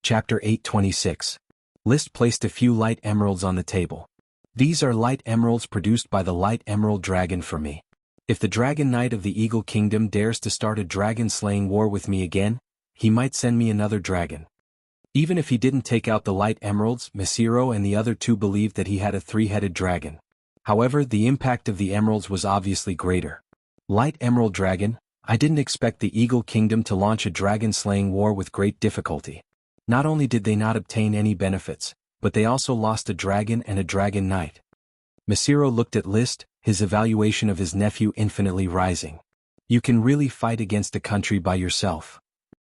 Chapter 826. List placed a few light emeralds on the table. These are light emeralds produced by the light emerald dragon for me. If the Dragon Knight of the Eagle Kingdom dares to start a dragon-slaying war with me again, he might send me another dragon. Even if he didn't take out the light emeralds, Mesiro and the other two believed that he had a three-headed dragon. However, the impact of the emeralds was obviously greater. Light Emerald Dragon, I didn't expect the Eagle Kingdom to launch a dragon-slaying war with great difficulty. Not only did they not obtain any benefits, but they also lost a dragon and a dragon knight. Mesiro looked at List, his evaluation of his nephew infinitely rising. You can really fight against a country by yourself.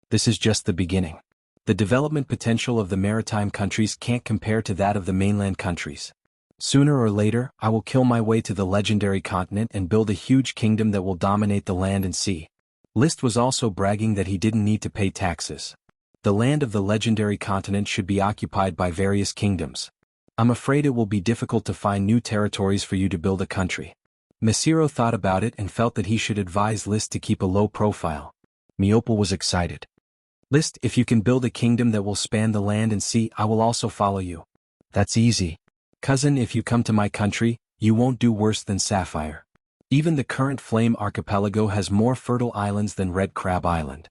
This is just the beginning. The development potential of the maritime countries can't compare to that of the mainland countries. Sooner or later, I will kill my way to the legendary continent and build a huge kingdom that will dominate the land and sea. List was also bragging that he didn't need to pay taxes. The land of the legendary continent should be occupied by various kingdoms. I'm afraid it will be difficult to find new territories for you to build a country. Mesiro thought about it and felt that he should advise List to keep a low profile. Meopal was excited. List, if you can build a kingdom that will span the land and sea, I will also follow you. That's easy. Cousin, if you come to my country, you won't do worse than Sapphire. Even the current Flame Archipelago has more fertile islands than Red Crab Island.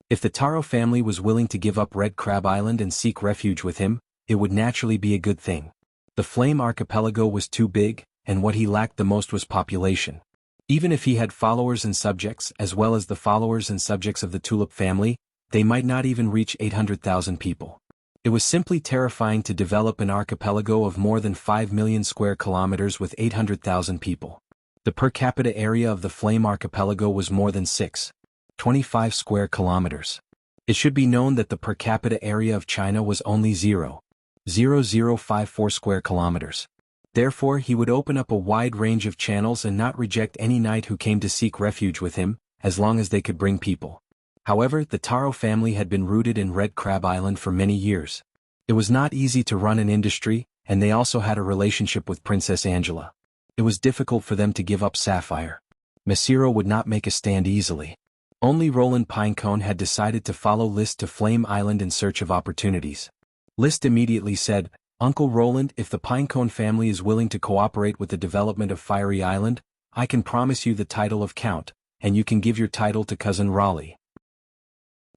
If the Taro family was willing to give up Red Crab Island and seek refuge with him, it would naturally be a good thing. The Flame Archipelago was too big, and what he lacked the most was population. Even if he had followers and subjects, as well as the followers and subjects of the Tulip family, they might not even reach 800,000 people. It was simply terrifying to develop an archipelago of more than 5 million square kilometers with 800,000 people. The per capita area of the Flame Archipelago was more than 6.25 square kilometers. It should be known that the per capita area of China was only 0.0054 square kilometers. Therefore, he would open up a wide range of channels and not reject any knight who came to seek refuge with him, as long as they could bring people. However, the Taro family had been rooted in Red Crab Island for many years. It was not easy to run an industry, and they also had a relationship with Princess Angela. It was difficult for them to give up Sapphire. Mesiro would not make a stand easily. Only Roland Pinecone had decided to follow List to Flame Island in search of opportunities. List immediately said, Uncle Roland, if the Pinecone family is willing to cooperate with the development of Fiery Island, I can promise you the title of Count, and you can give your title to Cousin Raleigh.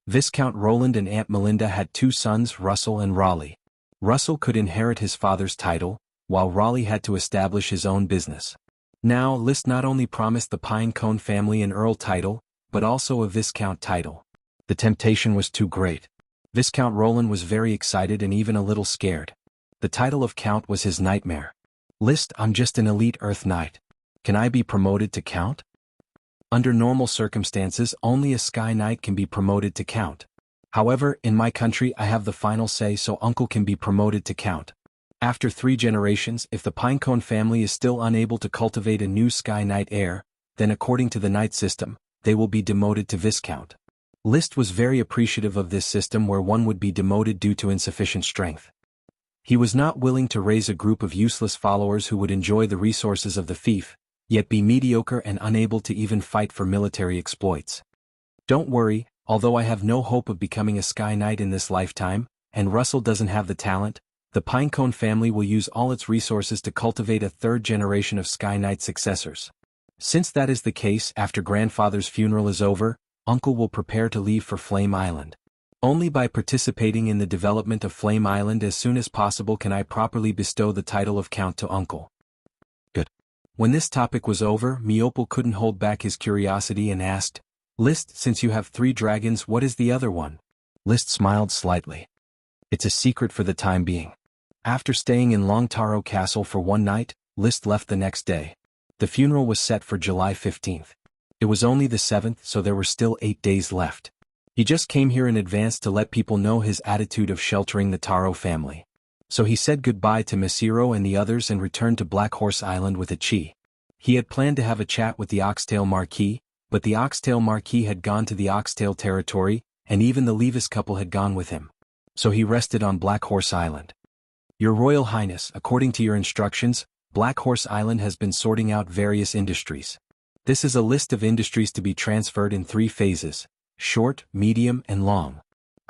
Viscount Roland and Aunt Melinda had two sons, Russell and Raleigh. Russell could inherit his father's title, while Raleigh had to establish his own business. Now, List not only promised the Pinecone family an Earl title, but also a Viscount title. The temptation was too great. Viscount Roland was very excited and even a little scared. The title of Count was his nightmare. List, I'm just an elite Earth Knight. Can I be promoted to Count? Under normal circumstances, only a Sky Knight can be promoted to Count. However, in my country I have the final say, so Uncle can be promoted to Count. After 3 generations, if the Pinecone family is still unable to cultivate a new Sky Knight heir, then according to the Knight system, they will be demoted to Viscount. List was very appreciative of this system where one would be demoted due to insufficient strength. He was not willing to raise a group of useless followers who would enjoy the resources of the fief, yet be mediocre and unable to even fight for military exploits. Don't worry, although I have no hope of becoming a Sky Knight in this lifetime, and Russell doesn't have the talent, the Pinecone family will use all its resources to cultivate a 3rd generation of Sky Knight successors. Since that is the case, after grandfather's funeral is over, Uncle will prepare to leave for Flame Island. Only by participating in the development of Flame Island as soon as possible can I properly bestow the title of Count to Uncle. Good. When this topic was over, Meopal couldn't hold back his curiosity and asked, List, since you have 3 dragons, what is the other one? List smiled slightly. It's a secret for the time being. After staying in Long Taro Castle for one night, List left the next day. The funeral was set for July 15th. It was only the 7th, so there were still 8 days left. He just came here in advance to let people know his attitude of sheltering the Taro family. So he said goodbye to Mesiro and the others and returned to Black Horse Island with Ichi. He had planned to have a chat with the Oxtail Marquis, but the Oxtail Marquis had gone to the Oxtail territory, and even the Levis couple had gone with him. So he rested on Black Horse Island. Your Royal Highness, according to your instructions, Black Horse Island has been sorting out various industries. This is a list of industries to be transferred in 3 phases: short, medium, and long.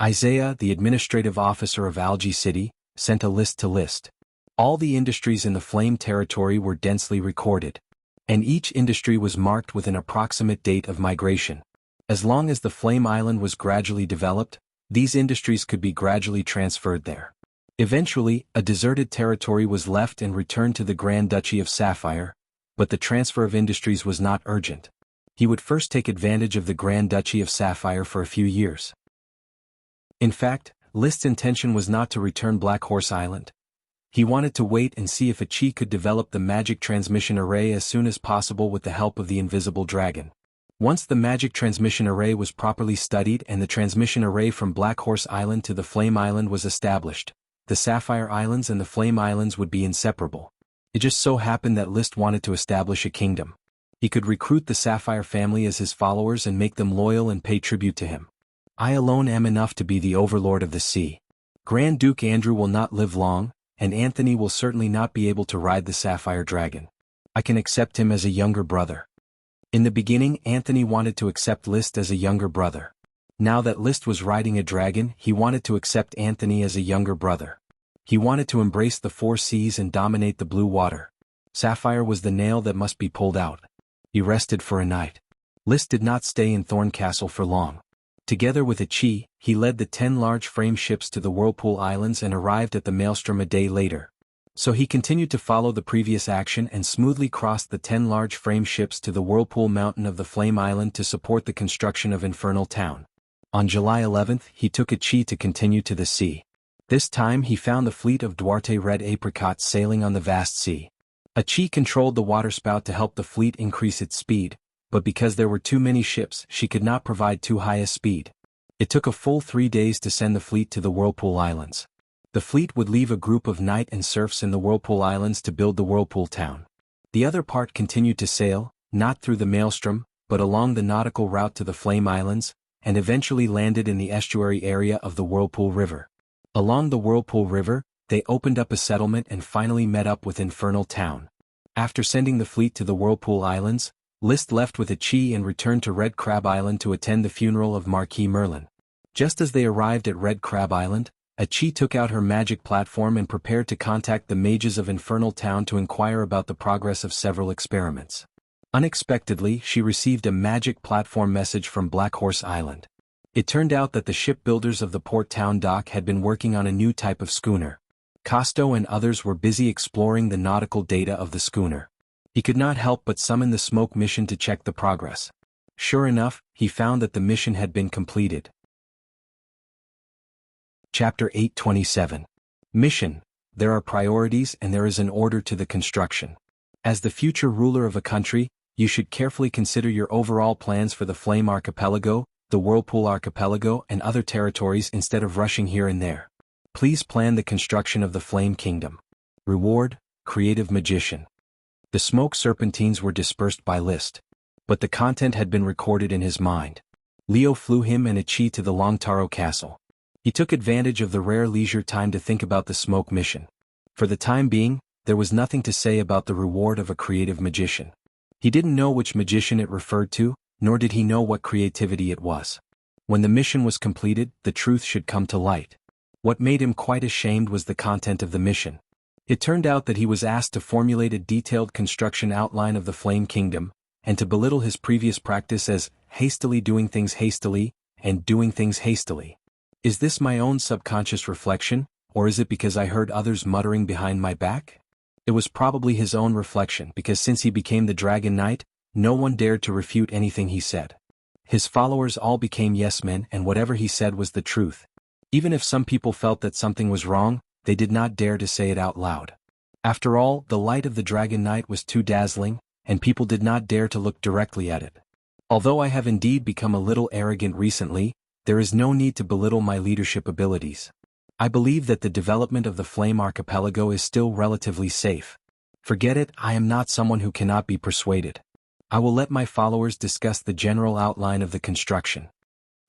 Isaiah, the administrative officer of Algae City, sent a list to List. All the industries in the Flame territory were densely recorded, and each industry was marked with an approximate date of migration. As long as the Flame Island was gradually developed, these industries could be gradually transferred there. Eventually, a deserted territory was left and returned to the Grand Duchy of Sapphire, but the transfer of industries was not urgent. He would first take advantage of the Grand Duchy of Sapphire for a few years. In fact, List's intention was not to return Black Horse Island. He wanted to wait and see if Achi could develop the magic transmission array as soon as possible with the help of the invisible dragon. Once the magic transmission array was properly studied and the transmission array from Black Horse Island to the Flame Island was established, the Sapphire Islands and the Flame Islands would be inseparable. It just so happened that List wanted to establish a kingdom. He could recruit the Sapphire family as his followers and make them loyal and pay tribute to him. I alone am enough to be the overlord of the sea. Grand Duke Andrew will not live long, and Anthony will certainly not be able to ride the Sapphire Dragon. I can accept him as a younger brother. In the beginning, Anthony wanted to accept List as a younger brother. Now that List was riding a dragon, he wanted to accept Anthony as a younger brother. He wanted to embrace the four seas and dominate the blue water. Sapphire was the nail that must be pulled out. He rested for a night. List did not stay in Thorn Castle for long. Together with Achi, he led the 10 large frame ships to the Whirlpool Islands and arrived at the Maelstrom a day later. So he continued to follow the previous action and smoothly crossed the 10 large frame ships to the Whirlpool Mountain of the Flame Island to support the construction of Infernal Town. On July 11th, he took Achi to continue to the sea. This time he found the fleet of Duarte Red Apricots sailing on the vast sea. Achi controlled the waterspout to help the fleet increase its speed, but because there were too many ships, she could not provide too high a speed. It took a full 3 days to send the fleet to the Whirlpool Islands. The fleet would leave a group of knight and serfs in the Whirlpool Islands to build the Whirlpool Town. The other part continued to sail, not through the Maelstrom, but along the nautical route to the Flame Islands, and eventually landed in the estuary area of the Whirlpool River. Along the Whirlpool River, they opened up a settlement and finally met up with Infernal Town. After sending the fleet to the Whirlpool Islands, List left with Achi and returned to Red Crab Island to attend the funeral of Marquis Merlin. Just as they arrived at Red Crab Island, Achi took out her magic platform and prepared to contact the mages of Infernal Town to inquire about the progress of several experiments. Unexpectedly, she received a magic platform message from Black Horse Island. It turned out that the shipbuilders of the port town dock had been working on a new type of schooner. Costo and others were busy exploring the nautical data of the schooner. He could not help but summon the smoke mission to check the progress. Sure enough, he found that the mission had been completed. Chapter 827. Mission. There are priorities and there is an order to the construction. As the future ruler of a country, you should carefully consider your overall plans for the Flame Archipelago, the Whirlpool Archipelago and other territories instead of rushing here and there. Please plan the construction of the Flame Kingdom. Reward, Creative Magician. The smoke serpentines were dispersed by List, but the content had been recorded in his mind. Leo flew him and Achi to the Longtaro Castle. He took advantage of the rare leisure time to think about the smoke mission. For the time being, there was nothing to say about the reward of a creative magician. He didn't know which magician it referred to, nor did he know what creativity it was. When the mission was completed, the truth should come to light. What made him quite ashamed was the content of the mission. It turned out that he was asked to formulate a detailed construction outline of the Flame Kingdom, and to belittle his previous practice as hastily doing things hastily, and doing things hastily. Is this my own subconscious reflection, or is it because I heard others muttering behind my back? It was probably his own reflection because since he became the Dragon Knight, no one dared to refute anything he said. His followers all became yes-men and whatever he said was the truth. Even if some people felt that something was wrong, they did not dare to say it out loud. After all, the light of the Dragon Knight was too dazzling, and people did not dare to look directly at it. Although I have indeed become a little arrogant recently, there is no need to belittle my leadership abilities. I believe that the development of the Flame Archipelago is still relatively safe. Forget it, I am not someone who cannot be persuaded. I will let my followers discuss the general outline of the construction.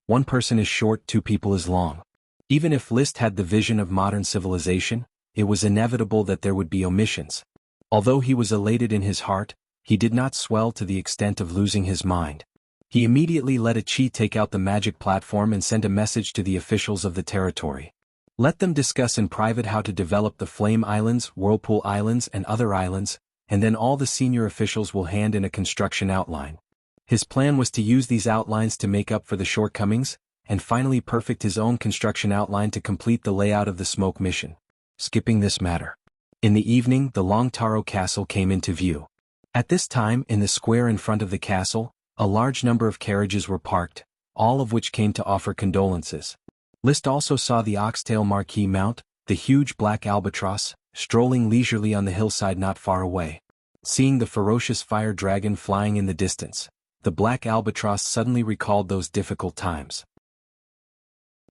One person is short, two people is long. Even if List had the vision of modern civilization, it was inevitable that there would be omissions. Although he was elated in his heart, he did not swell to the extent of losing his mind. He immediately let a Qi take out the magic platform and send a message to the officials of the territory. Let them discuss in private how to develop the Flame Islands, Whirlpool Islands and other islands, and then all the senior officials will hand in a construction outline. His plan was to use these outlines to make up for the shortcomings, and finally perfect his own construction outline to complete the layout of the smoke mission. Skipping this matter. In the evening, the Long Taro Castle came into view. At this time, in the square in front of the castle, a large number of carriages were parked, all of which came to offer condolences. List also saw the oxtail marquee mount, the huge black albatross, strolling leisurely on the hillside not far away. Seeing the ferocious fire dragon flying in the distance, the black albatross suddenly recalled those difficult times.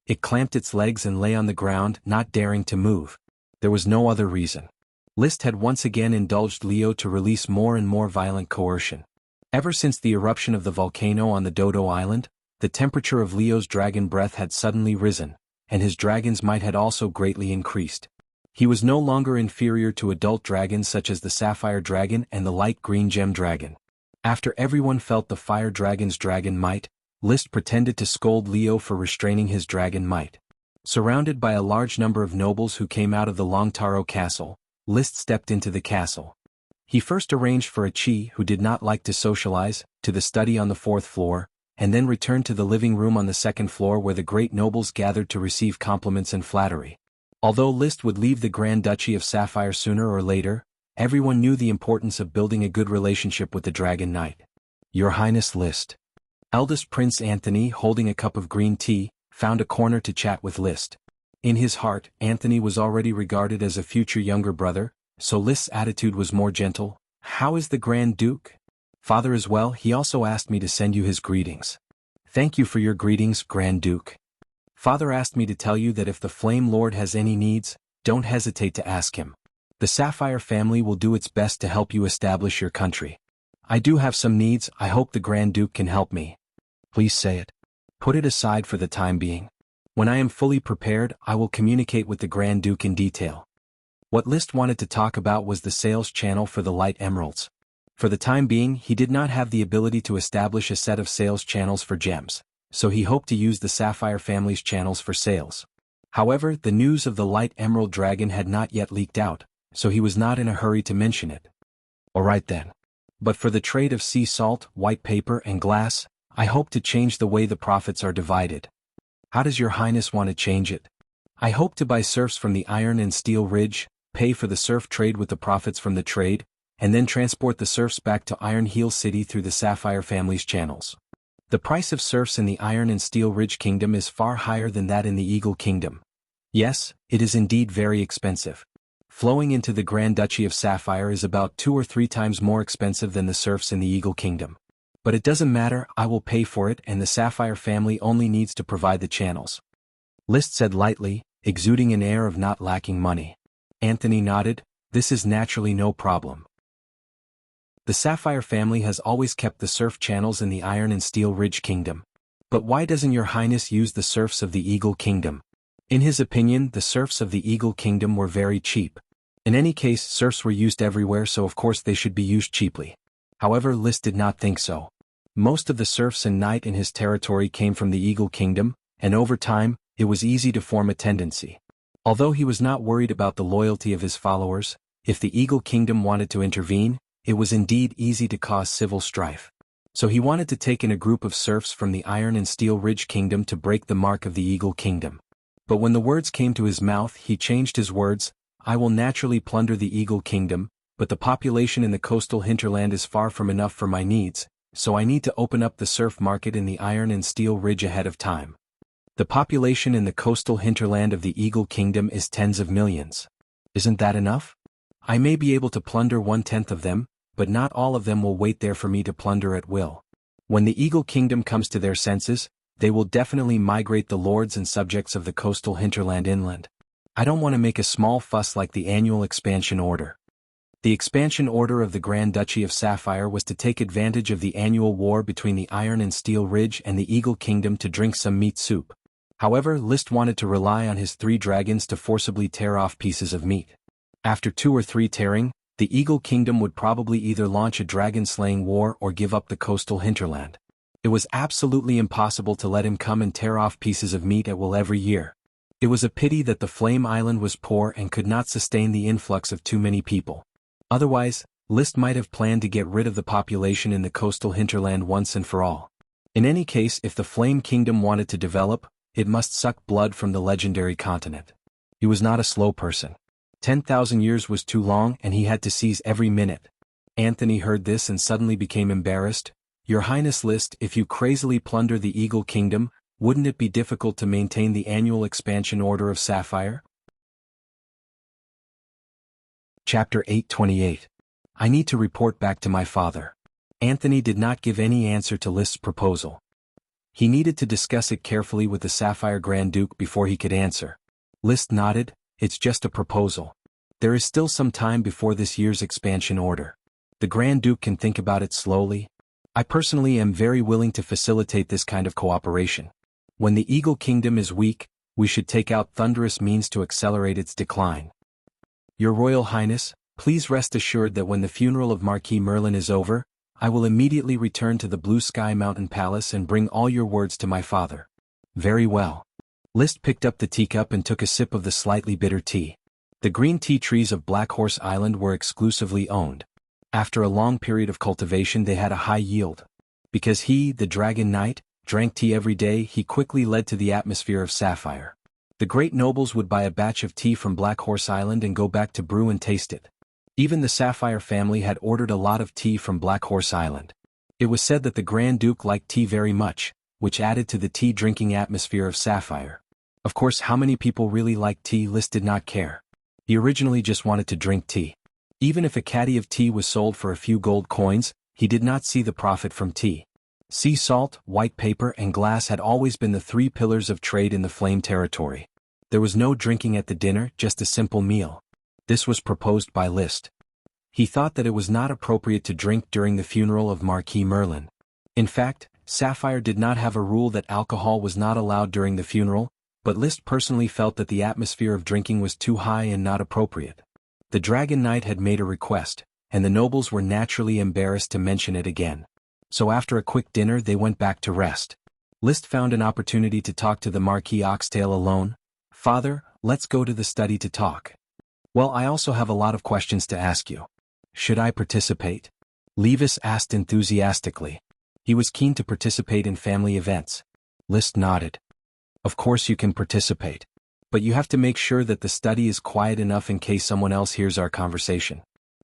It clamped its legs and lay on the ground, not daring to move. There was no other reason. List had once again indulged Leo to release more and more violent coercion. Ever since the eruption of the volcano on the Dodo Island, the temperature of Leo's dragon breath had suddenly risen, and his dragon's might had also greatly increased. He was no longer inferior to adult dragons such as the Sapphire Dragon and the Light Green Gem Dragon. After everyone felt the Fire Dragon's dragon might, List pretended to scold Leo for restraining his dragon might. Surrounded by a large number of nobles who came out of the Long Taro Castle, List stepped into the castle. He first arranged for a Qi who did not like to socialize, to the study on the 4th floor, and then returned to the living room on the 2nd floor where the great nobles gathered to receive compliments and flattery. Although List would leave the Grand Duchy of Sapphire sooner or later, everyone knew the importance of building a good relationship with the Dragon Knight. Your Highness List. Eldest Prince Anthony, holding a cup of green tea, found a corner to chat with List. In his heart, Anthony was already regarded as a future younger brother, so List's attitude was more gentle. How is the Grand Duke? Father is well. He also asked me to send you his greetings. Thank you for your greetings, Grand Duke. Father asked me to tell you that if the Flame Lord has any needs, don't hesitate to ask him. The Sapphire family will do its best to help you establish your country. I do have some needs. I hope the Grand Duke can help me. Please say it. Put it aside for the time being. When I am fully prepared, I will communicate with the Grand Duke in detail. What List wanted to talk about was the sales channel for the Light Emeralds. For the time being, he did not have the ability to establish a set of sales channels for gems, so he hoped to use the Sapphire family's channels for sales. However, the news of the Light Emerald Dragon had not yet leaked out, so he was not in a hurry to mention it. Alright then. But for the trade of sea salt, white paper and glass, I hope to change the way the profits are divided. How does your Highness want to change it? I hope to buy serfs from the Iron and Steel Ridge, pay for the serf trade with the profits from the trade, and then transport the serfs back to Iron Heel City through the Sapphire family's channels. The price of serfs in the Iron and Steel Ridge Kingdom is far higher than that in the Eagle Kingdom. Yes, it is indeed very expensive. Flowing into the Grand Duchy of Sapphire is about 2 or 3 times more expensive than the serfs in the Eagle Kingdom. But it doesn't matter, I will pay for it and the Sapphire family only needs to provide the channels. List said lightly, exuding an air of not lacking money. Anthony nodded. This is naturally no problem. The Sapphire family has always kept the serf channels in the Iron and Steel Ridge Kingdom. But why doesn't your Highness use the serfs of the Eagle Kingdom? In his opinion, the serfs of the Eagle Kingdom were very cheap. In any case, serfs were used everywhere, so of course they should be used cheaply. However, List did not think so. Most of the serfs and knight in his territory came from the Eagle Kingdom, and over time, it was easy to form a tendency. Although he was not worried about the loyalty of his followers, if the Eagle Kingdom wanted to intervene, it was indeed easy to cause civil strife. So he wanted to take in a group of serfs from the Iron and Steel Ridge Kingdom to break the mark of the Eagle Kingdom. But when the words came to his mouth, he changed his words. I will naturally plunder the Eagle Kingdom, but the population in the coastal hinterland is far from enough for my needs, so I need to open up the serf market in the Iron and Steel Ridge ahead of time. The population in the coastal hinterland of the Eagle Kingdom is tens of millions. Isn't that enough? I may be able to plunder 1/10 of them, but not all of them will wait there for me to plunder at will. When the Eagle Kingdom comes to their senses, they will definitely migrate the lords and subjects of the coastal hinterland inland. I don't want to make a small fuss like the annual expansion order. The expansion order of the Grand Duchy of Sapphire was to take advantage of the annual war between the Iron and Steel Ridge and the Eagle Kingdom to drink some meat soup. However, List wanted to rely on his 3 dragons to forcibly tear off pieces of meat. After 2 or 3 tearing, the Eagle Kingdom would probably either launch a dragon-slaying war or give up the coastal hinterland. It was absolutely impossible to let him come and tear off pieces of meat at will every year. It was a pity that the Flame Island was poor and could not sustain the influx of too many people. Otherwise, List might have planned to get rid of the population in the coastal hinterland once and for all. In any case, if the Flame Kingdom wanted to develop, it must suck blood from the legendary continent. He was not a slow person. 10,000 years was too long and he had to seize every minute. Anthony heard this and suddenly became embarrassed. Your Highness List, if you crazily plunder the Eagle Kingdom, wouldn't it be difficult to maintain the annual expansion order of Sapphire? Chapter 828. I need to report back to my father. Anthony did not give any answer to List's proposal. He needed to discuss it carefully with the Sapphire Grand Duke before he could answer. List nodded. It's just a proposal. There is still some time before this year's expansion order. The Grand Duke can think about it slowly. I personally am very willing to facilitate this kind of cooperation. When the Eagle Kingdom is weak, we should take out thunderous means to accelerate its decline. Your Royal Highness, please rest assured that when the funeral of Marquis Merlin is over, I will immediately return to the Blue Sky Mountain Palace and bring all your words to my father. Very well. List picked up the teacup and took a sip of the slightly bitter tea. The green tea trees of Black Horse Island were exclusively owned. After a long period of cultivation they had a high yield. Because he, the Dragon Knight, drank tea every day, he quickly led to the atmosphere of Sapphire. The great nobles would buy a batch of tea from Black Horse Island and go back to brew and taste it. Even the Sapphire family had ordered a lot of tea from Black Horse Island. It was said that the Grand Duke liked tea very much, which added to the tea-drinking atmosphere of Sapphire. Of course, how many people really liked tea, List did not care. He originally just wanted to drink tea. Even if a caddy of tea was sold for a few gold coins, he did not see the profit from tea. Sea salt, white paper and glass had always been the three pillars of trade in the Flame territory. There was no drinking at the dinner, just a simple meal. This was proposed by List. He thought that it was not appropriate to drink during the funeral of Marquis Merlin. In fact, Sapphire did not have a rule that alcohol was not allowed during the funeral, but List personally felt that the atmosphere of drinking was too high and not appropriate. The Dragon Knight had made a request, and the nobles were naturally embarrassed to mention it again. So after a quick dinner they went back to rest. List found an opportunity to talk to the Marquis Oxtail alone. Father, let's go to the study to talk. Well, I also have a lot of questions to ask you. Should I participate? Levis asked enthusiastically. He was keen to participate in family events. List nodded. Of course you can participate. But you have to make sure that the study is quiet enough in case someone else hears our conversation.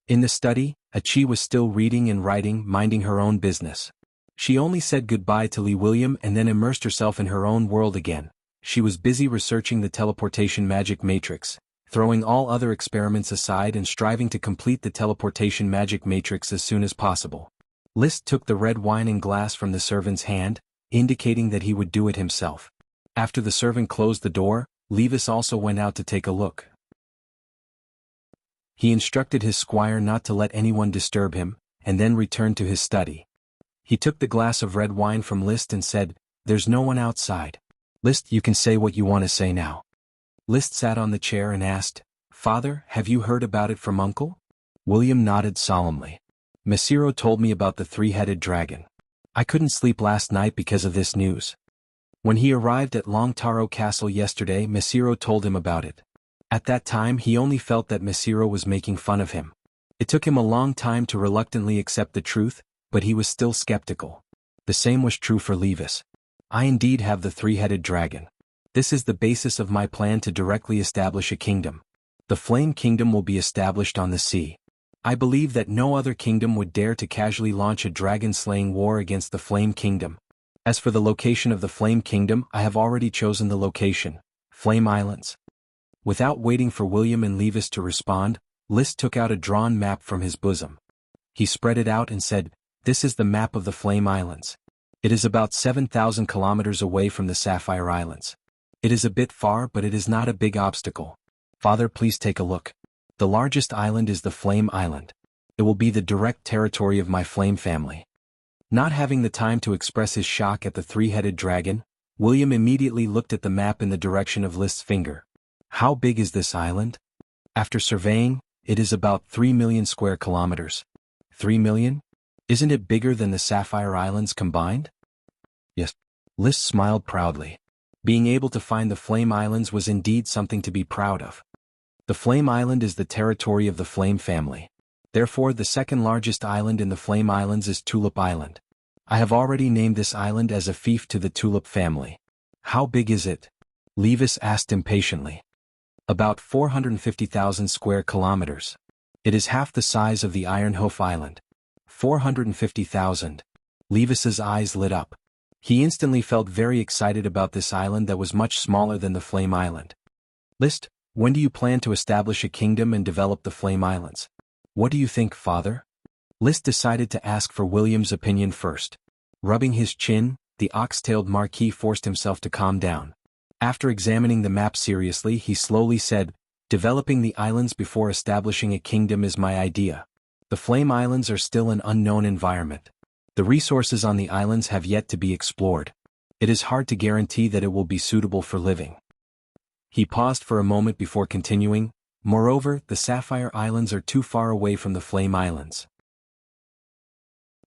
In the study, Achi was still reading and writing, minding her own business. She only said goodbye to Lee William and then immersed herself in her own world again. She was busy researching the teleportation magic matrix, throwing all other experiments aside and striving to complete the teleportation magic matrix as soon as possible. List took the red wine and glass from the servant's hand, indicating that he would do it himself. After the servant closed the door, Levis also went out to take a look. He instructed his squire not to let anyone disturb him, and then returned to his study. He took the glass of red wine from List and said, "There's no one outside. List, you can say what you want to say now." List sat on the chair and asked, "Father, have you heard about it from Uncle?" William nodded solemnly. "Mesiro told me about the three-headed dragon. I couldn't sleep last night because of this news. When he arrived at Long Taro Castle yesterday, Mesiro told him about it. At that time he only felt that Mesiro was making fun of him. It took him a long time to reluctantly accept the truth, but he was still skeptical. The same was true for Levis. I indeed have the three-headed dragon. This is the basis of my plan to directly establish a kingdom. The Flame Kingdom will be established on the sea. I believe that no other kingdom would dare to casually launch a dragon-slaying war against the Flame Kingdom. As for the location of the Flame Kingdom, I have already chosen the location, Flame Islands." Without waiting for William and Levis to respond, List took out a drawn map from his bosom. He spread it out and said, "This is the map of the Flame Islands. It is about 7,000 kilometers away from the Sapphire Islands. It is a bit far, but it is not a big obstacle. Father, please take a look. The largest island is the Flame Island. It will be the direct territory of my Flame family." Not having the time to express his shock at the three-headed dragon, William immediately looked at the map in the direction of List's finger. "How big is this island?" After surveying, it is about 3 million square kilometers. 3 million? Isn't it bigger than the Sapphire Islands combined? Yes. List smiled proudly. Being able to find the Flame Islands was indeed something to be proud of. The Flame Island is the territory of the Flame family. Therefore, the second largest island in the Flame Islands is Tulip Island. I have already named this island as a fief to the Tulip family. How big is it? Levis asked impatiently. About 450,000 square kilometers. It is half the size of the Iron Hoof Island. 450,000. Levis's eyes lit up. He instantly felt very excited about this island that was much smaller than the Flame Island. List, when do you plan to establish a kingdom and develop the Flame Islands? What do you think, father? List decided to ask for William's opinion first. Rubbing his chin, the ox-tailed Marquis forced himself to calm down. After examining the map seriously, he slowly said, "Developing the islands before establishing a kingdom is my idea. The Flame Islands are still an unknown environment. The resources on the islands have yet to be explored. It is hard to guarantee that it will be suitable for living." He paused for a moment before continuing, "Moreover, the Sapphire Islands are too far away from the Flame Islands.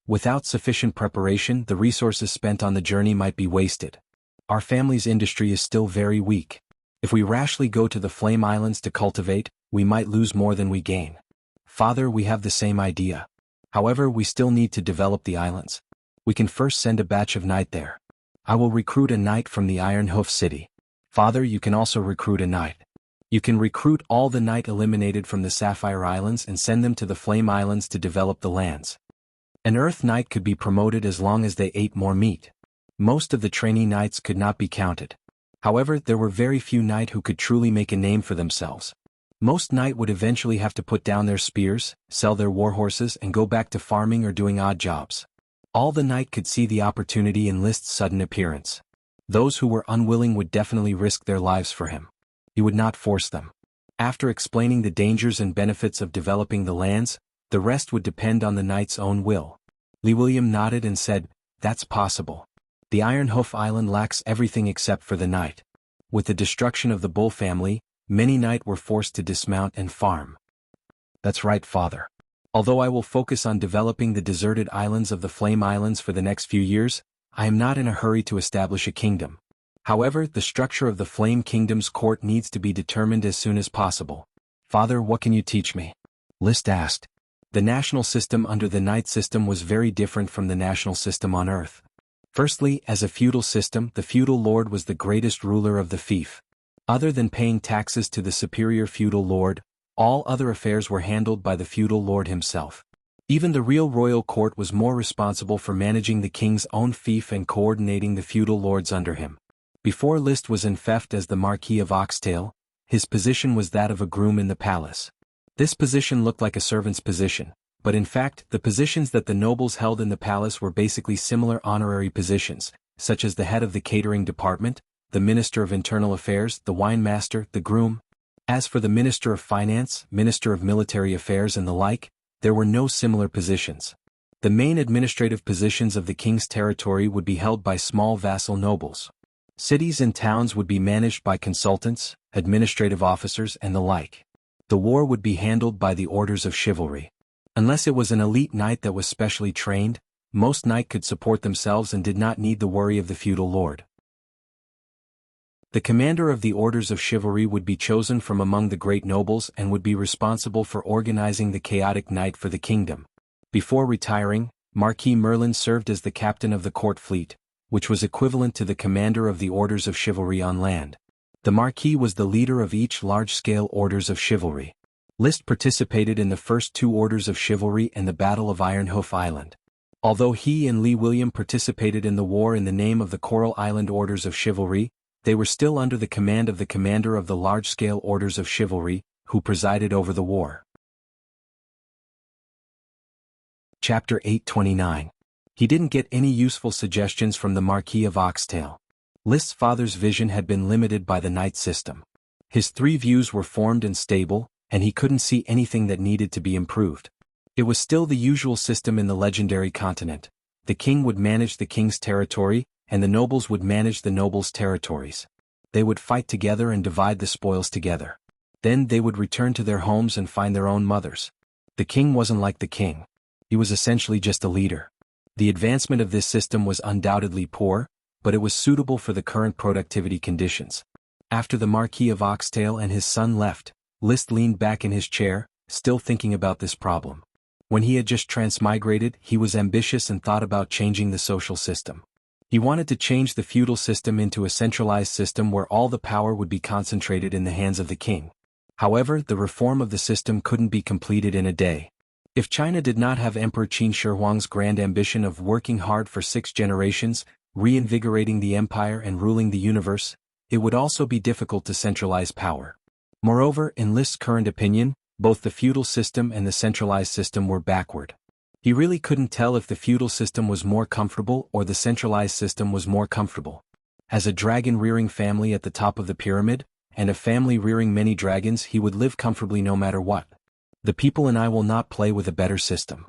Without sufficient preparation, the resources spent on the journey might be wasted. Our family's industry is still very weak. If we rashly go to the Flame Islands to cultivate, we might lose more than we gain. Father, we have the same idea. However, we still need to develop the islands. We can first send a batch of knight there. I will recruit a knight from the Iron Hoof City. Father, you can also recruit a knight. You can recruit all the knight eliminated from the Sapphire Islands and send them to the Flame Islands to develop the lands. An Earth Knight could be promoted as long as they ate more meat. Most of the trainee knights could not be counted. However, there were very few knight who could truly make a name for themselves. Most knight would eventually have to put down their spears, sell their warhorses and go back to farming or doing odd jobs. All the knight could see the opportunity in List's sudden appearance. Those who were unwilling would definitely risk their lives for him. He would not force them. After explaining the dangers and benefits of developing the lands, the rest would depend on the knight's own will. Lee William nodded and said, "That's possible. The Iron Hoof Island lacks everything except for the knight. With the destruction of the Bull family, many knight were forced to dismount and farm." "That's right, father. Although I will focus on developing the deserted islands of the Flame Islands for the next few years, I am not in a hurry to establish a kingdom. However, the structure of the Flame Kingdom's court needs to be determined as soon as possible." "Father, what can you teach me?" List asked. The national system under the knight system was very different from the national system on Earth. Firstly, as a feudal system, the feudal lord was the greatest ruler of the fief. Other than paying taxes to the superior feudal lord, all other affairs were handled by the feudal lord himself. Even the real royal court was more responsible for managing the king's own fief and coordinating the feudal lords under him. Before List was enfeoffed as the Marquis of Oxtail, his position was that of a groom in the palace. This position looked like a servant's position, but in fact, the positions that the nobles held in the palace were basically similar honorary positions, such as the head of the catering department, the Minister of Internal Affairs, the wine master, the groom. As for the Minister of Finance, Minister of Military Affairs and the like, there were no similar positions. The main administrative positions of the king's territory would be held by small vassal nobles. Cities and towns would be managed by consultants, administrative officers and the like. The war would be handled by the orders of chivalry. Unless it was an elite knight that was specially trained, most knight could support themselves and did not need the worry of the feudal lord. The commander of the orders of chivalry would be chosen from among the great nobles and would be responsible for organizing the chaotic knight for the kingdom. Before retiring, Marquis Merlin served as the captain of the court fleet, which was equivalent to the commander of the orders of chivalry on land. The Marquis was the leader of each large-scale orders of chivalry. List participated in the first two orders of chivalry and the Battle of Iron Hoof Island. Although he and Lee William participated in the war in the name of the Coral Island Orders of Chivalry, they were still under the command of the commander of the large-scale orders of chivalry, who presided over the war. Chapter 829. He didn't get any useful suggestions from the Marquis of Oxtail. List's father's vision had been limited by the knight system. His three views were formed and stable, and he couldn't see anything that needed to be improved. It was still the usual system in the legendary continent. The king would manage the king's territory, and the nobles would manage the nobles' territories. They would fight together and divide the spoils together. Then they would return to their homes and find their own mothers. The king wasn't like the king. He was essentially just a leader. The advancement of this system was undoubtedly poor, but it was suitable for the current productivity conditions. After the Marquis of Oxtail and his son left, Liszt leaned back in his chair, still thinking about this problem. When he had just transmigrated, he was ambitious and thought about changing the social system. He wanted to change the feudal system into a centralized system where all the power would be concentrated in the hands of the king. However, the reform of the system couldn't be completed in a day. If China did not have Emperor Qin Shi Huang's grand ambition of working hard for 6 generations, reinvigorating the empire and ruling the universe, it would also be difficult to centralize power. Moreover, in Liszt's current opinion, both the feudal system and the centralized system were backward. He really couldn't tell if the feudal system was more comfortable or the centralized system was more comfortable. As a dragon-rearing family at the top of the pyramid, and a family rearing many dragons, he would live comfortably no matter what. The people and I will not play with a better system.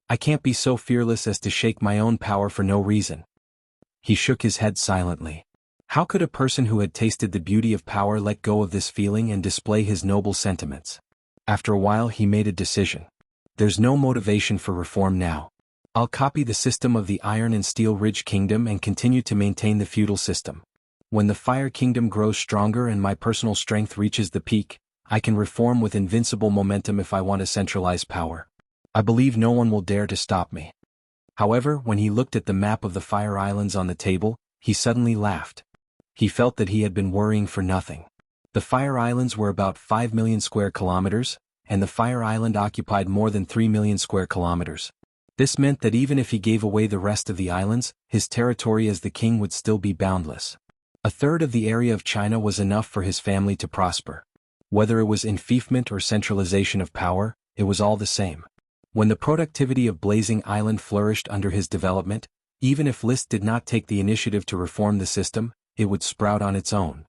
I can't be so fearless as to shake my own power for no reason. He shook his head silently. How could a person who had tasted the beauty of power let go of this feeling and display his noble sentiments? After a while he made a decision. There's no motivation for reform now. I'll copy the system of the Iron and Steel Ridge Kingdom and continue to maintain the feudal system. When the Fire Kingdom grows stronger and my personal strength reaches the peak, I can reform with invincible momentum if I want to centralize power. I believe no one will dare to stop me. However, when he looked at the map of the Fire Islands on the table, he suddenly laughed. He felt that he had been worrying for nothing. The Fire Islands were about 5 million square kilometers, and the Fire Island occupied more than 3 million square kilometers. This meant that even if he gave away the rest of the islands, his territory as the king would still be boundless. A third of the area of China was enough for his family to prosper. Whether it was enfeoffment or centralization of power, it was all the same. When the productivity of Blazing Island flourished under his development, even if Liszt did not take the initiative to reform the system, it would sprout on its own.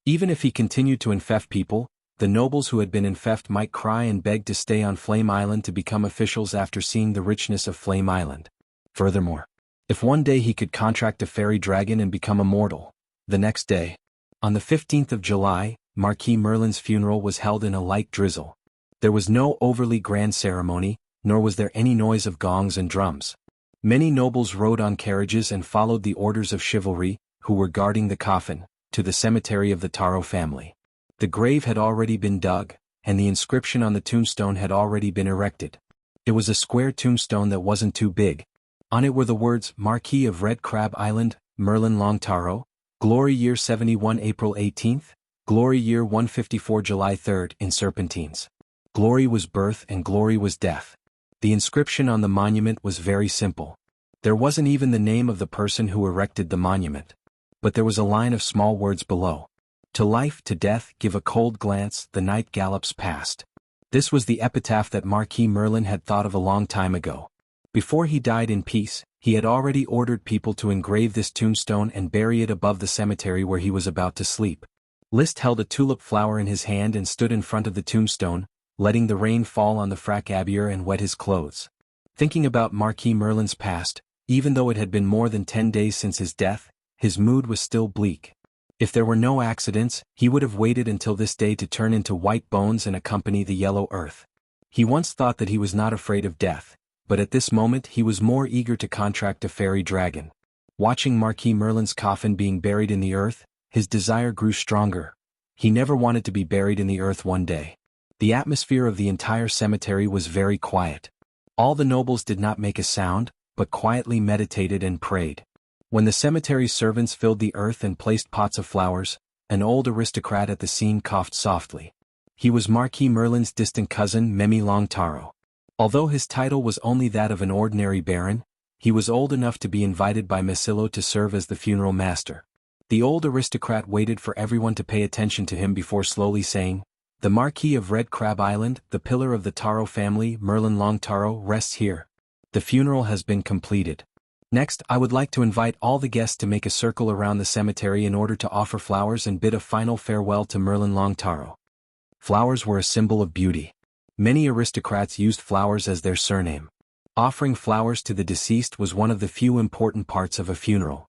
Even if he continued to infect people, the nobles who had been infected might cry and beg to stay on Flame Island to become officials after seeing the richness of Flame Island. Furthermore, if one day he could contract a fairy dragon and become immortal, the next day, on the 15th of July, Marquis Merlin's funeral was held in a light drizzle. There was no overly grand ceremony, nor was there any noise of gongs and drums. Many nobles rode on carriages and followed the orders of chivalry, who were guarding the coffin, to the cemetery of the Taro family. The grave had already been dug, and the inscription on the tombstone had already been erected. It was a square tombstone that wasn't too big. On it were the words, Marquis of Red Crab Island, Merlin Long Taro, Glory Year 71 April 18th, Glory Year 154 July 3rd in serpentines. Glory was birth and glory was death. The inscription on the monument was very simple. There wasn't even the name of the person who erected the monument. But there was a line of small words below. To life, to death, give a cold glance, the night gallops past. This was the epitaph that Marquis Merlin had thought of a long time ago. Before he died in peace, he had already ordered people to engrave this tombstone and bury it above the cemetery where he was about to sleep. Liszt held a tulip flower in his hand and stood in front of the tombstone, letting the rain fall on the frac abier and wet his clothes. Thinking about Marquis Merlin's past, even though it had been more than 10 days since his death, his mood was still bleak. If there were no accidents, he would have waited until this day to turn into white bones and accompany the yellow earth. He once thought that he was not afraid of death, but at this moment he was more eager to contract a fairy dragon. Watching Marquis Merlin's coffin being buried in the earth, his desire grew stronger. He never wanted to be buried in the earth one day. The atmosphere of the entire cemetery was very quiet. All the nobles did not make a sound, but quietly meditated and prayed. When the cemetery's servants filled the earth and placed pots of flowers, an old aristocrat at the scene coughed softly. He was Marquis Merlin's distant cousin Memi Long Taro. Although his title was only that of an ordinary baron, he was old enough to be invited by Masilo to serve as the funeral master. The old aristocrat waited for everyone to pay attention to him before slowly saying, "The Marquis of Red Crab Island, the pillar of the Taro family, Merlin Long Taro, rests here. The funeral has been completed. Next, I would like to invite all the guests to make a circle around the cemetery in order to offer flowers and bid a final farewell to Merlin Long Taro." Flowers were a symbol of beauty. Many aristocrats used flowers as their surname. Offering flowers to the deceased was one of the few important parts of a funeral.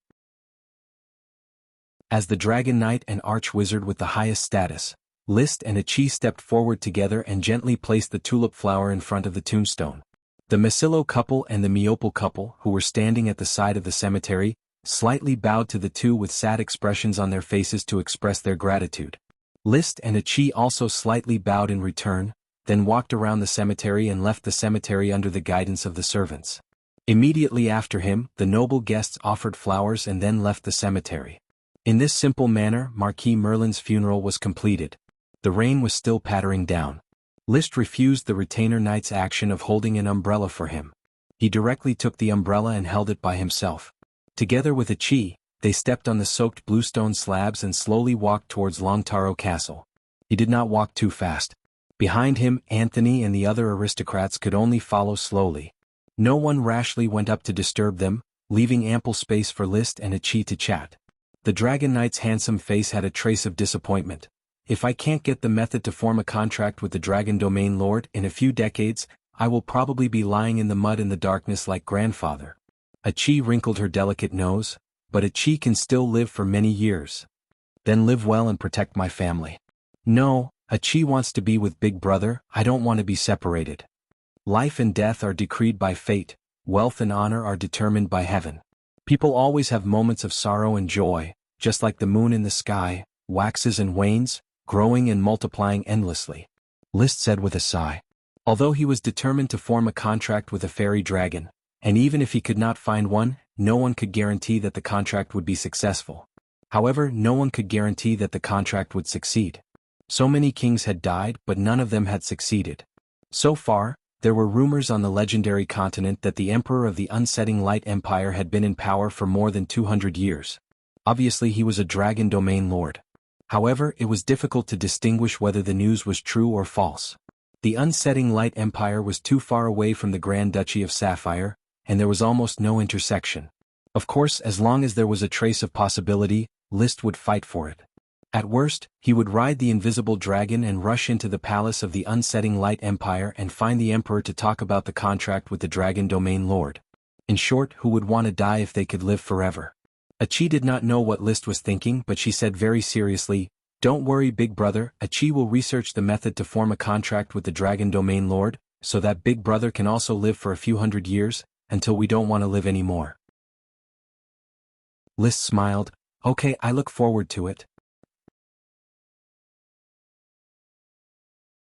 As the Dragon Knight and Arch-Wizard with the highest status, Liszt and Achi stepped forward together and gently placed the tulip flower in front of the tombstone. The Masilo couple and the Miopal couple, who were standing at the side of the cemetery, slightly bowed to the two with sad expressions on their faces to express their gratitude. List and Achi also slightly bowed in return, then walked around the cemetery and left the cemetery under the guidance of the servants. Immediately after him, the noble guests offered flowers and then left the cemetery. In this simple manner, Marquis Merlin's funeral was completed. The rain was still pattering down. List refused the retainer knight's action of holding an umbrella for him. He directly took the umbrella and held it by himself. Together with Achi, they stepped on the soaked bluestone slabs and slowly walked towards Longtaro Castle. He did not walk too fast. Behind him, Anthony and the other aristocrats could only follow slowly. No one rashly went up to disturb them, leaving ample space for List and Achi to chat. The Dragon Knight's handsome face had a trace of disappointment. If I can't get the method to form a contract with the Dragon Domain Lord in a few decades, I will probably be lying in the mud in the darkness like grandfather. Achi wrinkled her delicate nose, but Achi can still live for many years. Then live well and protect my family. No, Achi wants to be with Big Brother, I don't want to be separated. Life and death are decreed by fate, wealth and honor are determined by heaven. People always have moments of sorrow and joy, just like the moon in the sky, waxes and wanes, growing and multiplying endlessly. List said with a sigh. Although he was determined to form a contract with a fairy dragon, and even if he could not find one, no one could guarantee that the contract would be successful. However, no one could guarantee that the contract would succeed. So many kings had died, but none of them had succeeded. So far, there were rumors on the legendary continent that the Emperor of the Unsetting Light Empire had been in power for more than 200 years. Obviously he was a Dragon Domain Lord. However, it was difficult to distinguish whether the news was true or false. The Unsetting Light Empire was too far away from the Grand Duchy of Sapphire, and there was almost no intersection. Of course, as long as there was a trace of possibility, List would fight for it. At worst, he would ride the invisible dragon and rush into the palace of the Unsetting Light Empire and find the Emperor to talk about the contract with the Dragon Domain Lord. In short, who would want to die if they could live forever? Achi did not know what List was thinking, but she said very seriously, "Don't worry, Big Brother, Achi will research the method to form a contract with the Dragon Domain Lord, so that Big Brother can also live for a few hundred years, until we don't want to live anymore." List smiled. "Okay, I look forward to it."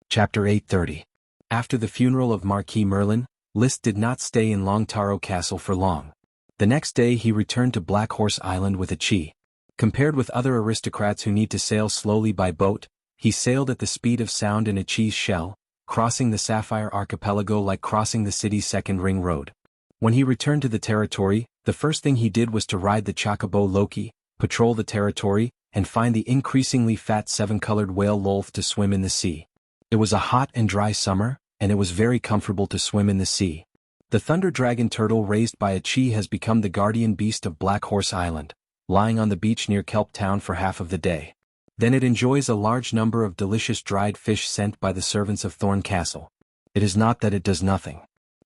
Chapter 830. After the funeral of Marquis Merlin, List did not stay in Longtaro Castle for long. The next day he returned to Black Horse Island with Achi. Compared with other aristocrats who need to sail slowly by boat, he sailed at the speed of sound in Achi's shell, crossing the Sapphire Archipelago like crossing the city's second ring road. When he returned to the territory, the first thing he did was to ride the chocobo Loki, patrol the territory, and find the increasingly fat seven-colored whale Lolth to swim in the sea. It was a hot and dry summer, and it was very comfortable to swim in the sea. The thunder dragon turtle raised by Achi has become the guardian beast of Black Horse Island, lying on the beach near Kelp Town for half of the day. Then it enjoys a large number of delicious dried fish sent by the servants of Thorn Castle. It is not that it does nothing.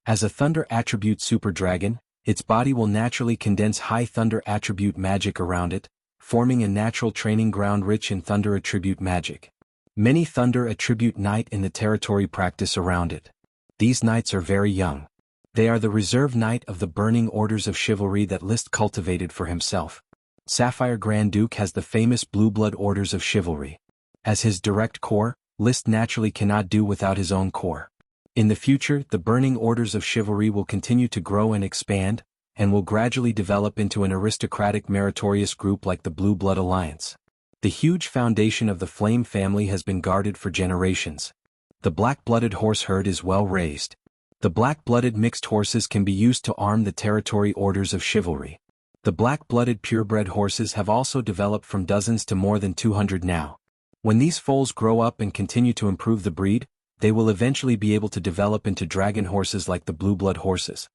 As a thunder attribute super dragon, its body will naturally condense high thunder attribute magic around it, forming a natural training ground rich in thunder attribute magic. Many thunder attribute knight in the territory practice around it. These knights are very young. They are the reserve knight of the burning orders of chivalry that List cultivated for himself. Sapphire Grand Duke has the famous blue blood orders of chivalry. As his direct core, List naturally cannot do without his own core. In the future, the burning orders of chivalry will continue to grow and expand, and will gradually develop into an aristocratic meritorious group like the Blue Blood Alliance. The huge foundation of the Flame family has been guarded for generations. The black-blooded horse herd is well raised. The black-blooded mixed horses can be used to arm the territory orders of chivalry. The black-blooded purebred horses have also developed from dozens to more than 200 now. When these foals grow up and continue to improve the breed, they will eventually be able to develop into dragon horses like the blue blood horses.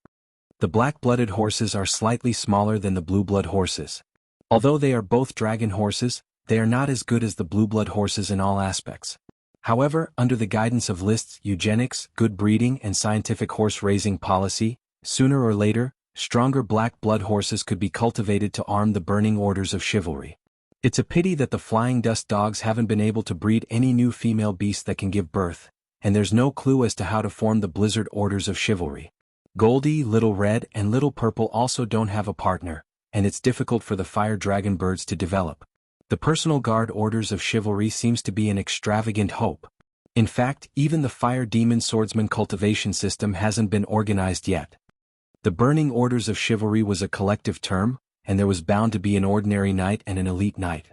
The black-blooded horses are slightly smaller than the blue blood horses. Although they are both dragon horses, they are not as good as the blue blood horses in all aspects. However, under the guidance of List's eugenics, good breeding and scientific horse-raising policy, sooner or later, stronger black blood horses could be cultivated to arm the burning orders of chivalry. It's a pity that the Flying Dust dogs haven't been able to breed any new female beast that can give birth, and there's no clue as to how to form the Blizzard orders of chivalry. Goldie, Little Red, and Little Purple also don't have a partner, and it's difficult for the fire dragon birds to develop. The personal guard orders of chivalry seems to be an extravagant hope. In fact, even the fire demon swordsman cultivation system hasn't been organized yet. The burning orders of chivalry was a collective term, and there was bound to be an ordinary knight and an elite knight.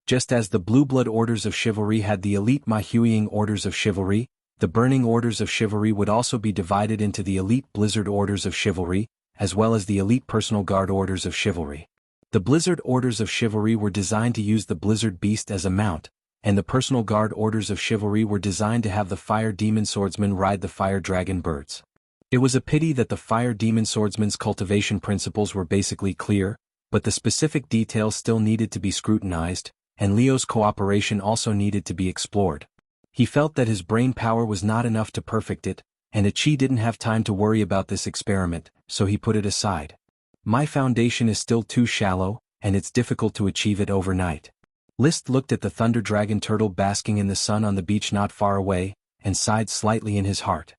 Just as the blue blood orders of chivalry had the elite Mahuiying orders of chivalry, the burning orders of chivalry would also be divided into the elite blizzard orders of chivalry, as well as the elite personal guard orders of chivalry. The blizzard orders of chivalry were designed to use the blizzard beast as a mount, and the personal guard orders of chivalry were designed to have the fire demon swordsman ride the fire dragon birds. It was a pity that the fire demon swordsman's cultivation principles were basically clear, but the specific details still needed to be scrutinized, and Leo's cooperation also needed to be explored. He felt that his brain power was not enough to perfect it, and Ichi didn't have time to worry about this experiment, so he put it aside. My foundation is still too shallow, and it's difficult to achieve it overnight. List looked at the thunder dragon turtle basking in the sun on the beach not far away, and sighed slightly in his heart.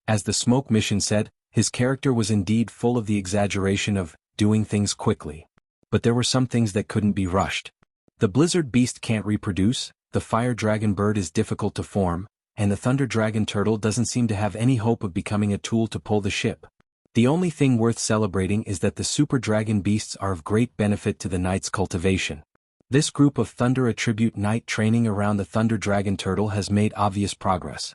As the smoke mission said, his character was indeed full of the exaggeration of doing things quickly. But there were some things that couldn't be rushed. The blizzard beast can't reproduce, the fire dragon bird is difficult to form, and the thunder dragon turtle doesn't seem to have any hope of becoming a tool to pull the ship. The only thing worth celebrating is that the super dragon beasts are of great benefit to the knight's cultivation. This group of thunder attribute knight training around the thunder dragon turtle has made obvious progress.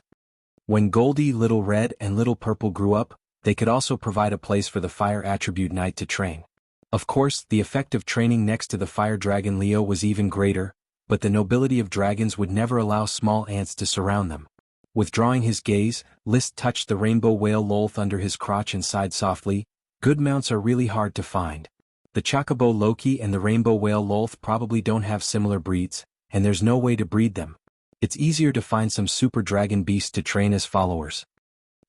When Goldie, Little Red and Little Purple grew up, they could also provide a place for the fire attribute knight to train. Of course, the effect of training next to the fire dragon Leo was even greater, but the nobility of dragons would never allow small ants to surround them. Withdrawing his gaze, List touched the rainbow whale Lolth under his crotch and sighed softly. Good mounts are really hard to find. The chocobo Loki and the rainbow whale Lolth probably don't have similar breeds, and there's no way to breed them. It's easier to find some super dragon beasts to train as followers.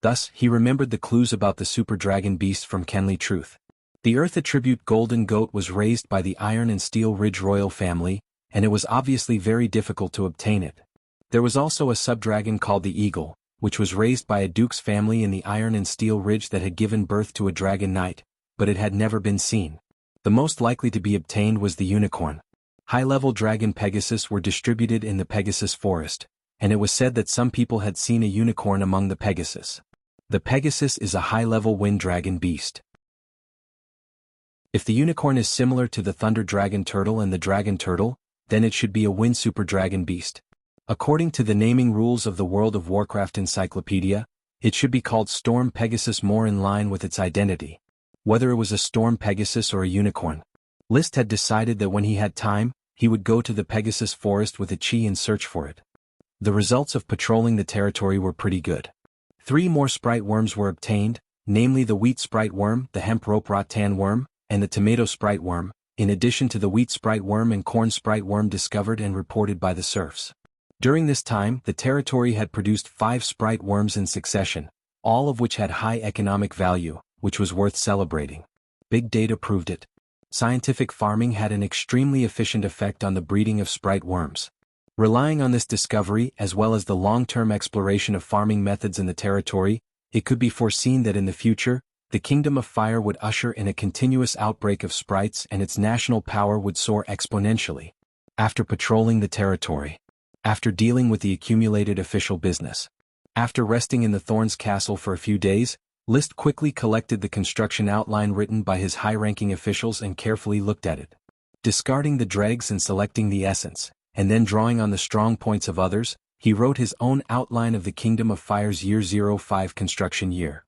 Thus, he remembered the clues about the super dragon beasts from Kenley Truth. The Earth attribute Golden Goat was raised by the Iron and Steel Ridge royal family, and it was obviously very difficult to obtain it. There was also a subdragon called the Eagle, which was raised by a duke's family in the Iron and Steel Ridge that had given birth to a dragon knight, but it had never been seen. The most likely to be obtained was the unicorn. High-level dragon Pegasus were distributed in the Pegasus forest, and it was said that some people had seen a unicorn among the Pegasus. The Pegasus is a high-level wind dragon beast. If the unicorn is similar to the thunder dragon turtle and the dragon turtle, then it should be a wind super dragon beast. According to the naming rules of the World of Warcraft Encyclopedia, it should be called Storm Pegasus, more in line with its identity. Whether it was a Storm Pegasus or a unicorn, List had decided that when he had time, he would go to the Pegasus forest with Ichi and search for it. The results of patrolling the territory were pretty good. 3 more sprite worms were obtained, namely the wheat sprite worm, the hemp rope rattan worm, and the tomato sprite worm, in addition to the wheat sprite worm and corn sprite worm discovered and reported by the serfs. During this time, the territory had produced 5 sprite worms in succession, all of which had high economic value, which was worth celebrating. Big data proved it. Scientific farming had an extremely efficient effect on the breeding of sprite worms. Relying on this discovery as well as the long-term exploration of farming methods in the territory, it could be foreseen that in the future, the Kingdom of Fire would usher in a continuous outbreak of sprites and its national power would soar exponentially. After patrolling the territory, after dealing with the accumulated official business, after resting in the Thorns Castle for a few days, List quickly collected the construction outline written by his high-ranking officials and carefully looked at it. Discarding the dregs and selecting the essence, and then drawing on the strong points of others, he wrote his own outline of the Kingdom of Fire's Year 05 construction year.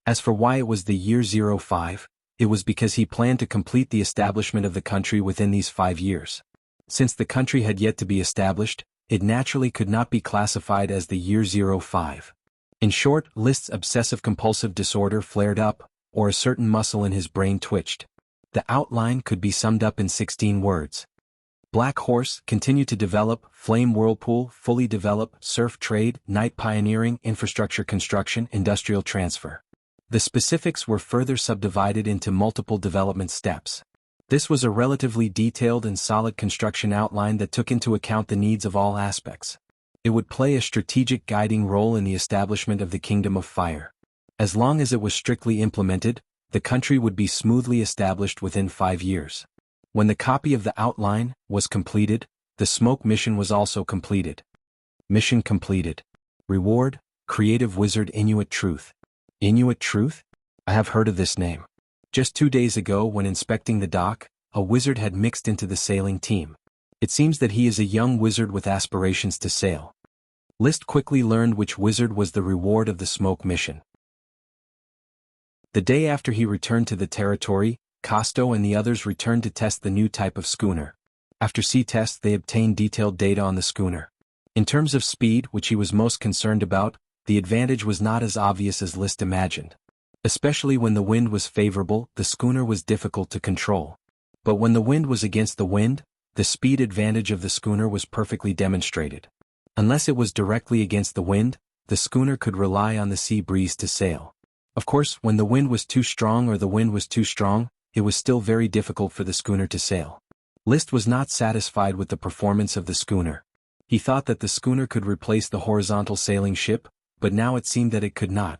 As for why it was the year 05, it was because he planned to complete the establishment of the country within these 5 years. Since the country had yet to be established, it naturally could not be classified as the year 05. In short, List's obsessive-compulsive disorder flared up, or a certain muscle in his brain twitched. The outline could be summed up in 16 words. Black Horse, continue to develop, Flame Whirlpool, fully develop, Surf Trade, Night Pioneering, Infrastructure Construction, Industrial Transfer. The specifics were further subdivided into multiple development steps. This was a relatively detailed and solid construction outline that took into account the needs of all aspects. It would play a strategic guiding role in the establishment of the Kingdom of Fire. As long as it was strictly implemented, the country would be smoothly established within 5 years. When the copy of the outline was completed, the smoke mission was also completed. Mission completed. Reward, Creative Wizard Inuit Truth. Inuit Truth? I have heard of this name. Just 2 days ago when inspecting the dock, a wizard had mixed into the sailing team. It seems that he is a young wizard with aspirations to sail. List quickly learned which wizard was the reward of the smoke mission. The day after he returned to the territory, Costo and the others returned to test the new type of schooner. After sea tests they obtained detailed data on the schooner. In terms of speed, which he was most concerned about, the advantage was not as obvious as List imagined. Especially when the wind was favorable, the schooner was difficult to control. But when the wind was against the wind, the speed advantage of the schooner was perfectly demonstrated. Unless it was directly against the wind, the schooner could rely on the sea breeze to sail. Of course, when the wind was too strong or the wind was too strong, it was still very difficult for the schooner to sail. List was not satisfied with the performance of the schooner. He thought that the schooner could replace the horizontal sailing ship, but now it seemed that it could not.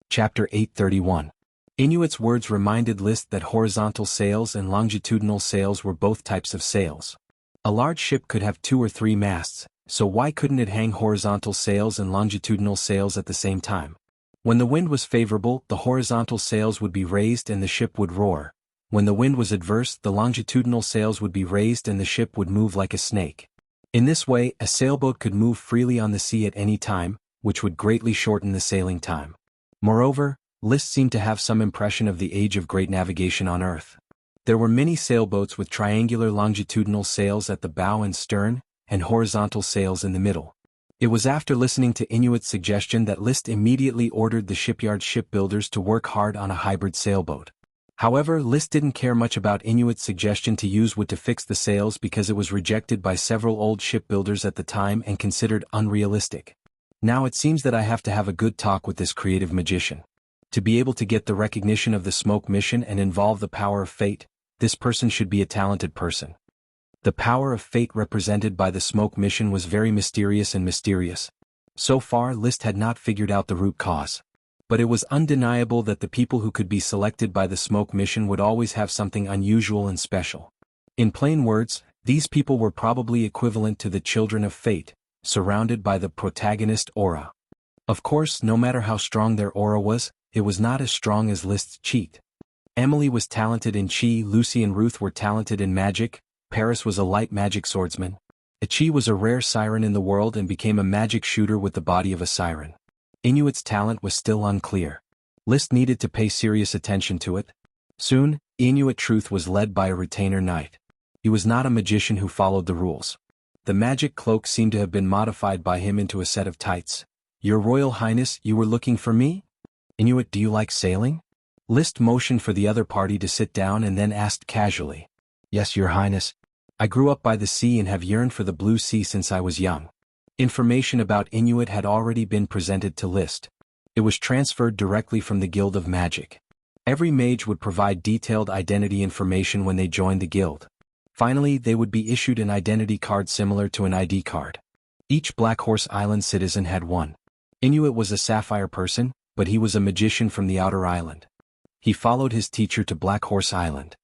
Chapter 831. Inuit's words reminded List that horizontal sails and longitudinal sails were both types of sails. A large ship could have 2 or 3 masts, so why couldn't it hang horizontal sails and longitudinal sails at the same time? When the wind was favorable, the horizontal sails would be raised and the ship would roar. When the wind was adverse, the longitudinal sails would be raised and the ship would move like a snake. In this way, a sailboat could move freely on the sea at any time, which would greatly shorten the sailing time. Moreover, List seemed to have some impression of the age of great navigation on Earth. There were many sailboats with triangular longitudinal sails at the bow and stern, and horizontal sails in the middle. It was after listening to Inuit's suggestion that List immediately ordered the shipyard shipbuilders to work hard on a hybrid sailboat. However, List didn't care much about Inuit's suggestion to use wood to fix the sails because it was rejected by several old shipbuilders at the time and considered unrealistic. Now it seems that I have to have a good talk with this creative magician. To be able to get the recognition of the smoke mission and involve the power of fate, this person should be a talented person. The power of fate represented by the smoke mission was very mysterious and mysterious. So far, List had not figured out the root cause. But it was undeniable that the people who could be selected by the smoke mission would always have something unusual and special. In plain words, these people were probably equivalent to the children of fate, surrounded by the protagonist aura. Of course, no matter how strong their aura was, it was not as strong as List's cheat. Emily was talented in chi, Lucy and Ruth were talented in magic, Paris was a light magic swordsman. Chi was a rare siren in the world and became a magic shooter with the body of a siren. Inuit's talent was still unclear. List needed to pay serious attention to it. Soon, Inuit Truth was led by a retainer knight. He was not a magician who followed the rules. The magic cloak seemed to have been modified by him into a set of tights. Your Royal Highness, you were looking for me? Inuit, do you like sailing? List motioned for the other party to sit down and then asked casually. Yes, Your Highness. I grew up by the sea and have yearned for the blue sea since I was young. Information about Inuit had already been presented to List. It was transferred directly from the Guild of Magic. Every mage would provide detailed identity information when they joined the guild. Finally, they would be issued an identity card similar to an ID card. Each Black Horse Island citizen had one. Inuit was a sapphire person, but he was a magician from the outer island. He followed his teacher to Black Horse Island.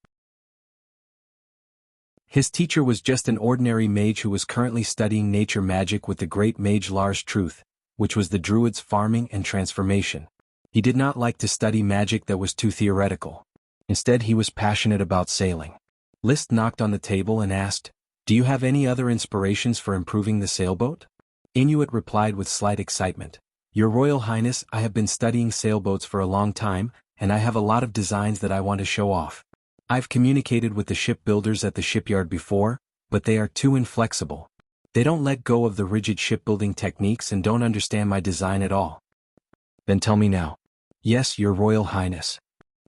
His teacher was just an ordinary mage who was currently studying nature magic with the great mage Lars Truth, which was the druid's farming and transformation. He did not like to study magic that was too theoretical. Instead, he was passionate about sailing. List knocked on the table and asked, "Do you have any other inspirations for improving the sailboat?" Inuit replied with slight excitement. Your Royal Highness, I have been studying sailboats for a long time, and I have a lot of designs that I want to show off. I've communicated with the shipbuilders at the shipyard before, but they are too inflexible. They don't let go of the rigid shipbuilding techniques and don't understand my design at all. Then tell me now. Yes, Your Royal Highness.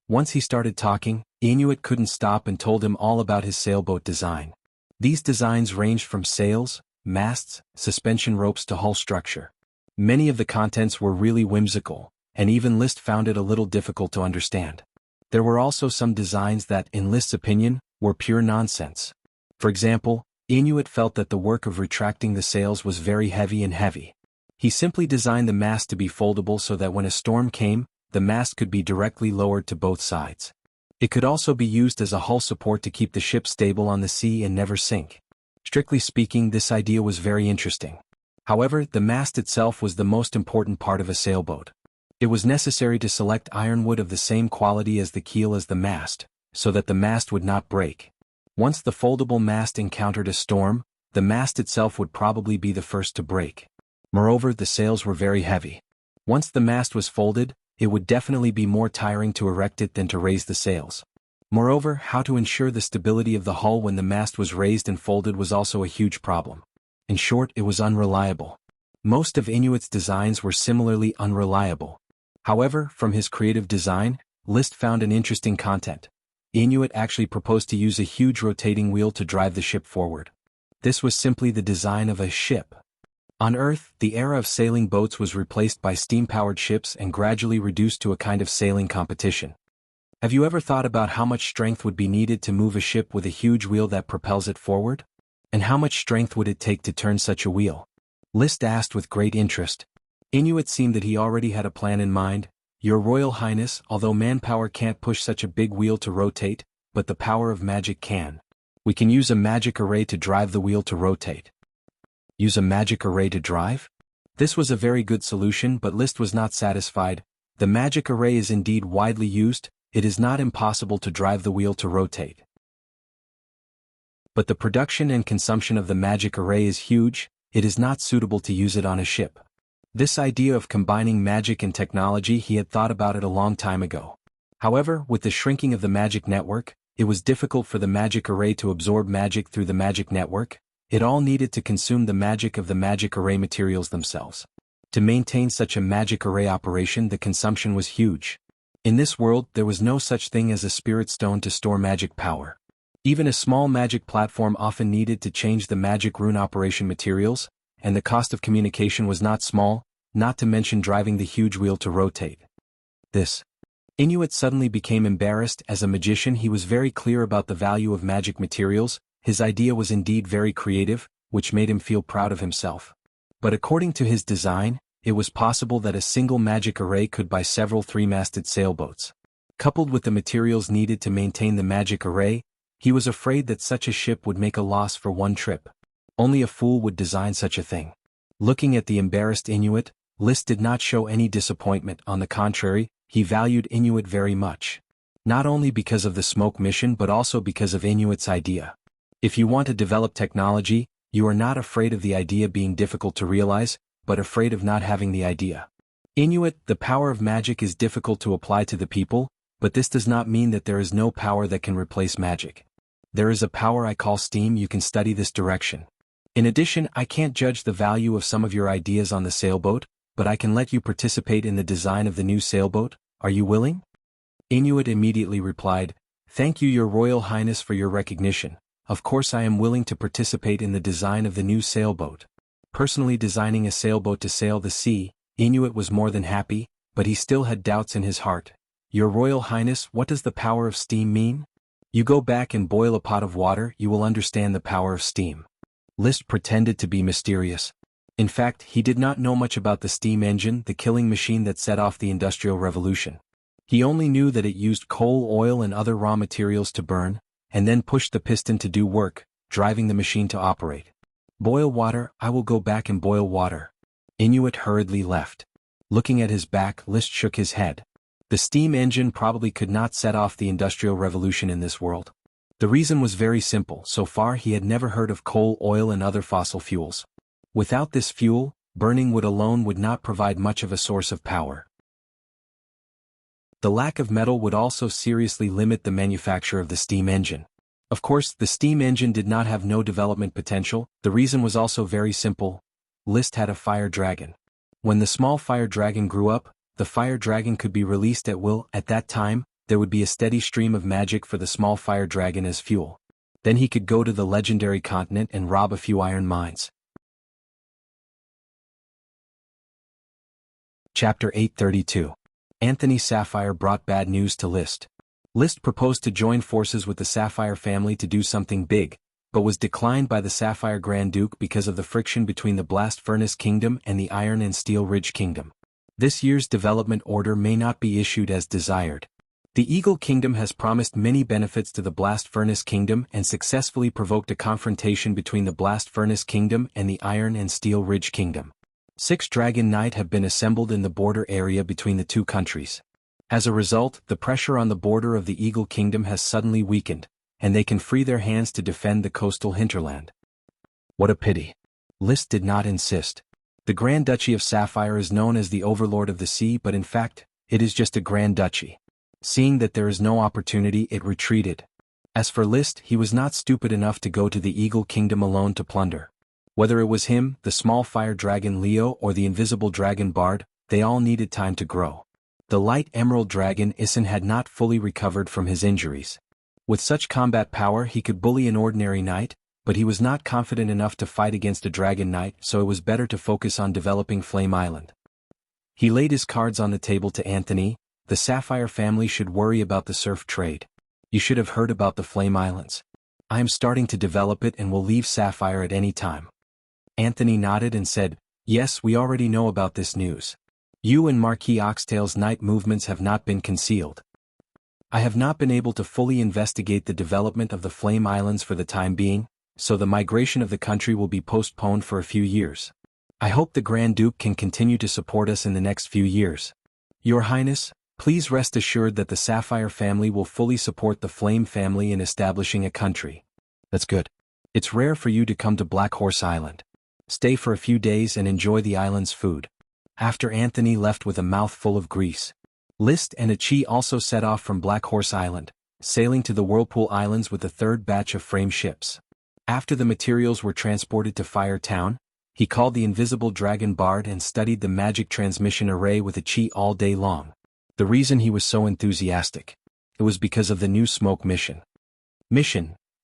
Once he started talking, Inuit couldn't stop and told him all about his sailboat design. These designs ranged from sails, masts, suspension ropes to hull structure. Many of the contents were really whimsical, and even List found it a little difficult to understand. There were also some designs that, in List's opinion, were pure nonsense. For example, Inuit felt that the work of retracting the sails was very heavy. He simply designed the mast to be foldable so that when a storm came, the mast could be directly lowered to both sides. It could also be used as a hull support to keep the ship stable on the sea and never sink. Strictly speaking, this idea was very interesting. However, the mast itself was the most important part of a sailboat. It was necessary to select ironwood of the same quality as the keel as the mast, so that the mast would not break. Once the foldable mast encountered a storm, the mast itself would probably be the first to break. Moreover, the sails were very heavy. Once the mast was folded, it would definitely be more tiring to erect it than to raise the sails. Moreover, how to ensure the stability of the hull when the mast was raised and folded was also a huge problem. In short, it was unreliable. Most of Inuit's designs were similarly unreliable. However, from his creative design, Liszt found an interesting content. Inuit actually proposed to use a huge rotating wheel to drive the ship forward. This was simply the design of a ship. On Earth, the era of sailing boats was replaced by steam-powered ships and gradually reduced to a kind of sailing competition. Have you ever thought about how much strength would be needed to move a ship with a huge wheel that propels it forward? And how much strength would it take to turn such a wheel? Liszt asked with great interest. Inuit seemed that he already had a plan in mind. Your Royal Highness, although manpower can't push such a big wheel to rotate, but the power of magic can. We can use a magic array to drive the wheel to rotate. Use a magic array to drive? This was a very good solution, but Liszt was not satisfied. The magic array is indeed widely used. It is not impossible to drive the wheel to rotate. But the production and consumption of the magic array is huge. It is not suitable to use it on a ship. This idea of combining magic and technology, he had thought about it a long time ago. However, with the shrinking of the magic network, it was difficult for the magic array to absorb magic through the magic network. It all needed to consume the magic of the magic array materials themselves. To maintain such a magic array operation, the consumption was huge. In this world, there was no such thing as a spirit stone to store magic power. Even a small magic platform often needed to change the magic rune operation materials, and the cost of communication was not small, not to mention driving the huge wheel to rotate. Inuit suddenly became embarrassed. As a magician, he was very clear about the value of magic materials. His idea was indeed very creative, which made him feel proud of himself. But according to his design, it was possible that a single magic array could buy several three-masted sailboats. Coupled with the materials needed to maintain the magic array, he was afraid that such a ship would make a loss for one trip. Only a fool would design such a thing. Looking at the embarrassed Inuit, Liszt did not show any disappointment. On the contrary, he valued Inuit very much. Not only because of the smoke mission but also because of Inuit's idea. If you want to develop technology, you are not afraid of the idea being difficult to realize, but afraid of not having the idea. Inuit, the power of magic is difficult to apply to the people, but this does not mean that there is no power that can replace magic. There is a power I call steam. You can study this direction. In addition, I can't judge the value of some of your ideas on the sailboat, but I can let you participate in the design of the new sailboat. Are you willing? Inuit immediately replied, "Thank you, Your Royal Highness, for your recognition. Of course I am willing to participate in the design of the new sailboat." Personally designing a sailboat to sail the sea, Inuit was more than happy, but he still had doubts in his heart. "Your Royal Highness, what does the power of steam mean?" "You go back and boil a pot of water, you will understand the power of steam." Liszt pretended to be mysterious. In fact, he did not know much about the steam engine, the killing machine that set off the Industrial Revolution. He only knew that it used coal, oil and other raw materials to burn, and then pushed the piston to do work, driving the machine to operate. "Boil water, I will go back and boil water." Inuit hurriedly left. Looking at his back, Liszt shook his head. The steam engine probably could not set off the Industrial Revolution in this world. The reason was very simple. So far he had never heard of coal, oil and other fossil fuels. Without this fuel, burning wood alone would not provide much of a source of power. The lack of metal would also seriously limit the manufacture of the steam engine. Of course, the steam engine did not have no development potential. The reason was also very simple. Liszt had a fire dragon. When the small fire dragon grew up, the fire dragon could be released at will. At that time, there would be a steady stream of magic for the small fire dragon as fuel. Then he could go to the legendary continent and rob a few iron mines. Chapter 832. Anthony Sapphire brought bad news to Liszt. Liszt proposed to join forces with the Sapphire family to do something big. but was declined by the Sapphire Grand Duke because of the friction between the Blast Furnace Kingdom and the Iron and Steel Ridge Kingdom. This year's development order may not be issued as desired. The Eagle Kingdom has promised many benefits to the Blast Furnace Kingdom and successfully provoked a confrontation between the Blast Furnace Kingdom and the Iron and Steel Ridge Kingdom. 6 Dragon Knight have been assembled in the border area between the two countries. As a result, the pressure on the border of the Eagle Kingdom has suddenly weakened, and they can free their hands to defend the coastal hinterland. What a pity. List did not insist. The Grand Duchy of Sapphire is known as the Overlord of the Sea, but in fact, it is just a Grand Duchy. Seeing that there is no opportunity, it retreated. As for List, he was not stupid enough to go to the Eagle Kingdom alone to plunder. Whether it was him, the small fire dragon Leo, or the invisible dragon Bard, they all needed time to grow. The light emerald dragon Isin had not fully recovered from his injuries. With such combat power he could bully an ordinary knight, but he was not confident enough to fight against a dragon knight, so it was better to focus on developing Flame Island. He laid his cards on the table to Anthony. The Sapphire family should worry about the surf trade. You should have heard about the Flame Islands. I am starting to develop it and will leave Sapphire at any time. Anthony nodded and said, yes, we already know about this news. You and Marquis Oxtail's night movements have not been concealed. I have not been able to fully investigate the development of the Flame Islands for the time being, so the migration of the country will be postponed for a few years. I hope the Grand Duke can continue to support us in the next few years. Your Highness, please rest assured that the Sapphire family will fully support the Flame family in establishing a country. That's good. It's rare for you to come to Black Horse Island. Stay for a few days and enjoy the island's food. After Anthony left with a mouth full of grease, List and Achi also set off from Black Horse Island, sailing to the Whirlpool Islands with the third batch of frame ships. After the materials were transported to Fire Town, he called the invisible dragon Bard and studied the magic transmission array with Achi all day long. The reason he was so enthusiastic. It was because of the new smoke mission.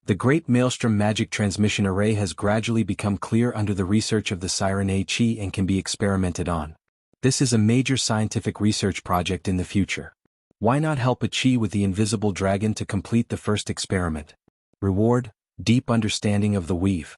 The Great Maelstrom Magic Transmission Array has gradually become clear under the research of the Siren Achi and can be experimented on. This is a major scientific research project in the future. Why not help Achi with the invisible dragon to complete the first experiment? Reward, deep understanding of the weave.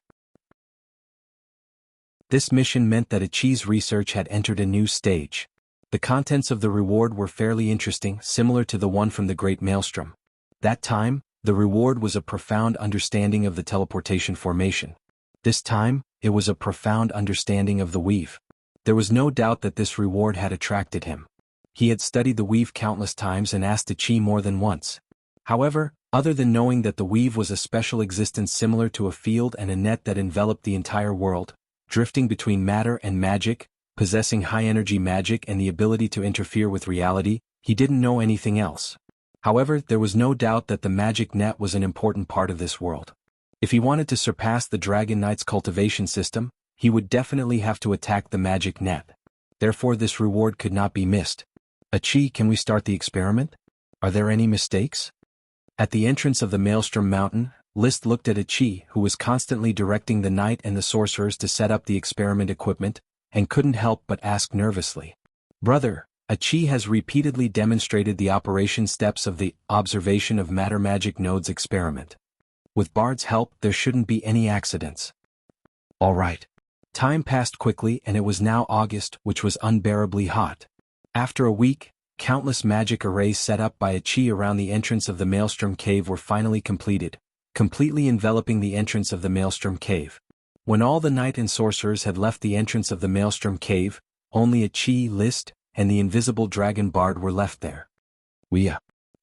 This mission meant that Achi's research had entered a new stage. The contents of the reward were fairly interesting, similar to the one from the Great Maelstrom. That time, the reward was a profound understanding of the teleportation formation. This time, it was a profound understanding of the weave. There was no doubt that this reward had attracted him. He had studied the weave countless times and asked Achi more than once. However, other than knowing that the weave was a special existence similar to a field and a net that enveloped the entire world, drifting between matter and magic, possessing high-energy magic and the ability to interfere with reality, he didn't know anything else. However, there was no doubt that the magic net was an important part of this world. If he wanted to surpass the Dragon Knight's cultivation system, he would definitely have to attack the magic net. Therefore this reward could not be missed. Achi, can we start the experiment? Are there any mistakes? At the entrance of the Maelstrom Mountain, List looked at Achi, who was constantly directing the knight and the sorcerers to set up the experiment equipment, and couldn't help but ask nervously. Brother, Achi has repeatedly demonstrated the operation steps of the observation of matter magic nodes experiment. With Bard's help, there shouldn't be any accidents. All right. Time passed quickly and it was now August, which was unbearably hot. After a week, countless magic arrays set up by Achi around the entrance of the Maelstrom Cave were finally completed, completely enveloping the entrance of the Maelstrom Cave. When all the knight and sorcerers had left the entrance of the Maelstrom Cave, only Achi, List, and the invisible dragon Bard were left there.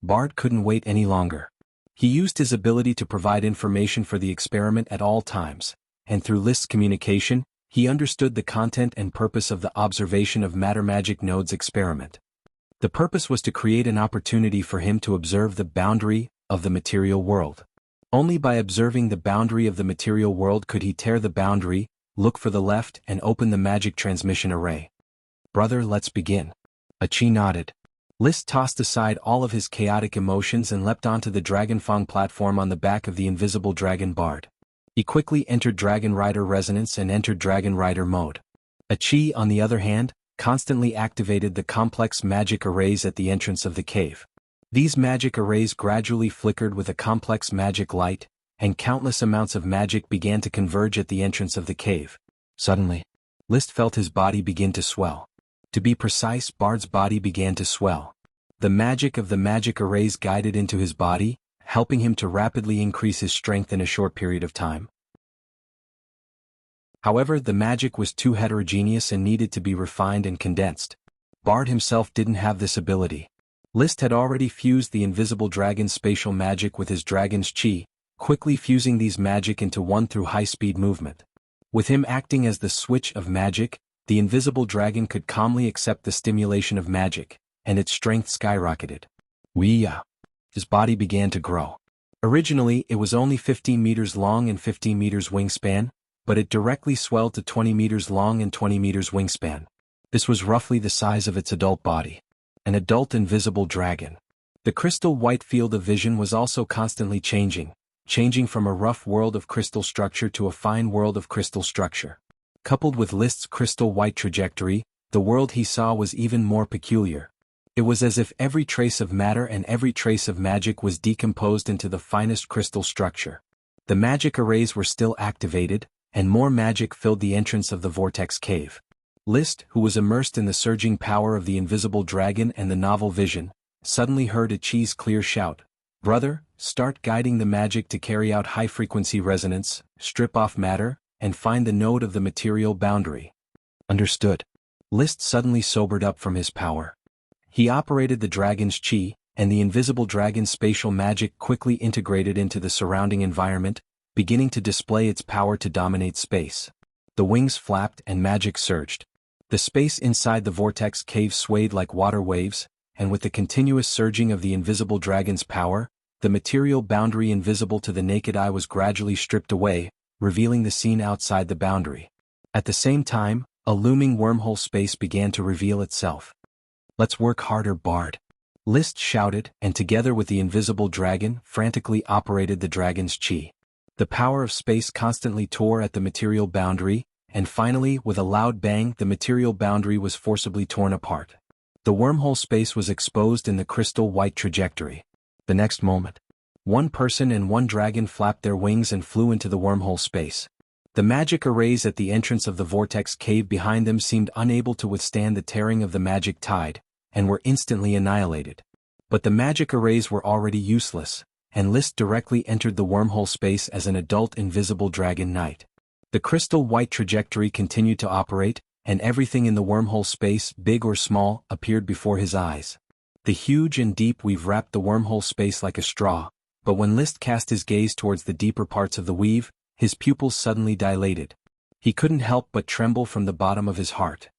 Bard couldn't wait any longer. He used his ability to provide information for the experiment at all times, and through List's communication, he understood the content and purpose of the observation of matter magic nodes experiment. The purpose was to create an opportunity for him to observe the boundary of the material world. Only by observing the boundary of the material world could he tear the boundary, look for the left and open the magic transmission array. Brother, let's begin. Achi nodded. List tossed aside all of his chaotic emotions and leapt onto the Dragonfang platform on the back of the invisible dragon Bard. He quickly entered Dragon Rider Resonance and entered Dragon Rider mode. Achi, on the other hand, constantly activated the complex magic arrays at the entrance of the cave. These magic arrays gradually flickered with a complex magic light, and countless amounts of magic began to converge at the entrance of the cave. Suddenly, List felt his body begin to swell. To be precise, Bard's body began to swell. The magic of the magic arrays guided into his body, helping him to rapidly increase his strength in a short period of time. However, the magic was too heterogeneous and needed to be refined and condensed. Bard himself didn't have this ability. List had already fused the invisible dragon's spatial magic with his dragon's chi, quickly fusing these magic into one through high-speed movement. With him acting as the switch of magic, the invisible dragon could calmly accept the stimulation of magic, and its strength skyrocketed. Wuxia. His body began to grow. Originally, it was only 15 meters long and 15 meters wingspan, but it directly swelled to 20 meters long and 20 meters wingspan. This was roughly the size of its adult body. An adult invisible dragon. The crystal white field of vision was also constantly changing from a rough world of crystal structure to a fine world of crystal structure. Coupled with List's crystal white trajectory, the world he saw was even more peculiar. It was as if every trace of matter and every trace of magic was decomposed into the finest crystal structure. The magic arrays were still activated, and more magic filled the entrance of the vortex cave. List, who was immersed in the surging power of the invisible dragon and the novel vision, suddenly heard a Chi's clear shout, "Brother, start guiding the magic to carry out high-frequency resonance, strip off matter, and find the node of the material boundary." Understood. List suddenly sobered up from his power. He operated the dragon's chi, and the invisible dragon's spatial magic quickly integrated into the surrounding environment, beginning to display its power to dominate space. The wings flapped and magic surged. The space inside the vortex cave swayed like water waves, and with the continuous surging of the invisible dragon's power, the material boundary invisible to the naked eye was gradually stripped away, revealing the scene outside the boundary. At the same time, a looming wormhole space began to reveal itself. "Let's work harder, Bard," List shouted, and together with the invisible dragon, frantically operated the dragon's chi. The power of space constantly tore at the material boundary, and finally, with a loud bang, the material boundary was forcibly torn apart. The wormhole space was exposed in the crystal white trajectory. The next moment, one person and one dragon flapped their wings and flew into the wormhole space. The magic arrays at the entrance of the vortex cave behind them seemed unable to withstand the tearing of the magic tide, and were instantly annihilated. But the magic arrays were already useless, and List directly entered the wormhole space as an adult invisible dragon knight. The crystal white trajectory continued to operate, and everything in the wormhole space, big or small, appeared before his eyes. The huge and deep weave wrapped the wormhole space like a straw, but when List cast his gaze towards the deeper parts of the weave, his pupils suddenly dilated. He couldn't help but tremble from the bottom of his heart.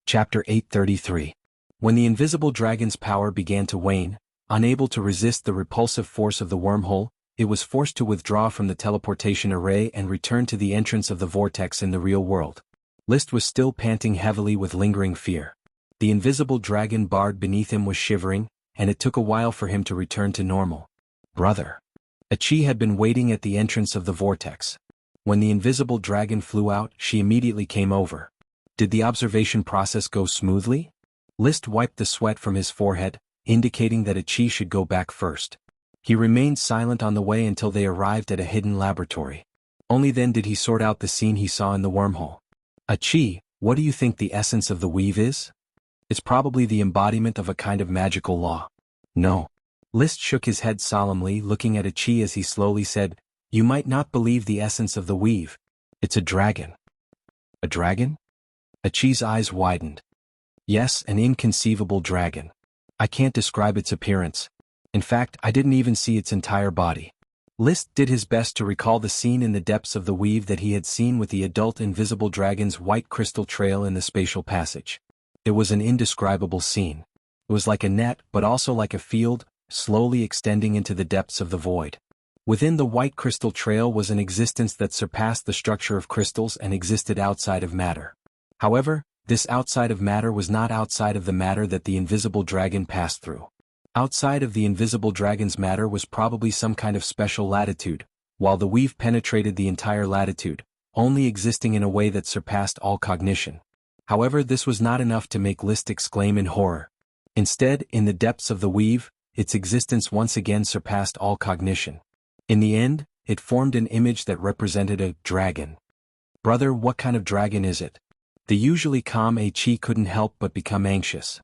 Chapter 833. When the invisible dragon's power began to wane, unable to resist the repulsive force of the wormhole, it was forced to withdraw from the teleportation array and return to the entrance of the vortex in the real world. List was still panting heavily with lingering fear. The invisible dragon Bard beneath him was shivering, and it took a while for him to return to normal. "Brother." A Chi had been waiting at the entrance of the vortex. When the invisible dragon flew out, she immediately came over. Did the observation process go smoothly? List wiped the sweat from his forehead, indicating that a Chi should go back first. He remained silent on the way until they arrived at a hidden laboratory. Only then did he sort out the scene he saw in the wormhole. "A Chi, what do you think the essence of the weave is?" "It's probably the embodiment of a kind of magical law." "No." List shook his head solemnly, looking at a Chi as he slowly said, "You might not believe the essence of the weave. It's a dragon." "A dragon?" A Chi's eyes widened. "Yes, an inconceivable dragon. I can't describe its appearance. In fact, I didn't even see its entire body." List did his best to recall the scene in the depths of the weave that he had seen with the adult invisible dragon's white crystal trail in the spatial passage. It was an indescribable scene. It was like a net, but also like a field, slowly extending into the depths of the void. Within the white crystal trail was an existence that surpassed the structure of crystals and existed outside of matter. However, this outside of matter was not outside of the matter that the invisible dragon passed through. Outside of the invisible dragon's matter was probably some kind of special latitude, while the weave penetrated the entire latitude, only existing in a way that surpassed all cognition. However, this was not enough to make List exclaim in horror. Instead, in the depths of the weave, its existence once again surpassed all cognition. In the end, it formed an image that represented a dragon. "Brother, what kind of dragon is it?" The usually calm Chi couldn't help but become anxious.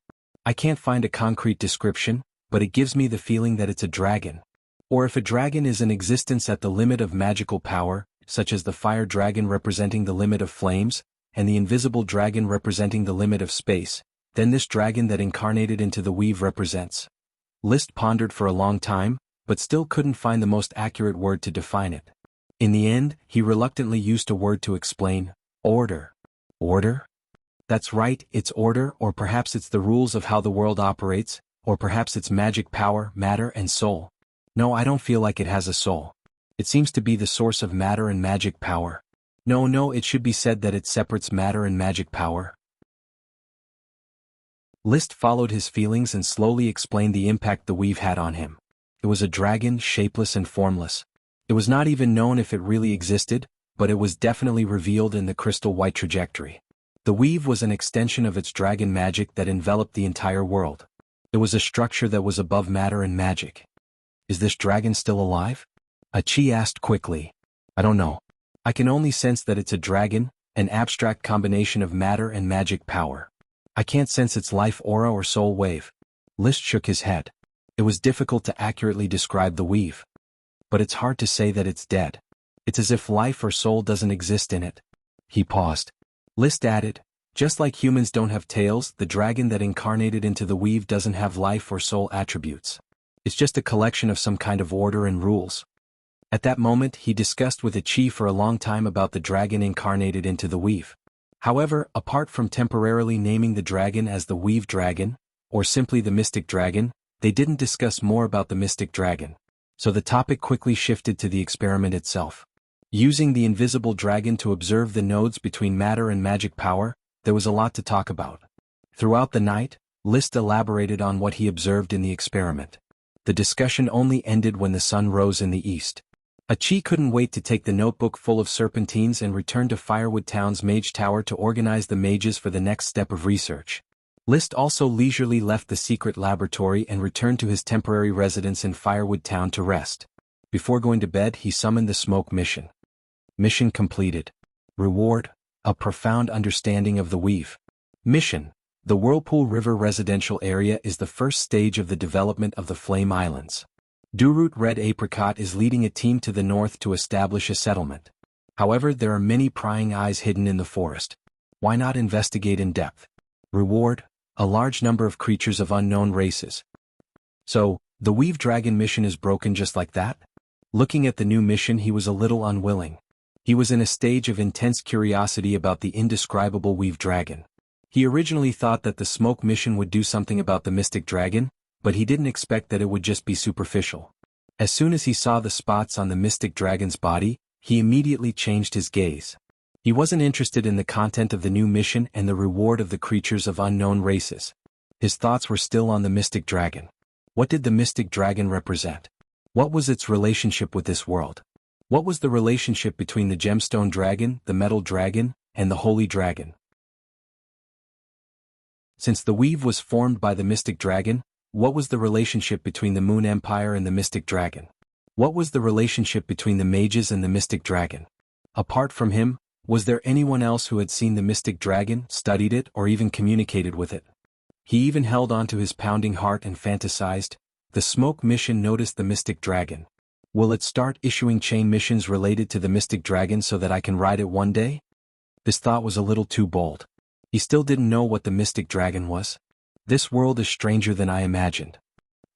"I can't find a concrete description, but it gives me the feeling that it's a dragon. Or if a dragon is in existence at the limit of magical power, such as the fire dragon representing the limit of flames, and the invisible dragon representing the limit of space, then this dragon that incarnated into the weave represents." Liszt pondered for a long time, but still couldn't find the most accurate word to define it. In the end, he reluctantly used a word to explain: order. Order? That's right, it's order, or perhaps it's the rules of how the world operates, or perhaps it's magic power, matter and soul. No, I don't feel like it has a soul. It seems to be the source of matter and magic power. No, it should be said that it separates matter and magic power. Liszt followed his feelings and slowly explained the impact the weave had on him. It was a dragon, shapeless and formless. It was not even known if it really existed, but it was definitely revealed in the crystal white trajectory. The weave was an extension of its dragon magic that enveloped the entire world. It was a structure that was above matter and magic. "Is this dragon still alive?" Chi asked quickly. "I don't know. I can only sense that it's a dragon, an abstract combination of matter and magic power. I can't sense its life aura or soul wave." Liszt shook his head. It was difficult to accurately describe the weave. "But it's hard to say that it's dead. It's as if life or soul doesn't exist in it." He paused. Liszt added, "Just like humans don't have tails, the dragon that incarnated into the weave doesn't have life or soul attributes. It's just a collection of some kind of order and rules." At that moment he discussed with Chi for a long time about the dragon incarnated into the weave. However, apart from temporarily naming the dragon as the weave dragon, or simply the mystic dragon, they didn't discuss more about the mystic dragon. So the topic quickly shifted to the experiment itself. Using the invisible dragon to observe the nodes between matter and magic power, there was a lot to talk about. Throughout the night, Liszt elaborated on what he observed in the experiment. The discussion only ended when the sun rose in the east. Chi couldn't wait to take the notebook full of serpentines and return to Firewood Town's mage tower to organize the mages for the next step of research. Liszt also leisurely left the secret laboratory and returned to his temporary residence in Firewood Town to rest. Before going to bed, he summoned the smoke mission. Mission completed. Reward: a profound understanding of the weave. Mission: the Whirlpool River residential area is the first stage of the development of the Flame Islands. Durut Red Apricot is leading a team to the north to establish a settlement. However, there are many prying eyes hidden in the forest. Why not investigate in depth? Reward: a large number of creatures of unknown races. So, the Weave Dragon mission is broken just like that? Looking at the new mission, he was a little unwilling. He was in a stage of intense curiosity about the indescribable Weave Dragon. He originally thought that the smoke mission would do something about the mystic dragon, but he didn't expect that it would just be superficial. As soon as he saw the spots on the mystic dragon's body, he immediately changed his gaze. He wasn't interested in the content of the new mission and the reward of the creatures of unknown races. His thoughts were still on the mystic dragon. What did the mystic dragon represent? What was its relationship with this world? What was the relationship between the gemstone dragon, the metal dragon, and the holy dragon? Since the weave was formed by the mystic dragon, what was the relationship between the Moon Empire and the mystic dragon? What was the relationship between the mages and the mystic dragon? Apart from him, was there anyone else who had seen the mystic dragon, studied it, or even communicated with it? He even held on to his pounding heart and fantasized, the smoke mission noticed the mystic dragon. Will it start issuing chain missions related to the mystic dragon so that I can ride it one day? This thought was a little too bold. He still didn't know what the mystic dragon was. This world is stranger than I imagined.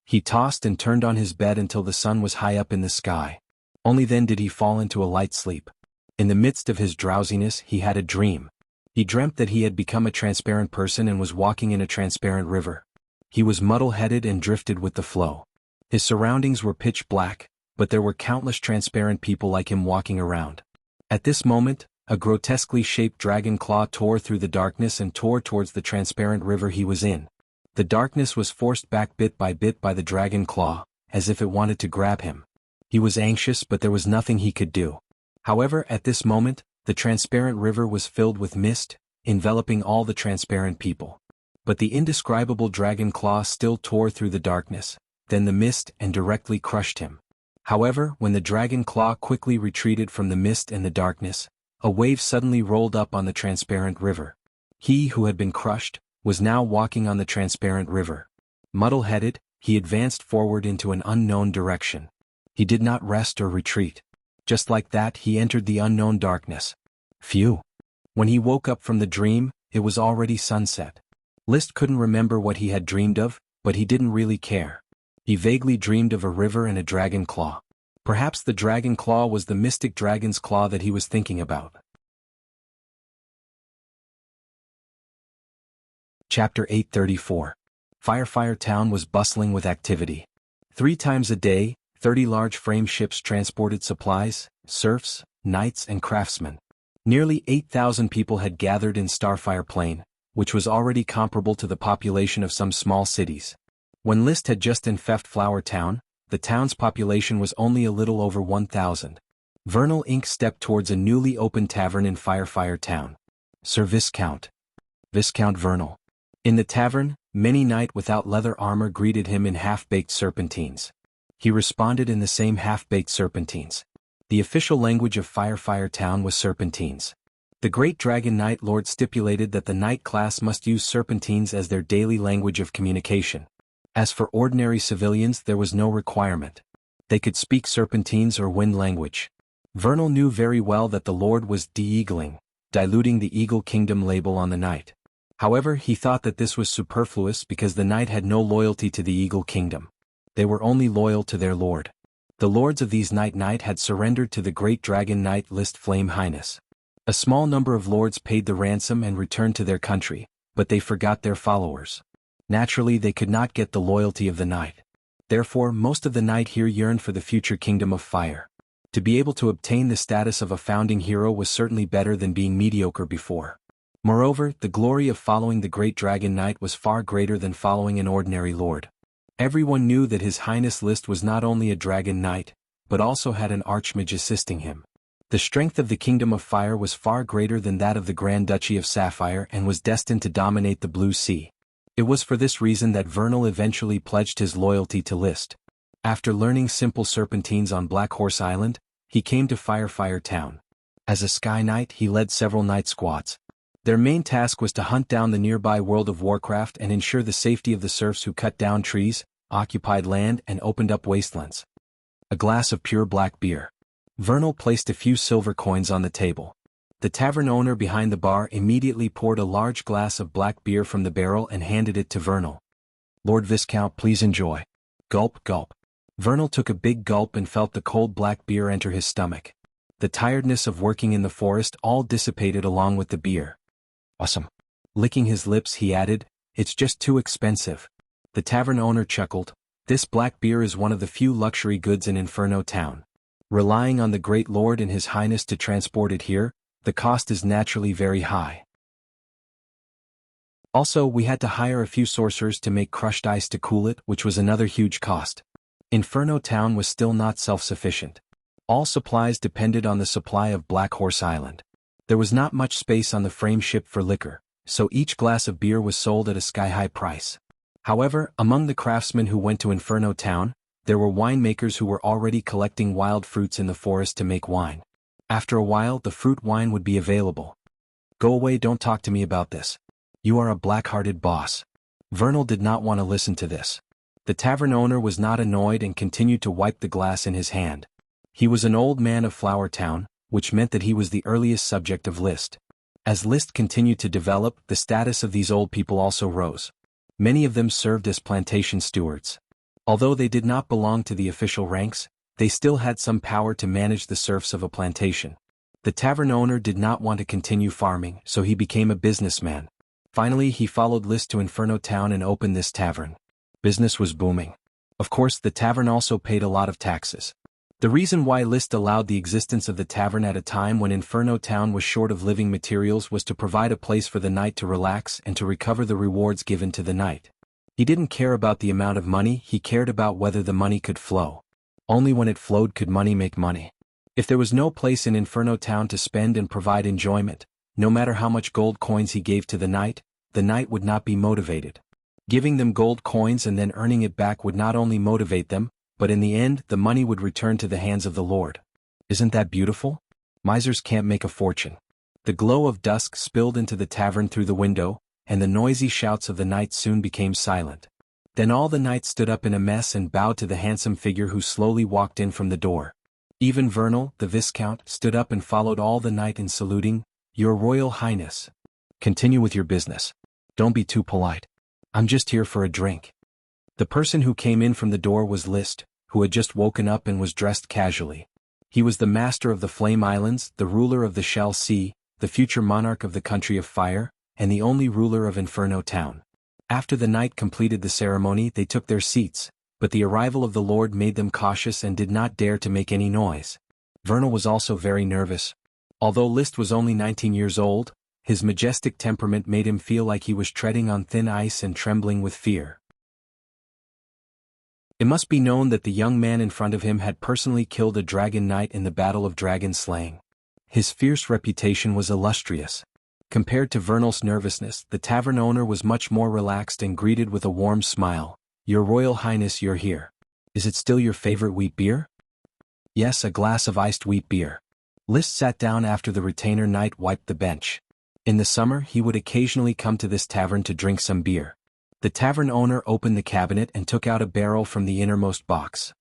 He tossed and turned on his bed until the sun was high up in the sky. Only then did he fall into a light sleep. In the midst of his drowsiness, he had a dream. He dreamt that he had become a transparent person and was walking in a transparent river. He was muddle-headed and drifted with the flow. His surroundings were pitch black, but there were countless transparent people like him walking around. At this moment, a grotesquely shaped dragon claw tore through the darkness and tore towards the transparent river he was in. The darkness was forced back bit by the dragon claw, as if it wanted to grab him. He was anxious, but there was nothing he could do. However, at this moment, the transparent river was filled with mist, enveloping all the transparent people. But the indescribable dragon claw still tore through the darkness. then the mist and directly crushed him. However, when the dragon claw quickly retreated from the mist and the darkness, a wave suddenly rolled up on the transparent river. He who had been crushed was now walking on the transparent river. Muddle-headed, he advanced forward into an unknown direction. He did not rest or retreat. Just like that, he entered the unknown darkness. Phew! When he woke up from the dream, it was already sunset. List couldn't remember what he had dreamed of, but he didn't really care. He vaguely dreamed of a river and a dragon claw. Perhaps the dragon claw was the mystic dragon's claw that he was thinking about. Chapter 834. Fire Town was bustling with activity. 3 times a day, 30 large frame ships transported supplies, serfs, knights and craftsmen. Nearly 8,000 people had gathered in Starfire Plain, which was already comparable to the population of some small cities. When List had just infected Flower Town, the town's population was only a little over 1,000. Vernal Inc. stepped towards a newly opened tavern in Fire Town. Sir Viscount. Viscount Vernal. In the tavern, many knight without leather armor greeted him in half-baked serpentines. He responded in the same half-baked serpentines. The official language of Fire Town was serpentines. The Great Dragon Knight Lord stipulated that the knight class must use serpentines as their daily language of communication. As for ordinary civilians, there was no requirement. They could speak serpentines or wind language. Vernal knew very well that the Lord was de-eagling, diluting the Eagle Kingdom label on the knight. However, he thought that this was superfluous because the knight had no loyalty to the Eagle Kingdom. They were only loyal to their lord. The lords of these knight had surrendered to the Great Dragon Knight List Flame Highness. A small number of lords paid the ransom and returned to their country, but they forgot their followers. Naturally, they could not get the loyalty of the knight. Therefore, most of the knight here yearned for the future kingdom of fire. To be able to obtain the status of a founding hero was certainly better than being mediocre before. Moreover, the glory of following the Great Dragon Knight was far greater than following an ordinary lord. Everyone knew that His Highness List was not only a dragon knight, but also had an archmage assisting him. The strength of the Kingdom of Fire was far greater than that of the Grand Duchy of Sapphire and was destined to dominate the Blue Sea. It was for this reason that Vernal eventually pledged his loyalty to List. After learning simple serpentines on Black Horse Island, he came to Fire Town. As a Sky Knight, he led several night squads. Their main task was to hunt down the nearby World of Warcraft and ensure the safety of the serfs who cut down trees, occupied land and opened up wastelands. A glass of pure black beer. Vernal placed a few silver coins on the table. The tavern owner behind the bar immediately poured a large glass of black beer from the barrel and handed it to Vernal. Lord Viscount, please enjoy. Gulp, gulp. Vernal took a big gulp and felt the cold black beer enter his stomach. The tiredness of working in the forest all dissipated along with the beer. Awesome. Licking his lips, he added, "It's just too expensive." The tavern owner chuckled. This black beer is one of the few luxury goods in Inferno Town. Relying on the Great Lord and His Highness to transport it here, the cost is naturally very high. Also, we had to hire a few sorcerers to make crushed ice to cool it, which was another huge cost. Inferno Town was still not self-sufficient. All supplies depended on the supply of Black Horse Island. There was not much space on the frame ship for liquor, so each glass of beer was sold at a sky-high price. However, among the craftsmen who went to Inferno Town, there were winemakers who were already collecting wild fruits in the forest to make wine. After a while, the fruit wine would be available. Go away, don't talk to me about this. You are a black-hearted boss. Vernal did not want to listen to this. The tavern owner was not annoyed and continued to wipe the glass in his hand. He was an old man of Flower Town, which meant that he was the earliest subject of List. As List continued to develop, the status of these old people also rose. Many of them served as plantation stewards. Although they did not belong to the official ranks, they still had some power to manage the serfs of a plantation. The tavern owner did not want to continue farming, so he became a businessman. Finally, he followed List to Inferno Town and opened this tavern. Business was booming. Of course, the tavern also paid a lot of taxes. The reason why List allowed the existence of the tavern at a time when Inferno Town was short of living materials was to provide a place for the knight to relax and to recover the rewards given to the knight. He didn't care about the amount of money, he cared about whether the money could flow. Only when it flowed could money make money. If there was no place in Inferno Town to spend and provide enjoyment, no matter how much gold coins he gave to the knight would not be motivated. Giving them gold coins and then earning it back would not only motivate them, but in the end the money would return to the hands of the Lord. Isn't that beautiful? Misers can't make a fortune. The glow of dusk spilled into the tavern through the window, and the noisy shouts of the knight soon became silent. Then all the knights stood up in a mess and bowed to the handsome figure who slowly walked in from the door. Even Vernal, the Viscount, stood up and followed all the knight in saluting, "Your Royal Highness." "Continue with your business. Don't be too polite. I'm just here for a drink." The person who came in from the door was List, who had just woken up and was dressed casually. He was the master of the Flame Islands, the ruler of the Shell Sea, the future monarch of the Country of Fire, and the only ruler of Inferno Town. After the knight completed the ceremony, they took their seats, but the arrival of the Lord made them cautious and did not dare to make any noise. Vernal was also very nervous. Although List was only 19 years old, his majestic temperament made him feel like he was treading on thin ice and trembling with fear. It must be known that the young man in front of him had personally killed a dragon knight in the Battle of Dragon Slaying. His fierce reputation was illustrious. Compared to Vernal's nervousness, the tavern owner was much more relaxed and greeted with a warm smile. "Your Royal Highness, you're here. Is it still your favorite wheat beer?" "Yes, a glass of iced wheat beer." List sat down after the retainer knight wiped the bench. In the summer he would occasionally come to this tavern to drink some beer. The tavern owner opened the cabinet and took out a barrel from the innermost box.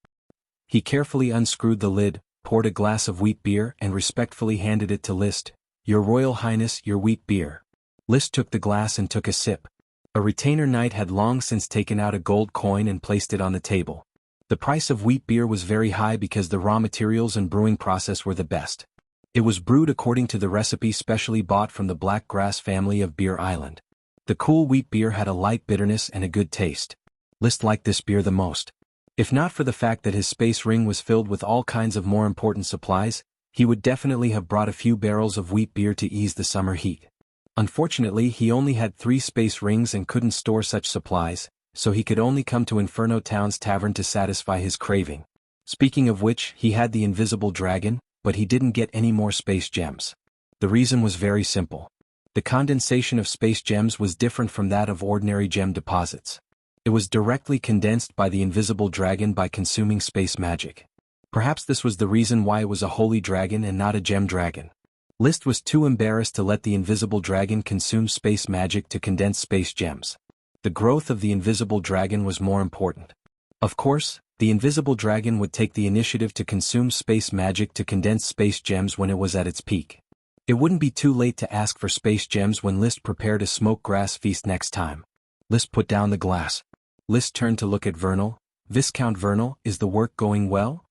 He carefully unscrewed the lid, poured a glass of wheat beer and respectfully handed it to List. "Your Royal Highness, your wheat beer." List took the glass and took a sip. A retainer knight had long since taken out a gold coin and placed it on the table. The price of wheat beer was very high because the raw materials and brewing process were the best. It was brewed according to the recipe specially bought from the Black Grass family of Beer Island. The cool wheat beer had a light bitterness and a good taste. List liked this beer the most. If not for the fact that his space ring was filled with all kinds of more important supplies, he would definitely have brought a few barrels of wheat beer to ease the summer heat. Unfortunately, he only had 3 space rings and couldn't store such supplies, so he could only come to Inferno Town's tavern to satisfy his craving. Speaking of which, he had the invisible dragon, but he didn't get any more space gems. The reason was very simple. The condensation of space gems was different from that of ordinary gem deposits. It was directly condensed by the invisible dragon by consuming space magic. Perhaps this was the reason why it was a holy dragon and not a gem dragon. List was too embarrassed to let the invisible dragon consume space magic to condense space gems. The growth of the invisible dragon was more important. Of course, the invisible dragon would take the initiative to consume space magic to condense space gems when it was at its peak. It wouldn't be too late to ask for space gems when List prepared a smoke grass feast next time. List put down the glass. List turned to look at Vernal. "Viscount Vernal, is the work going well?"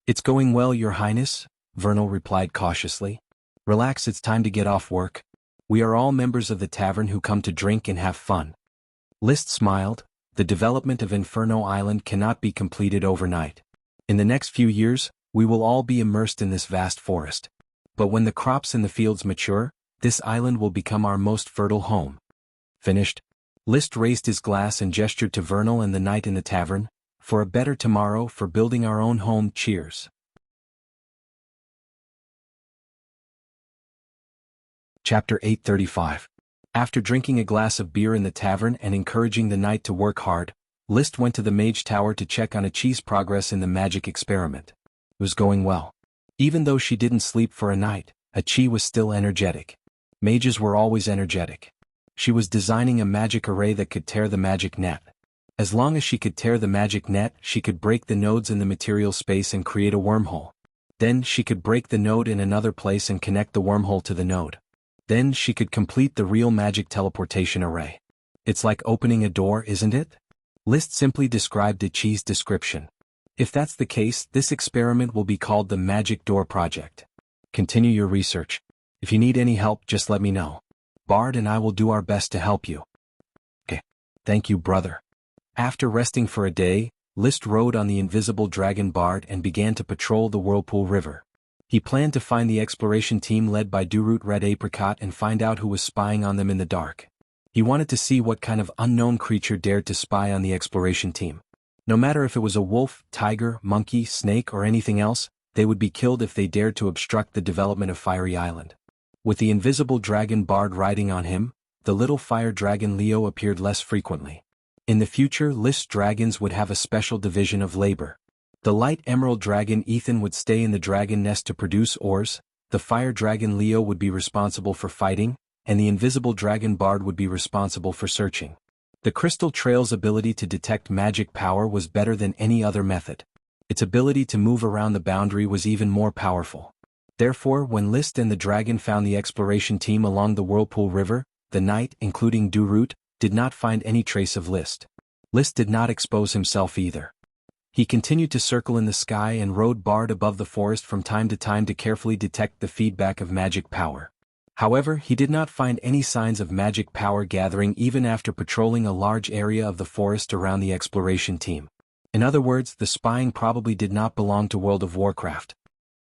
"It's going well, Your Highness," Vernal replied cautiously. "Relax, it's time to get off work. We are all members of the tavern who come to drink and have fun." List smiled. The development of Inferno Island cannot be completed overnight. In the next few years, we will all be immersed in this vast forest. But when the crops in the fields mature, this island will become our most fertile home. Finished? List raised his glass and gestured to Vernal and the knight in the tavern. "For a better tomorrow, for building our own home, cheers." Chapter 835. After drinking a glass of beer in the tavern and encouraging the knight to work hard, List went to the mage tower to check on Achi's progress in the magic experiment. It was going well. Even though she didn't sleep for a night, Achi was still energetic. Mages were always energetic. She was designing a magic array that could tear the magic net. As long as she could tear the magic net, she could break the nodes in the material space and create a wormhole. Then she could break the node in another place and connect the wormhole to the node. Then she could complete the real magic teleportation array. It's like opening a door, isn't it? List simply described Achi's description. If that's the case, this experiment will be called the Magic Door Project. Continue your research. If you need any help, just let me know. Bard and I will do our best to help you. Okay. Thank you, brother. After resting for a day, List rode on the invisible dragon Bard and began to patrol the Whirlpool River. He planned to find the exploration team led by Durut Red Apricot and find out who was spying on them in the dark. He wanted to see what kind of unknown creature dared to spy on the exploration team. No matter if it was a wolf, tiger, monkey, snake, or anything else, they would be killed if they dared to obstruct the development of Fiery Island. With the invisible dragon Bard riding on him, the little fire dragon Leo appeared less frequently. In the future, List's dragons would have a special division of labor. The light emerald dragon Ethan would stay in the dragon nest to produce ores, the fire dragon Leo would be responsible for fighting, and the invisible dragon Bard would be responsible for searching. The crystal trail's ability to detect magic power was better than any other method. Its ability to move around the boundary was even more powerful. Therefore, when List and the dragon found the exploration team along the Whirlpool River, the knight, including Durut, did not find any trace of List. List did not expose himself either. He continued to circle in the sky and rode Bard above the forest from time to time to carefully detect the feedback of magic power. However, he did not find any signs of magic power gathering even after patrolling a large area of the forest around the exploration team. In other words, the spying probably did not belong to World of Warcraft.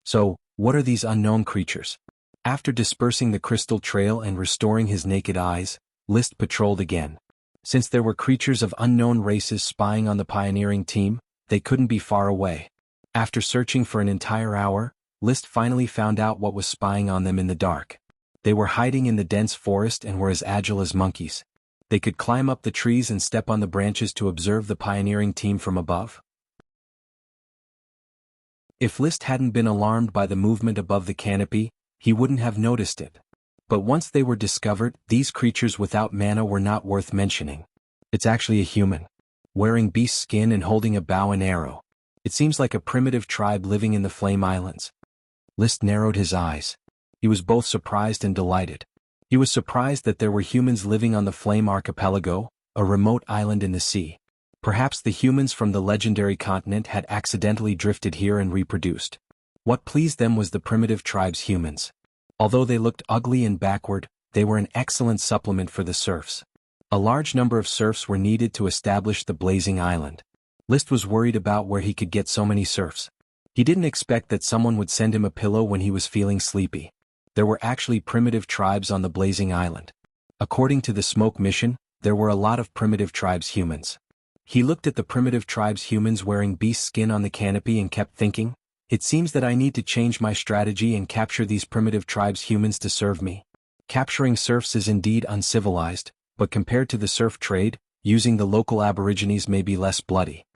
So, what are these unknown creatures? After dispersing the crystal trail and restoring his naked eyes, List patrolled again. Since there were creatures of unknown races spying on the pioneering team, they couldn't be far away. After searching for an entire hour, List finally found out what was spying on them in the dark. They were hiding in the dense forest and were as agile as monkeys. They could climb up the trees and step on the branches to observe the pioneering team from above. If List hadn't been alarmed by the movement above the canopy, he wouldn't have noticed it. But once they were discovered, these creatures without mana were not worth mentioning. It's actually a human, wearing beast skin and holding a bow and arrow. It seems like a primitive tribe living in the Flame Islands. List narrowed his eyes. He was both surprised and delighted. He was surprised that there were humans living on the Flame Archipelago, a remote island in the sea. Perhaps the humans from the legendary continent had accidentally drifted here and reproduced. What pleased them was the primitive tribe's humans. Although they looked ugly and backward, they were an excellent supplement for the serfs. A large number of serfs were needed to establish the blazing island. List was worried about where he could get so many serfs. He didn't expect that someone would send him a pillow when he was feeling sleepy. There were actually primitive tribes on the blazing island. According to the Smoke mission, there were a lot of primitive tribes humans. He looked at the primitive tribes humans wearing beast skin on the canopy and kept thinking, it seems that I need to change my strategy and capture these primitive tribes humans to serve me. Capturing serfs is indeed uncivilized, but compared to the serf trade, using the local aborigines may be less bloody.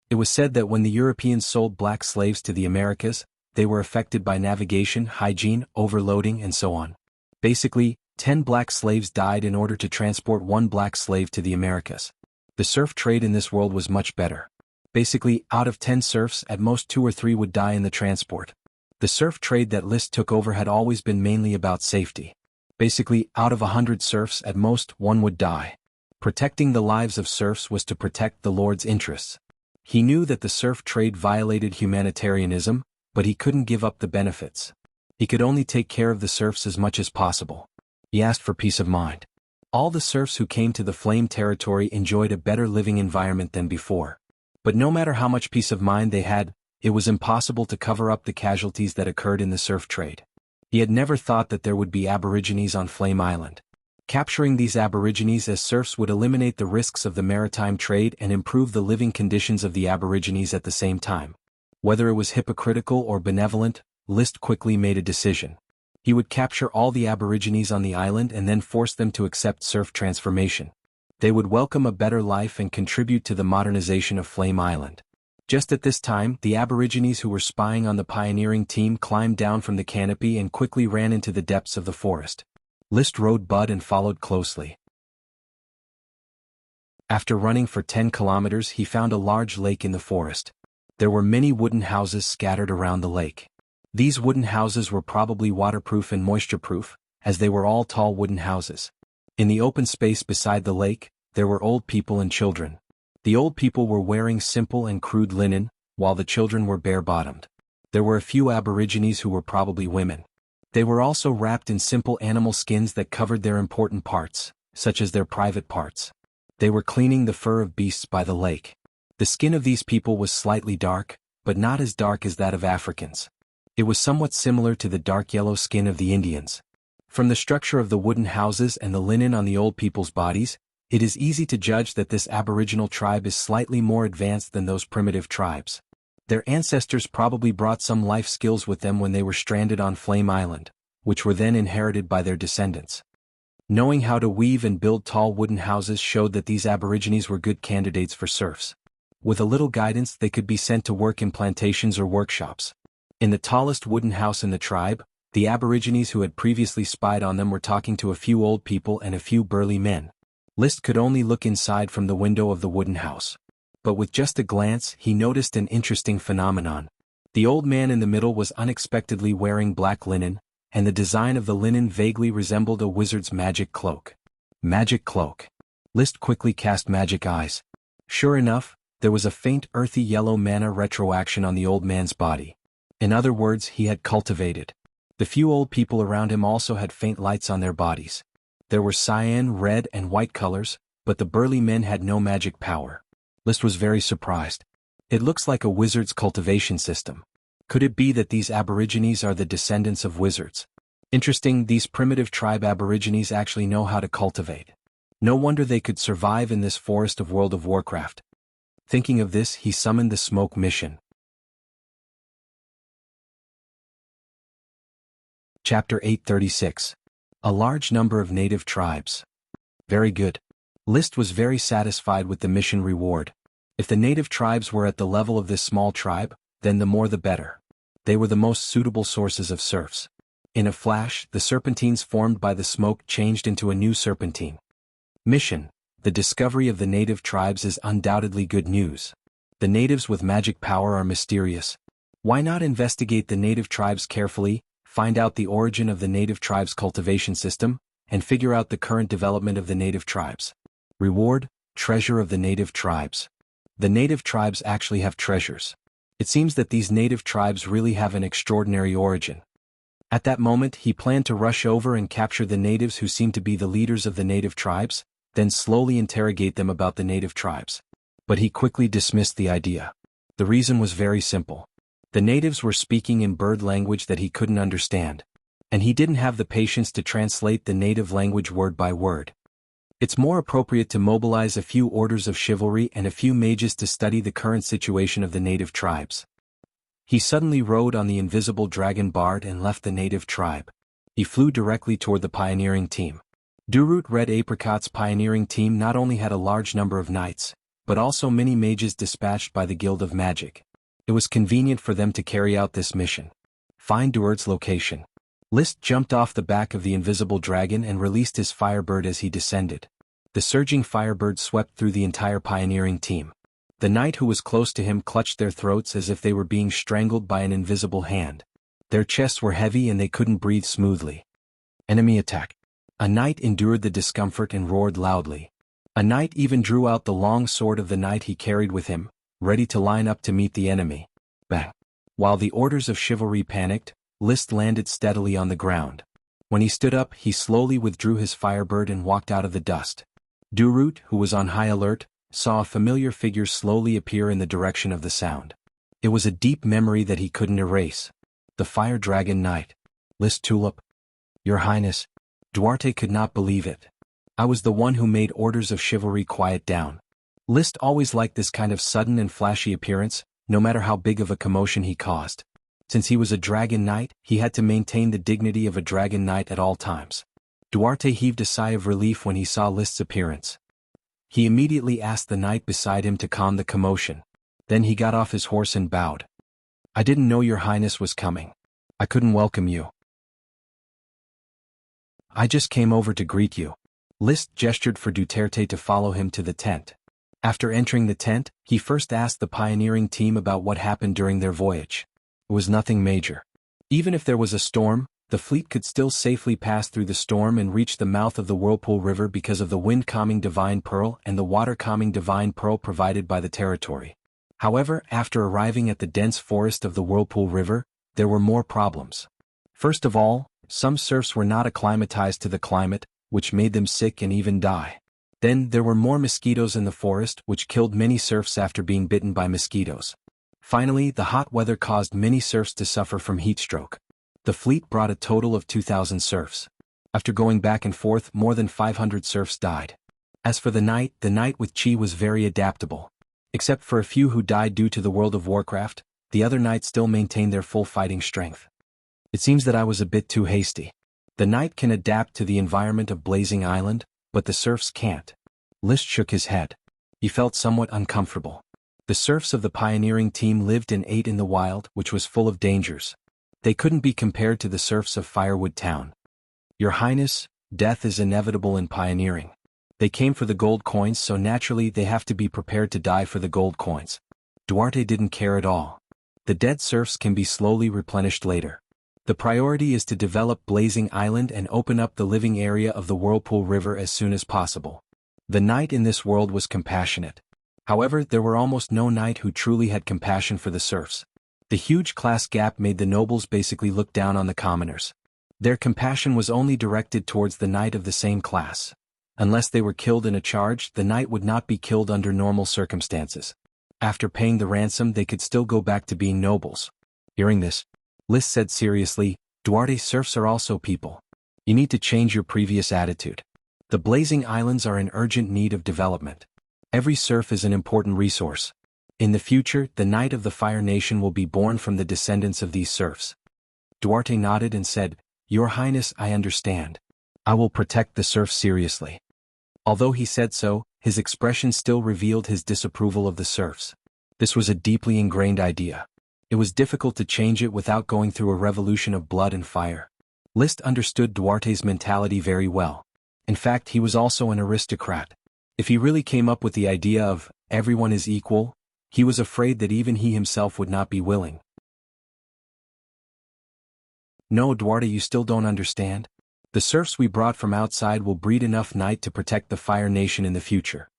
It was said that when the Europeans sold black slaves to the Americas, they were affected by navigation, hygiene, overloading, and so on. Basically, 10 black slaves died in order to transport one black slave to the Americas. The serf trade in this world was much better. Basically, out of 10 serfs, at most 2 or 3 would die in the transport. The serf trade that List took over had always been mainly about safety. Basically, out of 100 serfs, at most 1 would die. Protecting the lives of serfs was to protect the Lord's interests. He knew that the serf trade violated humanitarianism, but he couldn't give up the benefits. He could only take care of the serfs as much as possible. He asked for peace of mind. All the serfs who came to the Flame territory enjoyed a better living environment than before. But no matter how much peace of mind they had, it was impossible to cover up the casualties that occurred in the serf trade. He had never thought that there would be aborigines on Flame Island. Capturing these aborigines as serfs would eliminate the risks of the maritime trade and improve the living conditions of the aborigines at the same time. Whether it was hypocritical or benevolent, List quickly made a decision. He would capture all the aborigines on the island and then force them to accept serf transformation. They would welcome a better life and contribute to the modernization of Flame Island. Just at this time, the aborigines who were spying on the pioneering team climbed down from the canopy and quickly ran into the depths of the forest. List rode Bud and followed closely. After running for 10 kilometers, he found a large lake in the forest. There were many wooden houses scattered around the lake. These wooden houses were probably waterproof and moisture-proof, as they were all tall wooden houses. In the open space beside the lake, there were old people and children. The old people were wearing simple and crude linen, while the children were bare-bottomed. There were a few aborigines who were probably women. They were also wrapped in simple animal skins that covered their important parts, such as their private parts. They were cleaning the fur of beasts by the lake. The skin of these people was slightly dark, but not as dark as that of Africans. It was somewhat similar to the dark yellow skin of the Indians. From the structure of the wooden houses and the linen on the old people's bodies, it is easy to judge that this aboriginal tribe is slightly more advanced than those primitive tribes. Their ancestors probably brought some life skills with them when they were stranded on Flame Island, which were then inherited by their descendants. Knowing how to weave and build tall wooden houses showed that these aborigines were good candidates for serfs. With a little guidance, they could be sent to work in plantations or workshops. In the tallest wooden house in the tribe, the aborigines who had previously spied on them were talking to a few old people and a few burly men. List could only look inside from the window of the wooden house. But with just a glance, he noticed an interesting phenomenon. The old man in the middle was unexpectedly wearing black linen, and the design of the linen vaguely resembled a wizard's magic cloak. Magic cloak. List quickly cast magic eyes. Sure enough, there was a faint earthy yellow mana retroaction on the old man's body. In other words, he had cultivated. The few old people around him also had faint lights on their bodies. There were cyan, red, and white colors, but the burly men had no magic power. List was very surprised. It looks like a wizard's cultivation system. Could it be that these aborigines are the descendants of wizards? Interesting, these primitive tribe aborigines actually know how to cultivate. No wonder they could survive in this forest of World of Warcraft. Thinking of this, he summoned the smoke mission. Chapter 836. A large number of native tribes. Very good. List was very satisfied with the mission reward. If the native tribes were at the level of this small tribe, then the more the better. They were the most suitable sources of serfs. In a flash, the serpentines formed by the smoke changed into a new serpentine. Mission. The discovery of the native tribes is undoubtedly good news. The natives with magic power are mysterious. Why not investigate the native tribes carefully, find out the origin of the native tribes' cultivation system, and figure out the current development of the native tribes? Reward, treasure of the native tribes. The native tribes actually have treasures. It seems that these native tribes really have an extraordinary origin. At that moment, he planned to rush over and capture the natives who seemed to be the leaders of the native tribes, then slowly interrogate them about the native tribes. But he quickly dismissed the idea. The reason was very simple. The natives were speaking in bird language that he couldn't understand, and he didn't have the patience to translate the native language word by word. It's more appropriate to mobilize a few orders of chivalry and a few mages to study the current situation of the native tribes. He suddenly rode on the invisible dragon bard and left the native tribe. He flew directly toward the pioneering team. Durut Red Apricot's pioneering team not only had a large number of knights, but also many mages dispatched by the Guild of Magic. It was convenient for them to carry out this mission. Find Durut's location. List jumped off the back of the invisible dragon and released his firebird as he descended. The surging firebird swept through the entire pioneering team. The knight who was close to him clutched their throats as if they were being strangled by an invisible hand. Their chests were heavy and they couldn't breathe smoothly. Enemy attack. A knight endured the discomfort and roared loudly. A knight even drew out the long sword of the knight he carried with him, ready to line up to meet the enemy. Bang! While the orders of chivalry panicked, List landed steadily on the ground. When he stood up, he slowly withdrew his firebird and walked out of the dust. Durut, who was on high alert, saw a familiar figure slowly appear in the direction of the sound. It was a deep memory that he couldn't erase. The Fire Dragon Knight. List Tulip. Your Highness. Duarte could not believe it. I was the one who made orders of chivalry quiet down. List always liked this kind of sudden and flashy appearance, no matter how big of a commotion he caused. Since he was a dragon knight, he had to maintain the dignity of a dragon knight at all times. Duarte heaved a sigh of relief when he saw List's appearance. He immediately asked the knight beside him to calm the commotion. Then he got off his horse and bowed. I didn't know your highness was coming. I couldn't welcome you. I just came over to greet you. List gestured for Duterte to follow him to the tent. After entering the tent, he first asked the pioneering team about what happened during their voyage. It was nothing major. Even if there was a storm, the fleet could still safely pass through the storm and reach the mouth of the Whirlpool River because of the wind-calming Divine Pearl and the water-calming Divine Pearl provided by the territory. However, after arriving at the dense forest of the Whirlpool River, there were more problems. First of all, some serfs were not acclimatized to the climate, which made them sick and even die. Then there were more mosquitoes in the forest, which killed many serfs after being bitten by mosquitoes. Finally, the hot weather caused many serfs to suffer from heat stroke. The fleet brought a total of 2,000 serfs. After going back and forth, more than 500 serfs died. As for the knight with chi was very adaptable. Except for a few who died due to the World of Warcraft, the other knights still maintained their full fighting strength. It seems that I was a bit too hasty. The knight can adapt to the environment of Blazing Island, but the serfs can't. List shook his head. He felt somewhat uncomfortable. The serfs of the pioneering team lived and ate in the wild, which was full of dangers. They couldn't be compared to the serfs of Firewood Town. Your Highness, death is inevitable in pioneering. They came for the gold coins, so naturally they have to be prepared to die for the gold coins. Duarte didn't care at all. The dead serfs can be slowly replenished later. The priority is to develop Blazing Island and open up the living area of the Whirlpool River as soon as possible. The knight in this world was compassionate. However, there were almost no knight who truly had compassion for the serfs. The huge class gap made the nobles basically look down on the commoners. Their compassion was only directed towards the knight of the same class. Unless they were killed in a charge, the knight would not be killed under normal circumstances. After paying the ransom, they could still go back to being nobles. Hearing this, List said seriously, Duarte, serfs are also people. You need to change your previous attitude. The Blazing Islands are in urgent need of development. Every serf is an important resource. In the future, the Knight of the Fire Nation will be born from the descendants of these serfs. Duarte nodded and said, Your Highness, I understand. I will protect the serfs seriously. Although he said so, his expression still revealed his disapproval of the serfs. This was a deeply ingrained idea. It was difficult to change it without going through a revolution of blood and fire. List understood Duarte's mentality very well. In fact, he was also an aristocrat. If he really came up with the idea of, everyone is equal, he was afraid that even he himself would not be willing. No, Duarte, you still don't understand? The serfs we brought from outside will breed enough knight to protect the Fire Nation in the future.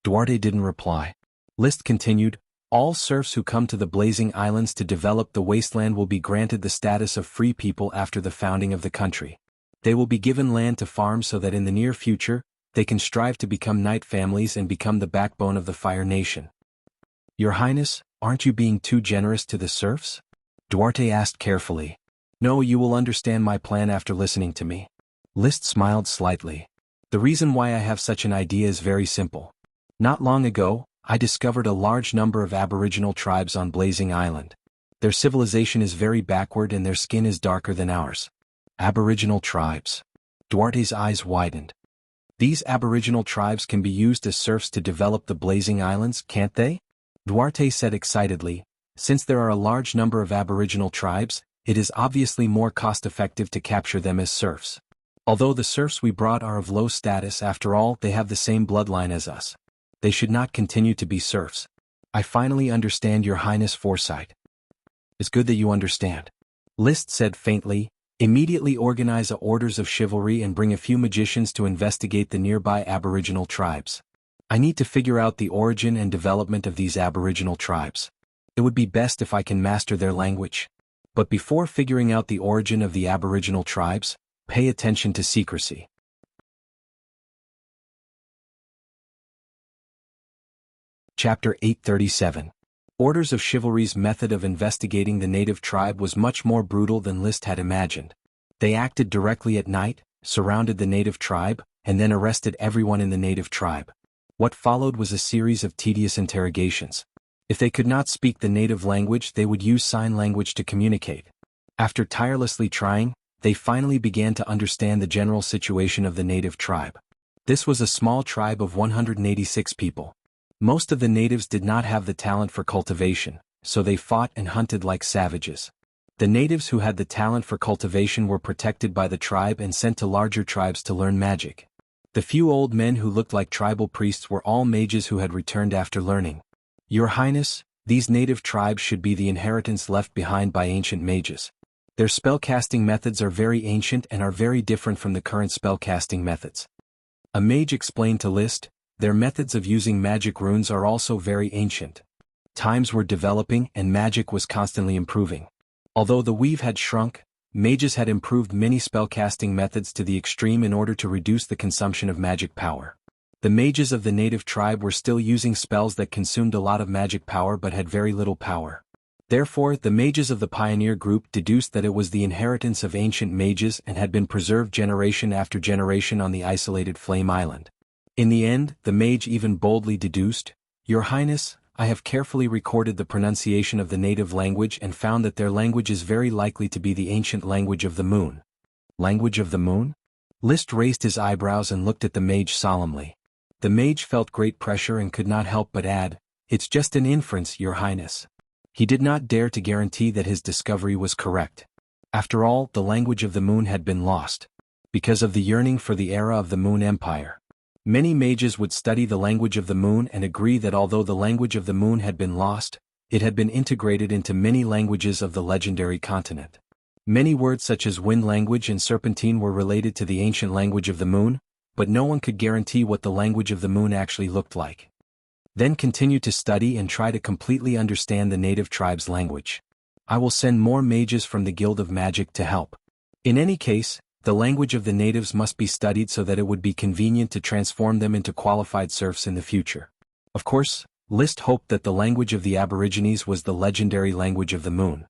Duarte didn't reply. List continued, all serfs who come to the Blazing Islands to develop the wasteland will be granted the status of free people after the founding of the country. They will be given land to farm so that in the near future, they can strive to become knight families and become the backbone of the Fire Nation. Your Highness, aren't you being too generous to the serfs? Duarte asked carefully. No, you will understand my plan after listening to me. List smiled slightly. The reason why I have such an idea is very simple. Not long ago, I discovered a large number of Aboriginal tribes on Blazing Island. Their civilization is very backward and their skin is darker than ours. Aboriginal tribes. Duarte's eyes widened. These Aboriginal tribes can be used as serfs to develop the Blazing Islands, can't they? Duarte said excitedly, since there are a large number of Aboriginal tribes, it is obviously more cost-effective to capture them as serfs. Although the serfs we brought are of low status, after all, they have the same bloodline as us. They should not continue to be serfs. I finally understand Your Highness' foresight. It's good that you understand. List said faintly, immediately organize a orders of chivalry and bring a few magicians to investigate the nearby Aboriginal tribes. I need to figure out the origin and development of these Aboriginal tribes. It would be best if I can master their language. But before figuring out the origin of the Aboriginal tribes, pay attention to secrecy. Chapter 837. Orders of Chivalry's method of investigating the native tribe was much more brutal than List had imagined. They acted directly at night, surrounded the native tribe, and then arrested everyone in the native tribe. What followed was a series of tedious interrogations. If they could not speak the native language, they would use sign language to communicate. After tirelessly trying, they finally began to understand the general situation of the native tribe. This was a small tribe of 186 people. Most of the natives did not have the talent for cultivation, so they fought and hunted like savages. The natives who had the talent for cultivation were protected by the tribe and sent to larger tribes to learn magic. The few old men who looked like tribal priests were all mages who had returned after learning. Your Highness, these native tribes should be the inheritance left behind by ancient mages. Their spellcasting methods are very ancient and are very different from the current spellcasting methods. A mage explained to List, their methods of using magic runes are also very ancient. Times were developing and magic was constantly improving. Although the weave had shrunk, mages had improved many spellcasting methods to the extreme in order to reduce the consumption of magic power. The mages of the native tribe were still using spells that consumed a lot of magic power but had very little power. Therefore, the mages of the pioneer group deduced that it was the inheritance of ancient mages and had been preserved generation after generation on the isolated Flame Island. In the end, the mage even boldly deduced, Your Highness, I have carefully recorded the pronunciation of the native language and found that their language is very likely to be the ancient language of the moon. Language of the moon? List raised his eyebrows and looked at the mage solemnly. The mage felt great pressure and could not help but add, "It's just an inference, Your Highness." He did not dare to guarantee that his discovery was correct. After all, the language of the moon had been lost. Because of the yearning for the era of the Moon Empire. Many mages would study the language of the moon and agree that although the language of the moon had been lost, it had been integrated into many languages of the legendary continent. Many words such as wind language and serpentine were related to the ancient language of the moon, but no one could guarantee what the language of the moon actually looked like. Then continue to study and try to completely understand the native tribe's language. I will send more mages from the Guild of Magic to help. In any case, the language of the natives must be studied so that it would be convenient to transform them into qualified serfs in the future. Of course, List hoped that the language of the Aborigines was the legendary language of the moon.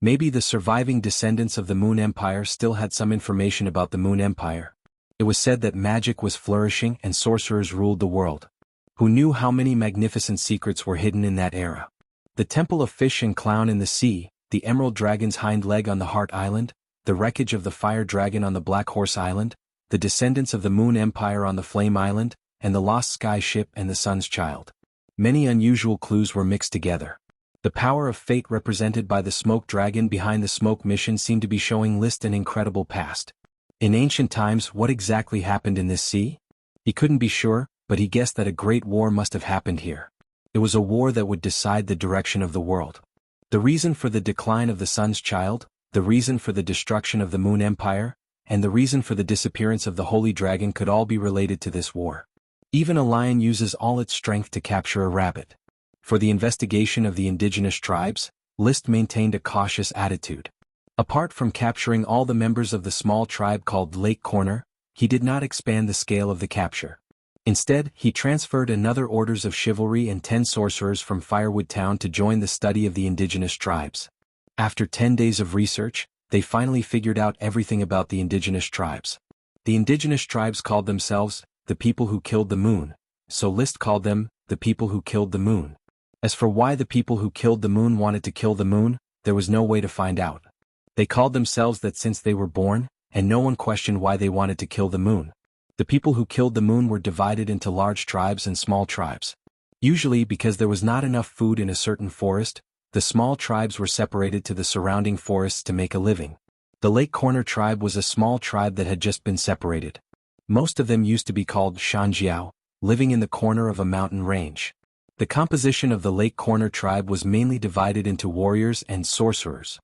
Maybe the surviving descendants of the Moon Empire still had some information about the Moon Empire. It was said that magic was flourishing and sorcerers ruled the world. Who knew how many magnificent secrets were hidden in that era? The Temple of Fish and Clown in the Sea, the Emerald Dragon's hind leg on the Heart Island, the wreckage of the Fire Dragon on the Black Horse Island, the descendants of the Moon Empire on the Flame Island, and the Lost Sky Ship and the Sun's Child. Many unusual clues were mixed together. The power of fate represented by the Smoke Dragon behind the Smoke Mission seemed to be showing List an incredible past. In ancient times, what exactly happened in this sea? He couldn't be sure, but he guessed that a great war must have happened here. It was a war that would decide the direction of the world. The reason for the decline of the Sun's Child, the reason for the destruction of the Moon Empire, and the reason for the disappearance of the Holy Dragon could all be related to this war. Even a lion uses all its strength to capture a rabbit. For the investigation of the indigenous tribes, List maintained a cautious attitude. Apart from capturing all the members of the small tribe called Lake Corner, he did not expand the scale of the capture. Instead, he transferred another orders of chivalry and 10 sorcerers from Firewood Town to join the study of the indigenous tribes. After 10 days of research, they finally figured out everything about the indigenous tribes. The indigenous tribes called themselves the people who killed the moon, so List called them the people who killed the moon. As for why the people who killed the moon wanted to kill the moon, there was no way to find out. They called themselves that since they were born, and no one questioned why they wanted to kill the moon. The people who killed the moon were divided into large tribes and small tribes. Usually because there was not enough food in a certain forest, the small tribes were separated to the surrounding forests to make a living. The Lake Corner tribe was a small tribe that had just been separated. Most of them used to be called Shanjiao, living in the corner of a mountain range. The composition of the Lake Corner tribe was mainly divided into warriors and sorcerers.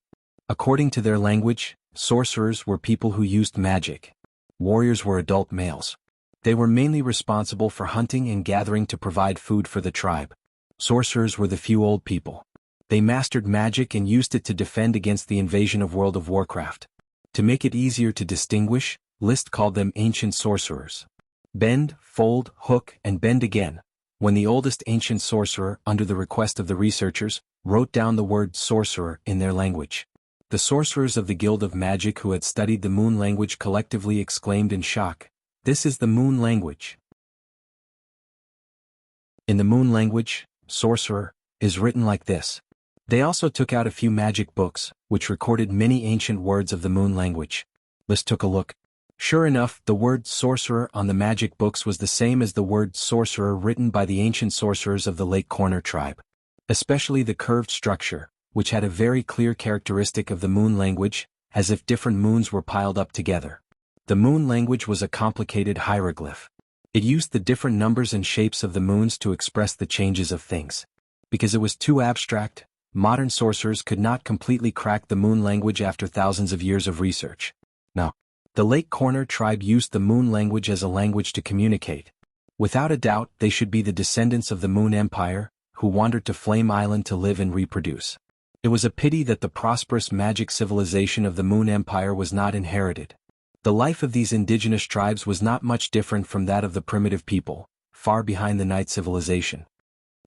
According to their language, sorcerers were people who used magic. Warriors were adult males. They were mainly responsible for hunting and gathering to provide food for the tribe. Sorcerers were the few old people. They mastered magic and used it to defend against the invasion of World of Warcraft. To make it easier to distinguish, List called them ancient sorcerers. Bend, fold, hook, and bend again. When the oldest ancient sorcerer, under the request of the researchers, wrote down the word sorcerer in their language. The sorcerers of the Guild of Magic who had studied the moon language collectively exclaimed in shock, "This is the moon language." In the moon language, sorcerer is written like this. They also took out a few magic books, which recorded many ancient words of the moon language. List took a look. Sure enough, the word sorcerer on the magic books was the same as the word sorcerer written by the ancient sorcerers of the Lake Corner tribe. Especially the curved structure, which had a very clear characteristic of the moon language, as if different moons were piled up together. The moon language was a complicated hieroglyph. It used the different numbers and shapes of the moons to express the changes of things. Because it was too abstract, modern sorcerers could not completely crack the moon language after thousands of years of research. No. The Lake Corner tribe used the moon language as a language to communicate. Without a doubt, they should be the descendants of the Moon Empire, who wandered to Flame Island to live and reproduce. It was a pity that the prosperous magic civilization of the Moon Empire was not inherited. The life of these indigenous tribes was not much different from that of the primitive people, far behind the night civilization.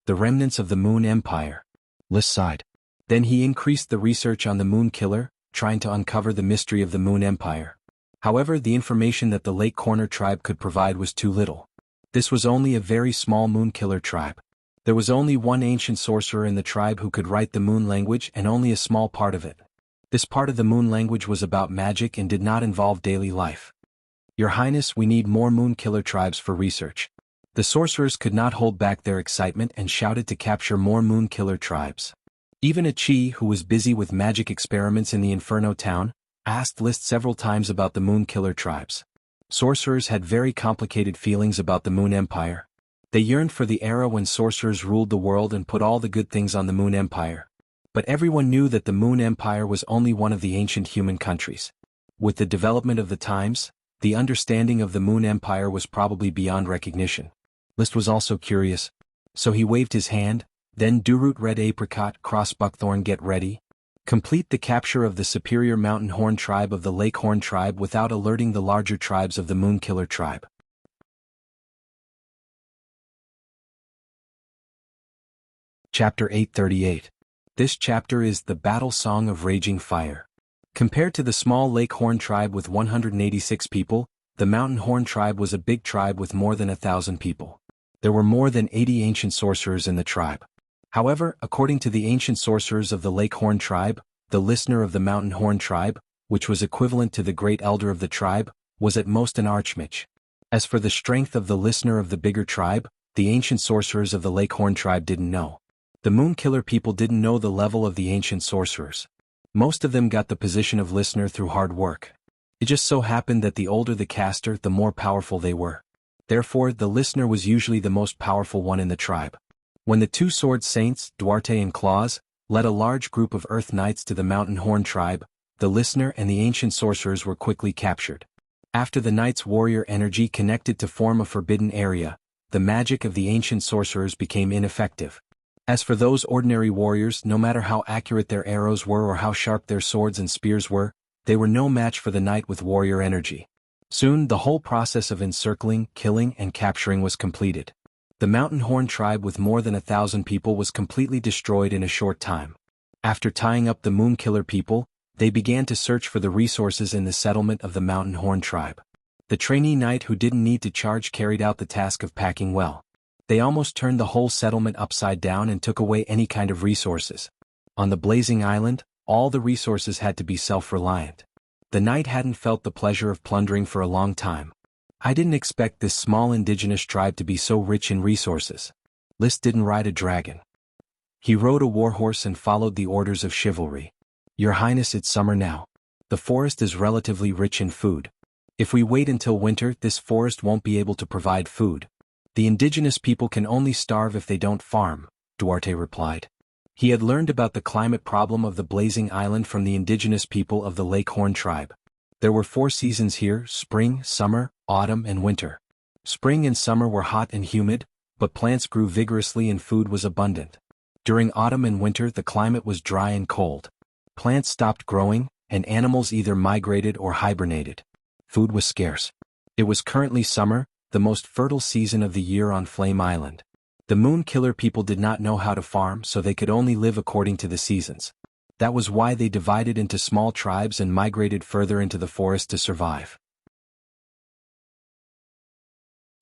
The remnants of the Moon Empire. List sighed. Then he increased the research on the Moon Killer, trying to uncover the mystery of the Moon Empire. However, the information that the Lake Corner tribe could provide was too little. This was only a very small Moon Killer tribe. There was only one ancient sorcerer in the tribe who could write the moon language and only a small part of it. This part of the moon language was about magic and did not involve daily life. Your Highness, we need more moon killer tribes for research. The sorcerers could not hold back their excitement and shouted to capture more moon killer tribes. Even a Chi, who was busy with magic experiments in the Inferno town, asked List several times about the moon killer tribes. Sorcerers had very complicated feelings about the Moon Empire. They yearned for the era when sorcerers ruled the world and put all the good things on the Moon Empire. But everyone knew that the Moon Empire was only one of the ancient human countries. With the development of the times, the understanding of the Moon Empire was probably beyond recognition. List was also curious. So he waved his hand, then Duroot Red Apricot Cross Buckthorn get ready. Complete the capture of the superior Mountain Horn tribe of the Lake Horn tribe without alerting the larger tribes of the Moon Killer tribe. Chapter 838. This chapter is the Battle Song of Raging Fire. Compared to the small Lake Horn tribe with 186 people, the Mountain Horn tribe was a big tribe with more than 1,000 people. There were more than 80 ancient sorcerers in the tribe. However, according to the ancient sorcerers of the Lake Horn tribe, the listener of the Mountain Horn tribe, which was equivalent to the great elder of the tribe, was at most an archmage. As for the strength of the listener of the bigger tribe, the ancient sorcerers of the Lake Horn tribe didn't know. The Moon Killer people didn't know the level of the ancient sorcerers. Most of them got the position of listener through hard work. It just so happened that the older the caster, the more powerful they were. Therefore, the listener was usually the most powerful one in the tribe. When the two sword saints, Duarte and Claus, led a large group of Earth Knights to the Mountain Horn tribe, the listener and the ancient sorcerers were quickly captured. After the Knights' warrior energy connected to form a forbidden area, the magic of the ancient sorcerers became ineffective. As for those ordinary warriors, no matter how accurate their arrows were or how sharp their swords and spears were, they were no match for the knight with warrior energy. Soon, the whole process of encircling, killing, and capturing was completed. The Mountain Horn tribe with more than 1,000 people was completely destroyed in a short time. After tying up the Moon Killer people, they began to search for the resources in the settlement of the Mountain Horn tribe. The trainee knight who didn't need to charge carried out the task of packing well. They almost turned the whole settlement upside down and took away any kind of resources. On the Blazing Island, all the resources had to be self-reliant. The knight hadn't felt the pleasure of plundering for a long time. I didn't expect this small indigenous tribe to be so rich in resources. List didn't ride a dragon. He rode a warhorse and followed the orders of chivalry. Your Highness, it's summer now. The forest is relatively rich in food. If we wait until winter, this forest won't be able to provide food. The indigenous people can only starve if they don't farm, Duarte replied. He had learned about the climate problem of the Blazing Island from the indigenous people of the Lake Horn tribe. There were 4 seasons here: spring, summer, autumn, and winter. Spring and summer were hot and humid, but plants grew vigorously and food was abundant. During autumn and winter, the climate was dry and cold. Plants stopped growing, and animals either migrated or hibernated. Food was scarce. It was currently summer, the most fertile season of the year on Flame Island. The Moon Killer people did not know how to farm, so they could only live according to the seasons. That was why they divided into small tribes and migrated further into the forest to survive.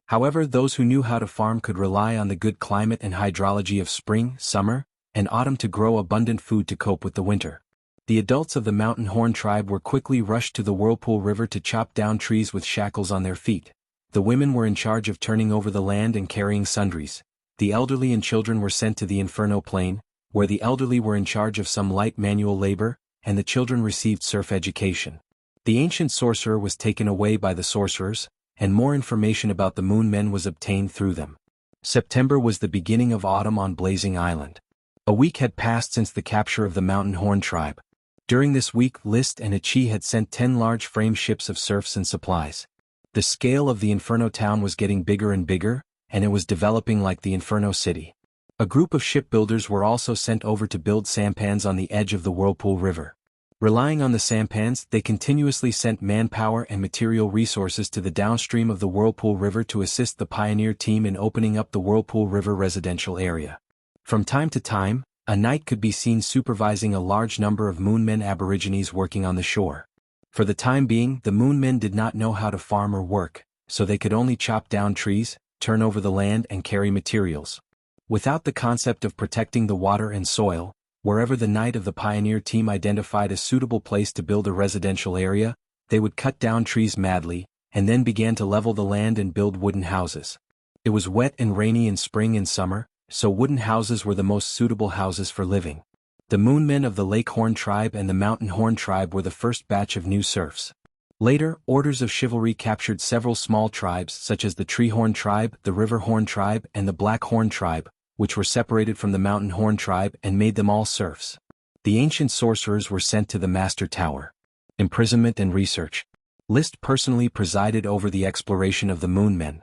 However, those who knew how to farm could rely on the good climate and hydrology of spring, summer, and autumn to grow abundant food to cope with the winter. The adults of the Mountain Horn tribe were quickly rushed to the Whirlpool River to chop down trees with shackles on their feet. The women were in charge of turning over the land and carrying sundries. The elderly and children were sent to the Inferno Plain, where the elderly were in charge of some light manual labor, and the children received serf education. The ancient sorcerer was taken away by the sorcerers, and more information about the Moon Men was obtained through them. September was the beginning of autumn on Blazing Island. A week had passed since the capture of the Mountain Horn tribe. During this week, List and Achi had sent 10 large frame ships of serfs and supplies. The scale of the Inferno town was getting bigger and bigger, and it was developing like the Inferno city. A group of shipbuilders were also sent over to build sampans on the edge of the Whirlpool River. Relying on the sampans, they continuously sent manpower and material resources to the downstream of the Whirlpool River to assist the pioneer team in opening up the Whirlpool River residential area. From time to time, a knight could be seen supervising a large number of Moonmen aborigines working on the shore. For the time being, the Moonmen did not know how to farm or work, so they could only chop down trees, turn over the land, and carry materials. Without the concept of protecting the water and soil, Wherever the Knight of the Pioneer team identified a suitable place to build a residential area, they would cut down trees madly, and then began to level the land and build wooden houses. It was wet and rainy in spring and summer, so wooden houses were the most suitable houses for living. The Moonmen of the Lake Horn tribe and the Mountain Horn tribe were the first batch of new serfs. Later, orders of chivalry captured several small tribes such as the Tree Horn tribe, the River Horn tribe, and the Black Horn tribe, which were separated from the Mountain Horn tribe and made them all serfs. The ancient sorcerers were sent to the Master Tower. Imprisonment and research. List personally presided over the exploration of the Moonmen.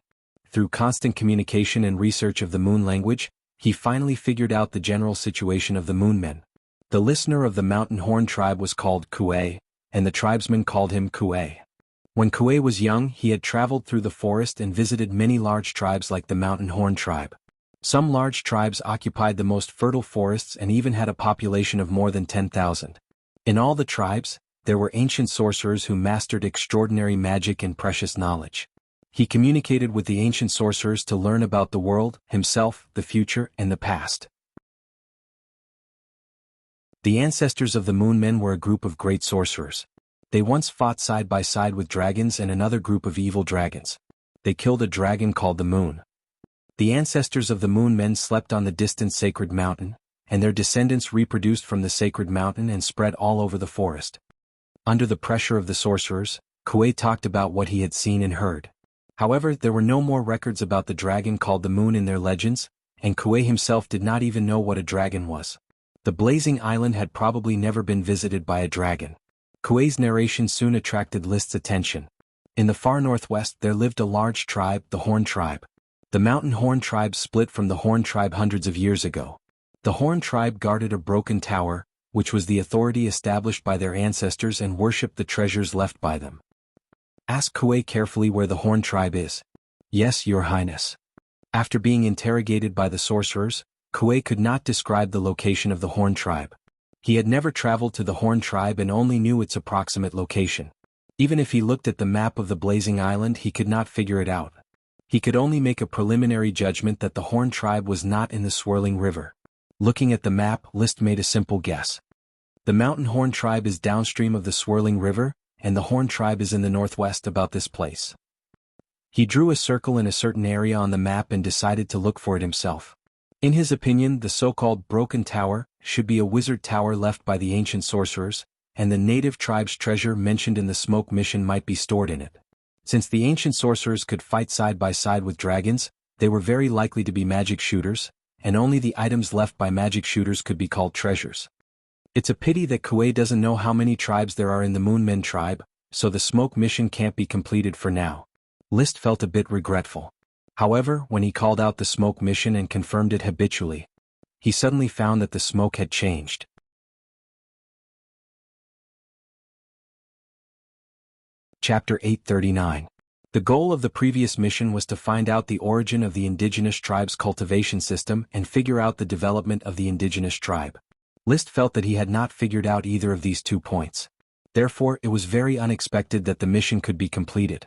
Through constant communication and research of the Moon language, he finally figured out the general situation of the Moonmen. The listener of the Mountain Horn tribe was called Kuei, and the tribesmen called him Kuei. When Kuei was young, he had traveled through the forest and visited many large tribes like the Mountain Horn tribe. Some large tribes occupied the most fertile forests and even had a population of more than 10,000. In all the tribes, there were ancient sorcerers who mastered extraordinary magic and precious knowledge. He communicated with the ancient sorcerers to learn about the world, himself, the future, and the past. The ancestors of the Moonmen were a group of great sorcerers. They once fought side by side with dragons and another group of evil dragons. They killed a dragon called the Moon. The ancestors of the Moonmen slept on the distant sacred mountain, and their descendants reproduced from the sacred mountain and spread all over the forest. Under the pressure of the sorcerers, Kuei talked about what he had seen and heard. However, there were no more records about the dragon called the Moon in their legends, and Kuei himself did not even know what a dragon was. The blazing island had probably never been visited by a dragon. Kuei's narration soon attracted List's attention. In the far northwest there lived a large tribe, the Horn tribe. The Mountain Horn tribe split from the Horn tribe hundreds of years ago. The Horn tribe guarded a broken tower, which was the authority established by their ancestors, and worshipped the treasures left by them. Ask Kuei carefully where the Horn tribe is. Yes, Your Highness. After being interrogated by the sorcerers, Kuei could not describe the location of the Horn tribe. He had never traveled to the Horn tribe and only knew its approximate location. Even if he looked at the map of the blazing island, he could not figure it out. He could only make a preliminary judgment that the Horn tribe was not in the swirling river. Looking at the map, List made a simple guess. The Mountain Horn tribe is downstream of the swirling river, and the Horn tribe is in the northwest about this place. He drew a circle in a certain area on the map and decided to look for it himself. In his opinion, the so-called Broken Tower should be a wizard tower left by the ancient sorcerers, and the native tribe's treasure mentioned in the smoke mission might be stored in it. Since the ancient sorcerers could fight side by side with dragons, they were very likely to be magic shooters, and only the items left by magic shooters could be called treasures. It's a pity that Kuei doesn't know how many tribes there are in the Moonmen tribe, so the smoke mission can't be completed for now. List felt a bit regretful. However, when he called out the smoke mission and confirmed it habitually, he suddenly found that the smoke had changed. Chapter 839. The goal of the previous mission was to find out the origin of the indigenous tribe's cultivation system and figure out the development of the indigenous tribe. List felt that he had not figured out either of these 2 points. Therefore, it was very unexpected that the mission could be completed.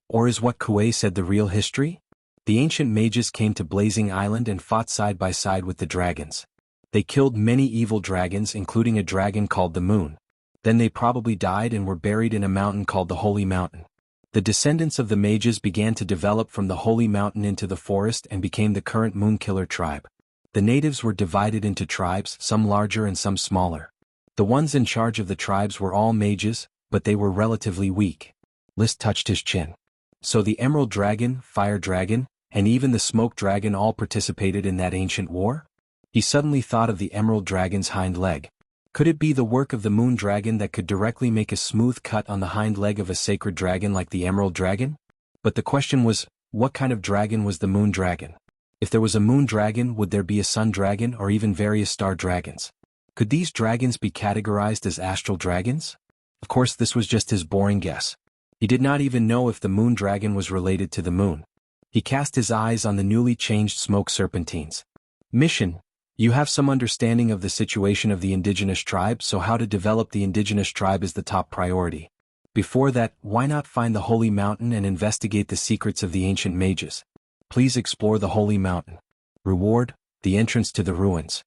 Or is what Kuei said the real history? The ancient mages came to Blazing Island and fought side by side with the dragons. They killed many evil dragons, including a dragon called the Moon. Then they probably died and were buried in a mountain called the Holy Mountain. The descendants of the mages began to develop from the Holy Mountain into the forest and became the current Moonkiller tribe. The natives were divided into tribes, some larger and some smaller. The ones in charge of the tribes were all mages, but they were relatively weak. List touched his chin. So the Emerald Dragon, Fire Dragon, and even the Smoke Dragon all participated in that ancient war? He suddenly thought of the Emerald Dragon's hind leg. Could it be the work of the Moon Dragon that could directly make a smooth cut on the hind leg of a sacred dragon like the Emerald Dragon? But the question was, what kind of dragon was the Moon Dragon? If there was a Moon Dragon, would there be a Sun Dragon or even various Star Dragons? Could these dragons be categorized as astral dragons? Of course, this was just his boring guess. He did not even know if the Moon Dragon was related to the moon. He cast his eyes on the newly changed smoke serpentines. Mission: you have some understanding of the situation of the indigenous tribe, so how to develop the indigenous tribe is the top priority. Before that, why not find the Holy Mountain and investigate the secrets of the ancient mages? Please explore the Holy Mountain. Reward: the entrance to the ruins.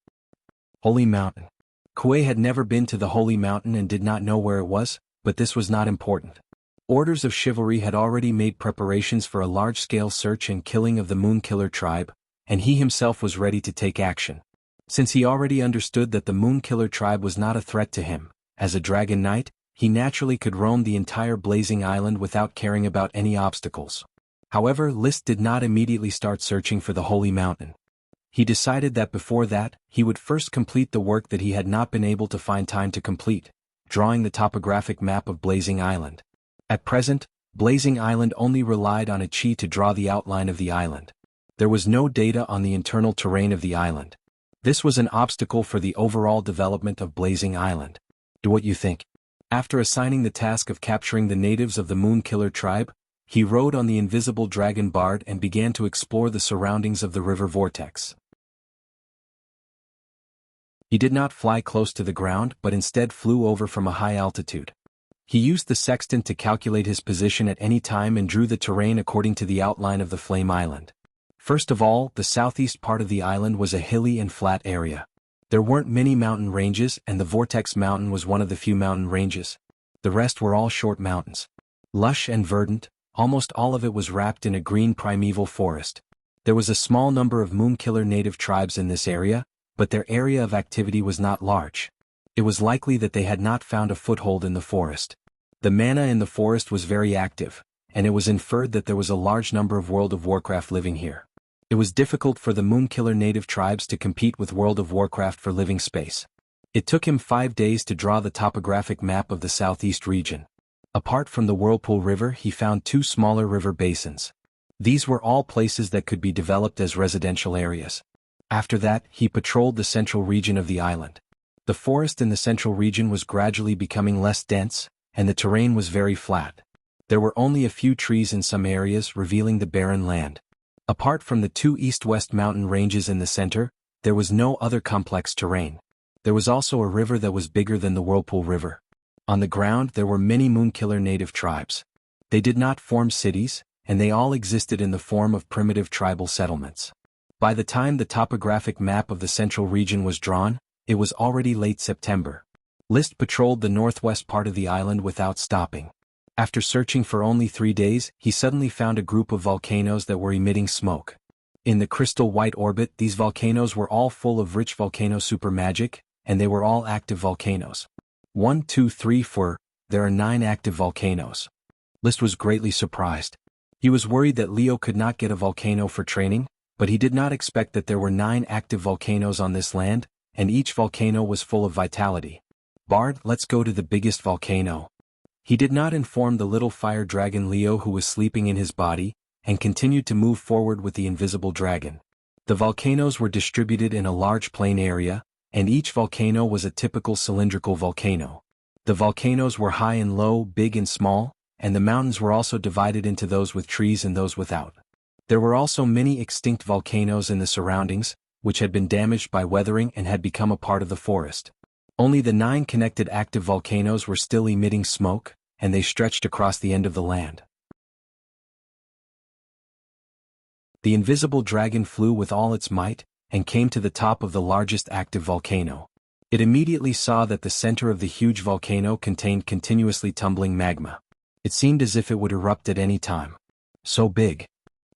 Holy Mountain. Kuei had never been to the Holy Mountain and did not know where it was, but this was not important. Orders of Chivalry had already made preparations for a large-scale search and killing of the Moonkiller tribe, and he himself was ready to take action. Since he already understood that the Moonkiller tribe was not a threat to him, as a Dragon Knight, he naturally could roam the entire Blazing Island without caring about any obstacles. However, List did not immediately start searching for the Holy Mountain. He decided that before that, he would first complete the work that he had not been able to find time to complete, drawing the topographic map of Blazing Island. At present, Blazing Island only relied on a chi to draw the outline of the island. There was no data on the internal terrain of the island. This was an obstacle for the overall development of Blazing Island. Do what you think. After assigning the task of capturing the natives of the Moonkiller tribe, he rode on the invisible dragon Bard and began to explore the surroundings of the river vortex. He did not fly close to the ground but instead flew over from a high altitude. He used the sextant to calculate his position at any time and drew the terrain according to the outline of the Flame Island. First of all, the southeast part of the island was a hilly and flat area. There weren't many mountain ranges and the Vortex Mountain was one of the few mountain ranges. The rest were all short mountains. Lush and verdant, almost all of it was wrapped in a green primeval forest. There was a small number of Moonkiller native tribes in this area, but their area of activity was not large. It was likely that they had not found a foothold in the forest. The mana in the forest was very active, and it was inferred that there was a large number of World of Warcraft living here. It was difficult for the Moonkiller native tribes to compete with World of Warcraft for living space. It took him 5 days to draw the topographic map of the southeast region. Apart from the Whirlpool River, he found 2 smaller river basins. These were all places that could be developed as residential areas. After that, he patrolled the central region of the island. The forest in the central region was gradually becoming less dense, and the terrain was very flat. There were only a few trees in some areas, revealing the barren land. Apart from the 2 east-west mountain ranges in the center, there was no other complex terrain. There was also a river that was bigger than the Whirlpool River. On the ground there were many Moonkiller native tribes. They did not form cities, and they all existed in the form of primitive tribal settlements. By the time the topographic map of the central region was drawn, it was already late September. List patrolled the northwest part of the island without stopping. After searching for only 3 days, he suddenly found a group of volcanoes that were emitting smoke. In the crystal white orbit, these volcanoes were all full of rich volcano super magic, and they were all active volcanoes. 1, 2, 3, 4, there are 9 active volcanoes. List was greatly surprised. He was worried that Leo could not get a volcano for training, but he did not expect that there were 9 active volcanoes on this land, and each volcano was full of vitality. Bard, let's go to the biggest volcano. He did not inform the little fire dragon Leo who was sleeping in his body, and continued to move forward with the invisible dragon. The volcanoes were distributed in a large plain area, and each volcano was a typical cylindrical volcano. The volcanoes were high and low, big and small, and the mountains were also divided into those with trees and those without. There were also many extinct volcanoes in the surroundings, which had been damaged by weathering and had become a part of the forest. Only the 9 connected active volcanoes were still emitting smoke, and they stretched across the end of the land. The invisible dragon flew with all its might, and came to the top of the largest active volcano. It immediately saw that the center of the huge volcano contained continuously tumbling magma. It seemed as if it would erupt at any time. So big!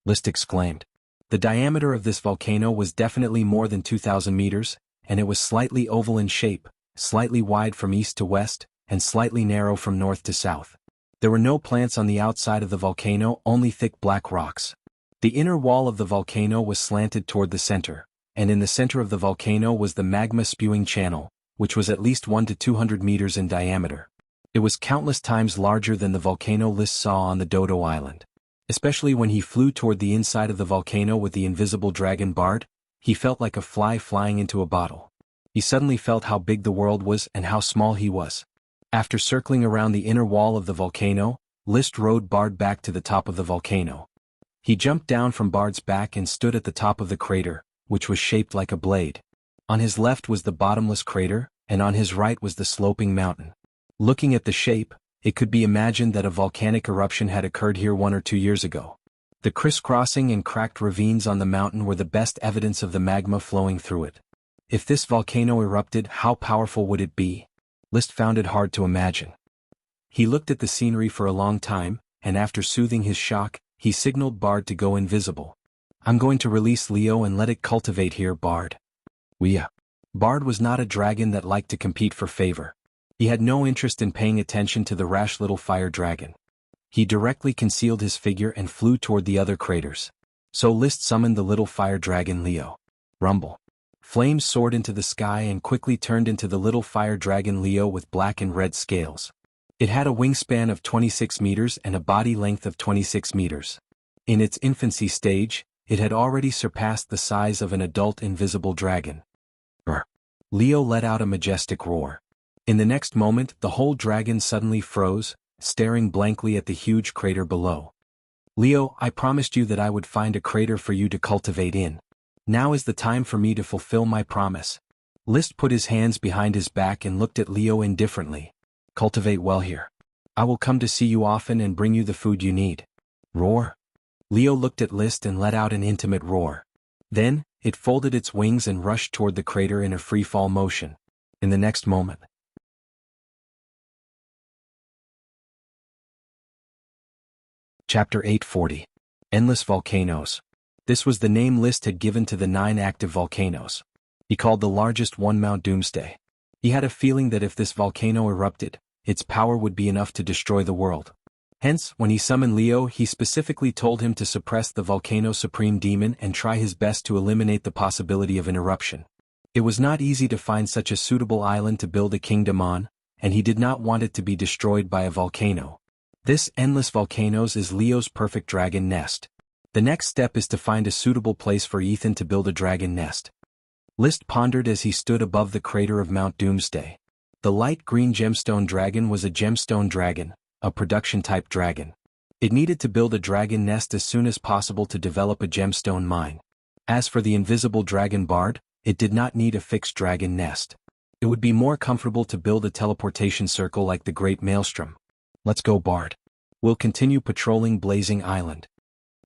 List exclaimed. The diameter of this volcano was definitely more than 2,000 meters, and it was slightly oval in shape, slightly wide from east to west, and slightly narrow from north to south. There were no plants on the outside of the volcano, only thick black rocks. The inner wall of the volcano was slanted toward the center, and in the center of the volcano was the magma-spewing channel, which was at least 1 to 200 meters in diameter. It was countless times larger than the volcano List saw on the Dodo Island. Especially when he flew toward the inside of the volcano with the invisible dragon Bard, he felt like a fly flying into a bottle. He suddenly felt how big the world was and how small he was. After circling around the inner wall of the volcano, List rode Bard back to the top of the volcano. He jumped down from Bard's back and stood at the top of the crater, which was shaped like a blade. On his left was the bottomless crater, and on his right was the sloping mountain. Looking at the shape, it could be imagined that a volcanic eruption had occurred here 1 or 2 years ago. The crisscrossing and cracked ravines on the mountain were the best evidence of the magma flowing through it. If this volcano erupted, how powerful would it be? List found it hard to imagine. He looked at the scenery for a long time, and after soothing his shock, he signaled Bard to go invisible. I'm going to release Leo and let it cultivate here, Bard. Wuxia. Bard was not a dragon that liked to compete for favor. He had no interest in paying attention to the rash little fire dragon. He directly concealed his figure and flew toward the other craters. So List summoned the little fire dragon Leo. Rumble. Flames soared into the sky and quickly turned into the little fire dragon Leo with black and red scales. It had a wingspan of 26 meters and a body length of 26 meters. In its infancy stage, it had already surpassed the size of an adult invisible dragon. Brr. Leo let out a majestic roar. In the next moment, the whole dragon suddenly froze, staring blankly at the huge crater below. Leo, I promised you that I would find a crater for you to cultivate in. Now is the time for me to fulfill my promise. List put his hands behind his back and looked at Leo indifferently. Cultivate well here. I will come to see you often and bring you the food you need. Roar. Leo looked at List and let out an intimate roar. Then, it folded its wings and rushed toward the crater in a free-fall motion. In the next moment. Chapter 840. Endless Volcanoes. This was the name List had given to the 9 active volcanoes. He called the largest one Mount Doomsday. He had a feeling that if this volcano erupted, its power would be enough to destroy the world. Hence, when he summoned Leo, he specifically told him to suppress the volcano's supreme demon and try his best to eliminate the possibility of an eruption. It was not easy to find such a suitable island to build a kingdom on, and he did not want it to be destroyed by a volcano. This endless volcanoes is Leo's perfect dragon nest. The next step is to find a suitable place for Ethan to build a dragon nest. List pondered as he stood above the crater of Mount Doomsday. The light green gemstone dragon was a gemstone dragon, a production-type dragon. It needed to build a dragon nest as soon as possible to develop a gemstone mine. As for the invisible dragon Bard, it did not need a fixed dragon nest. It would be more comfortable to build a teleportation circle like the Great Maelstrom. Let's go, Bard. We'll continue patrolling Blazing Island.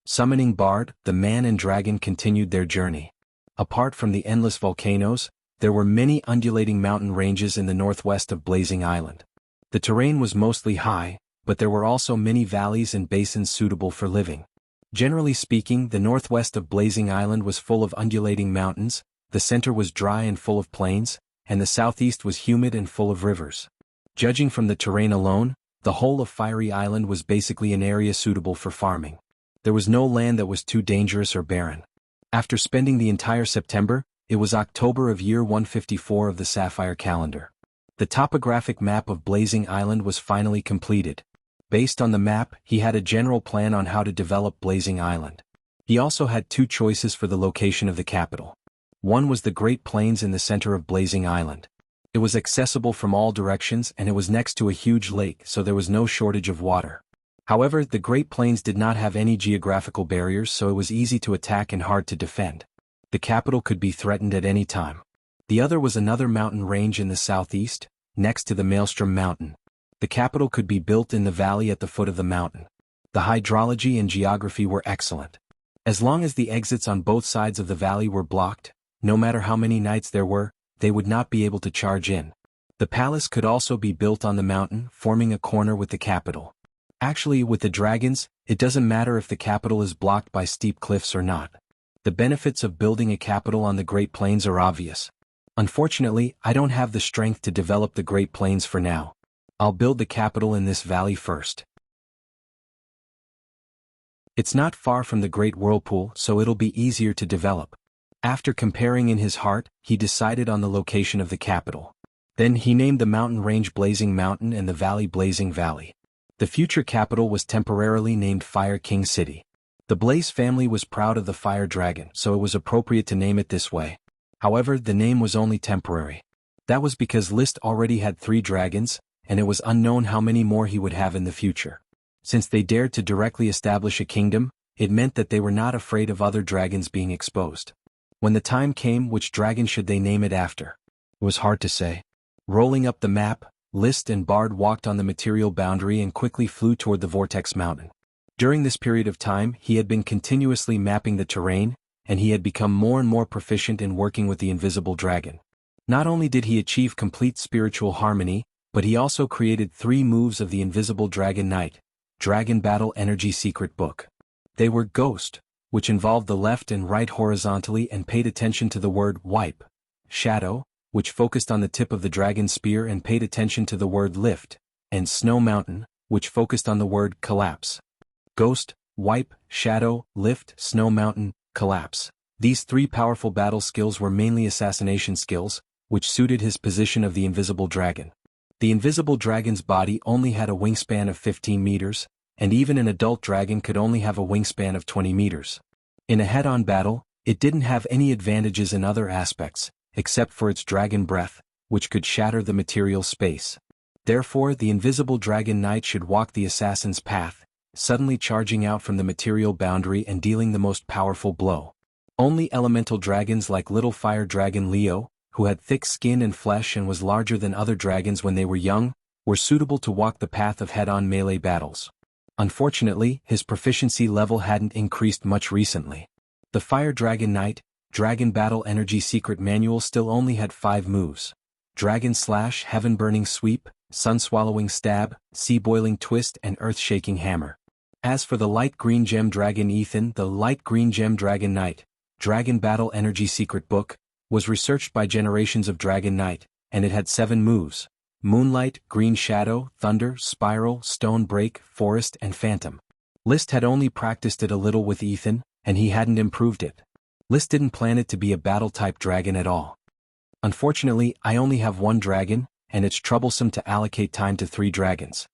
Summoning Bard, the man and dragon continued their journey. Apart from the endless volcanoes, there were many undulating mountain ranges in the northwest of Blazing Island. The terrain was mostly high, but there were also many valleys and basins suitable for living. Generally speaking, the northwest of Blazing Island was full of undulating mountains, the center was dry and full of plains, and the southeast was humid and full of rivers. Judging from the terrain alone, the whole of Fiery Island was basically an area suitable for farming. There was no land that was too dangerous or barren. After spending the entire September, it was October of year 154 of the Sapphire calendar. The topographic map of Blazing Island was finally completed. Based on the map, he had a general plan on how to develop Blazing Island. He also had 2 choices for the location of the capital. One was the Great Plains in the center of Blazing Island. It was accessible from all directions and it was next to a huge lake, so there was no shortage of water. However, the Great Plains did not have any geographical barriers, so it was easy to attack and hard to defend. The capital could be threatened at any time. The other was another mountain range in the southeast, next to the Maelstrom Mountain. The capital could be built in the valley at the foot of the mountain. The hydrology and geography were excellent. As long as the exits on both sides of the valley were blocked, no matter how many knights there were, they would not be able to charge in. The palace could also be built on the mountain, forming a corner with the capital. Actually, with the dragons, it doesn't matter if the capital is blocked by steep cliffs or not. The benefits of building a capital on the Great Plains are obvious. Unfortunately, I don't have the strength to develop the Great Plains for now. I'll build the capital in this valley first. It's not far from the Great Whirlpool, so it'll be easier to develop. After comparing in his heart, he decided on the location of the capital. Then he named the mountain range Blazing Mountain and the valley Blazing Valley. The future capital was temporarily named Fire King City. The Blaze family was proud of the Fire Dragon, so it was appropriate to name it this way. However, the name was only temporary. That was because List already had 3 dragons, and it was unknown how many more he would have in the future. Since they dared to directly establish a kingdom, it meant that they were not afraid of other dragons being exposed. When the time came, which dragon should they name it after? It was hard to say. Rolling up the map, List and Bard walked on the material boundary and quickly flew toward the Vortex Mountain. During this period of time, he had been continuously mapping the terrain, and he had become more and more proficient in working with the invisible dragon. Not only did he achieve complete spiritual harmony, but he also created 3 moves of the Invisible Dragon Knight, Dragon Battle Energy Secret Book. They were Ghost, which involved the left and right horizontally and paid attention to the word Wipe, Shadow, which focused on the tip of the dragon's spear and paid attention to the word Lift, and Snow Mountain, which focused on the word Collapse. Ghost, Wipe, Shadow, Lift, Snow Mountain, Collapse. These 3 powerful battle skills were mainly assassination skills, which suited his position of the invisible dragon. The invisible dragon's body only had a wingspan of 15 meters, and even an adult dragon could only have a wingspan of 20 meters. In a head-on battle, it didn't have any advantages in other aspects, except for its dragon breath, which could shatter the material space. Therefore, the invisible dragon knight should walk the assassin's path, suddenly charging out from the material boundary and dealing the most powerful blow. Only elemental dragons like Little Fire Dragon Leo, who had thick skin and flesh and was larger than other dragons when they were young, were suitable to walk the path of head-on melee battles. Unfortunately, his proficiency level hadn't increased much recently. The Fire Dragon Knight, Dragon Battle Energy Secret Manual still only had 5 moves: Dragon Slash, Heaven Burning Sweep, Sun Swallowing Stab, Sea Boiling Twist, and Earth Shaking Hammer. As for the Light Green Gem Dragon Ethan, the Light Green Gem Dragon Knight, Dragon Battle Energy Secret Book, was researched by generations of Dragon Knight, and it had 7 moves: Moonlight, Green Shadow, Thunder, Spiral, Stone Break, Forest, and Phantom. List had only practiced it a little with Ethan, and he hadn't improved it. List didn't plan it to be a battle-type dragon at all. Unfortunately, I only have 1 dragon, and it's troublesome to allocate time to 3 dragons.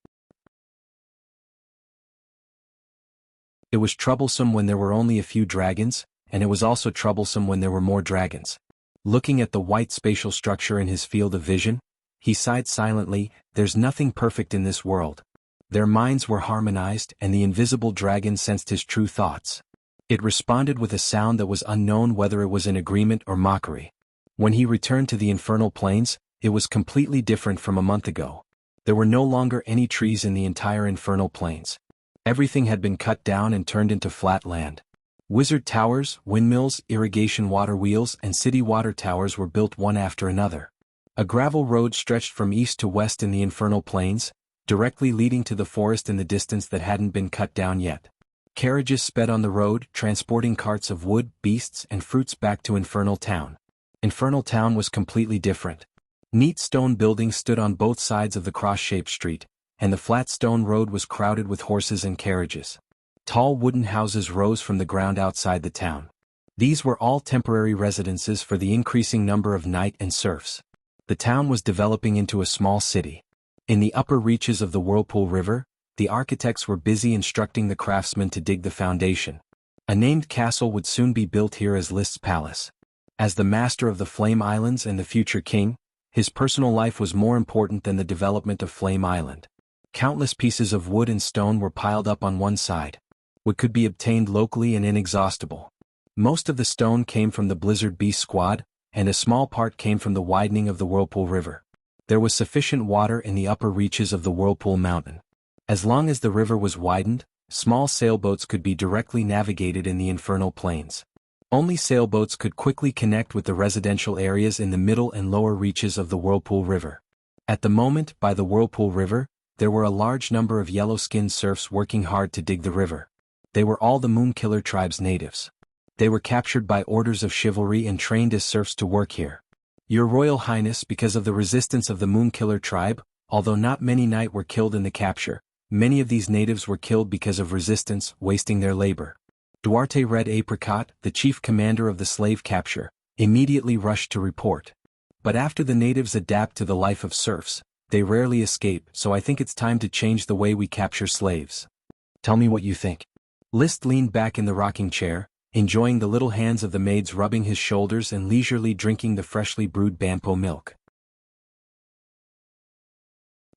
It was troublesome when there were only a few dragons, and it was also troublesome when there were more dragons. Looking at the white spatial structure in his field of vision, he sighed silently. There's nothing perfect in this world. Their minds were harmonized, and the invisible dragon sensed his true thoughts. It responded with a sound that was unknown whether it was in agreement or mockery. When he returned to the infernal plains, it was completely different from a month ago. There were no longer any trees in the entire infernal plains. Everything had been cut down and turned into flat land. Wizard towers, windmills, irrigation water wheels, and city water towers were built one after another. A gravel road stretched from east to west in the infernal plains, directly leading to the forest in the distance that hadn't been cut down yet. Carriages sped on the road, transporting carts of wood, beasts, and fruits back to Infernal Town. Infernal Town was completely different. Neat stone buildings stood on both sides of the cross-shaped street, and the flat stone road was crowded with horses and carriages. Tall wooden houses rose from the ground outside the town. These were all temporary residences for the increasing number of knight and serfs. The town was developing into a small city. In the upper reaches of the Whirlpool River, the architects were busy instructing the craftsmen to dig the foundation. A named castle would soon be built here as List's palace. As the master of the Flame Islands and the future king, his personal life was more important than the development of Flame Island. Countless pieces of wood and stone were piled up on one side. Wood could be obtained locally and inexhaustible. Most of the stone came from the Blizzard Beast Squad, and a small part came from the widening of the Whirlpool River. There was sufficient water in the upper reaches of the Whirlpool Mountain. As long as the river was widened, small sailboats could be directly navigated in the infernal plains. Only sailboats could quickly connect with the residential areas in the middle and lower reaches of the Whirlpool River. At the moment, by the Whirlpool River, there were a large number of yellow-skinned serfs working hard to dig the river. They were all the Moonkiller tribe's natives. They were captured by orders of chivalry and trained as serfs to work here. Your Royal Highness, because of the resistance of the Moonkiller tribe, although not many knight were killed in the capture, many of these natives were killed because of resistance, wasting their labor. Duarte Red Apricot, the chief commander of the slave capture, immediately rushed to report. But after the natives adapt to the life of serfs, they rarely escape, so I think it's time to change the way we capture slaves. Tell me what you think. List leaned back in the rocking chair, enjoying the little hands of the maids rubbing his shoulders and leisurely drinking the freshly brewed Banpo milk.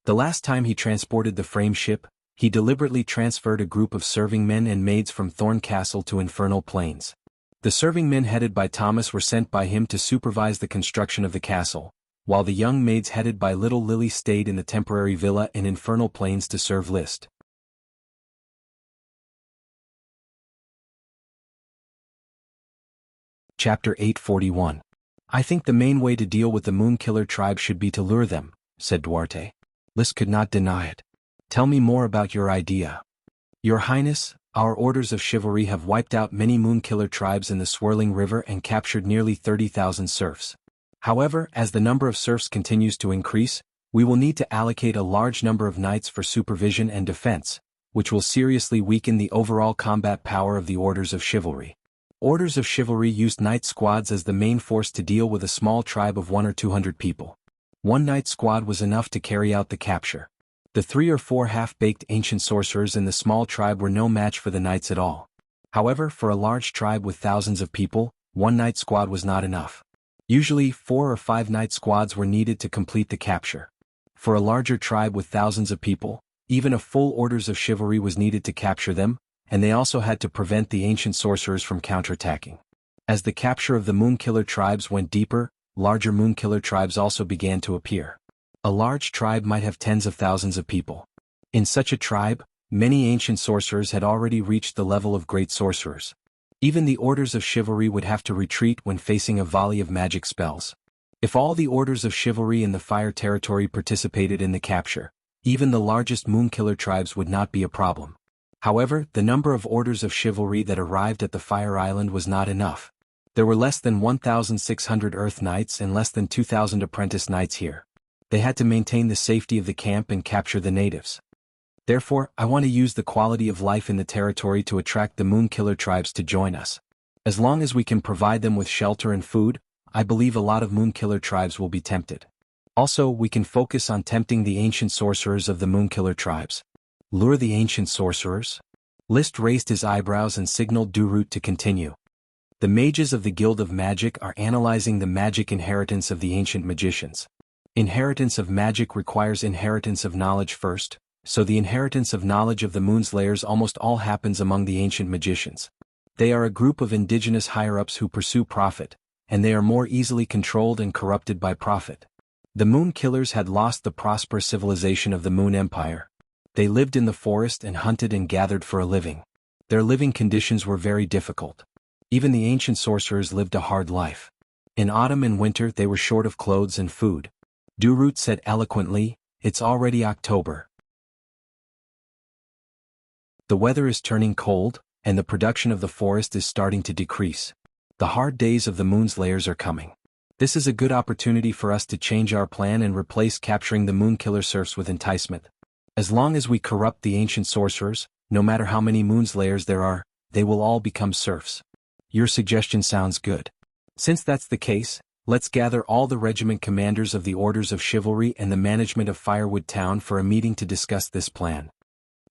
The last time he transported the frame ship, he deliberately transferred a group of serving men and maids from Thorn Castle to Infernal Plains. The serving men headed by Thomas were sent by him to supervise the construction of the castle, while the young maids headed by Little Lily stayed in the temporary villa in Infernal Plains to serve List. Chapter 841. I think the main way to deal with the Moon Killer tribe should be to lure them, said Duarte. Lys could not deny it. Tell me more about your idea. Your Highness, our orders of chivalry have wiped out many Moon Killer tribes in the swirling river and captured nearly 30,000 serfs. However, as the number of serfs continues to increase, we will need to allocate a large number of knights for supervision and defense, which will seriously weaken the overall combat power of the orders of chivalry. Orders of chivalry used knight squads as the main force to deal with a small tribe of 100 or 200 people. One knight squad was enough to carry out the capture. The 3 or 4 half-baked ancient sorcerers in the small tribe were no match for the knights at all. However, for a large tribe with thousands of people, one knight squad was not enough. Usually 4 or 5 knight squads were needed to complete the capture. For a larger tribe with thousands of people, even a full orders of chivalry was needed to capture them, and they also had to prevent the ancient sorcerers from counterattacking. As the capture of the Moonkiller tribes went deeper, larger Moonkiller tribes also began to appear. A large tribe might have tens of thousands of people. In such a tribe, many ancient sorcerers had already reached the level of great sorcerers. Even the orders of chivalry would have to retreat when facing a volley of magic spells. If all the orders of chivalry in the Fire territory participated in the capture, even the largest Moonkiller tribes would not be a problem. However, the number of orders of chivalry that arrived at the Fire Island was not enough. There were less than 1,600 Earth Knights and less than 2,000 apprentice knights here. They had to maintain the safety of the camp and capture the natives. Therefore, I want to use the quality of life in the territory to attract the Moonkiller tribes to join us. As long as we can provide them with shelter and food, I believe a lot of Moonkiller tribes will be tempted. Also, we can focus on tempting the ancient sorcerers of the Moonkiller tribes. Lure the ancient sorcerers? List raised his eyebrows and signaled Durut to continue. The mages of the Guild of Magic are analyzing the magic inheritance of the ancient magicians. Inheritance of magic requires inheritance of knowledge first, so the inheritance of knowledge of the Moonslayers almost all happens among the ancient magicians. They are a group of indigenous higher-ups who pursue profit, and they are more easily controlled and corrupted by profit. The Moon Killers had lost the prosperous civilization of the Moon Empire. They lived in the forest and hunted and gathered for a living. Their living conditions were very difficult. Even the ancient sorcerers lived a hard life. In autumn and winter they were short of clothes and food. Durut said eloquently, "It's already October. The weather is turning cold, and the production of the forest is starting to decrease. The hard days of the Moonslayers are coming. This is a good opportunity for us to change our plan and replace capturing the Moonkiller serfs with enticement. As long as we corrupt the ancient sorcerers, no matter how many Moonslayers there are, they will all become serfs. Your suggestion sounds good. Since that's the case, let's gather all the regiment commanders of the orders of chivalry and the management of Firewood Town for a meeting to discuss this plan."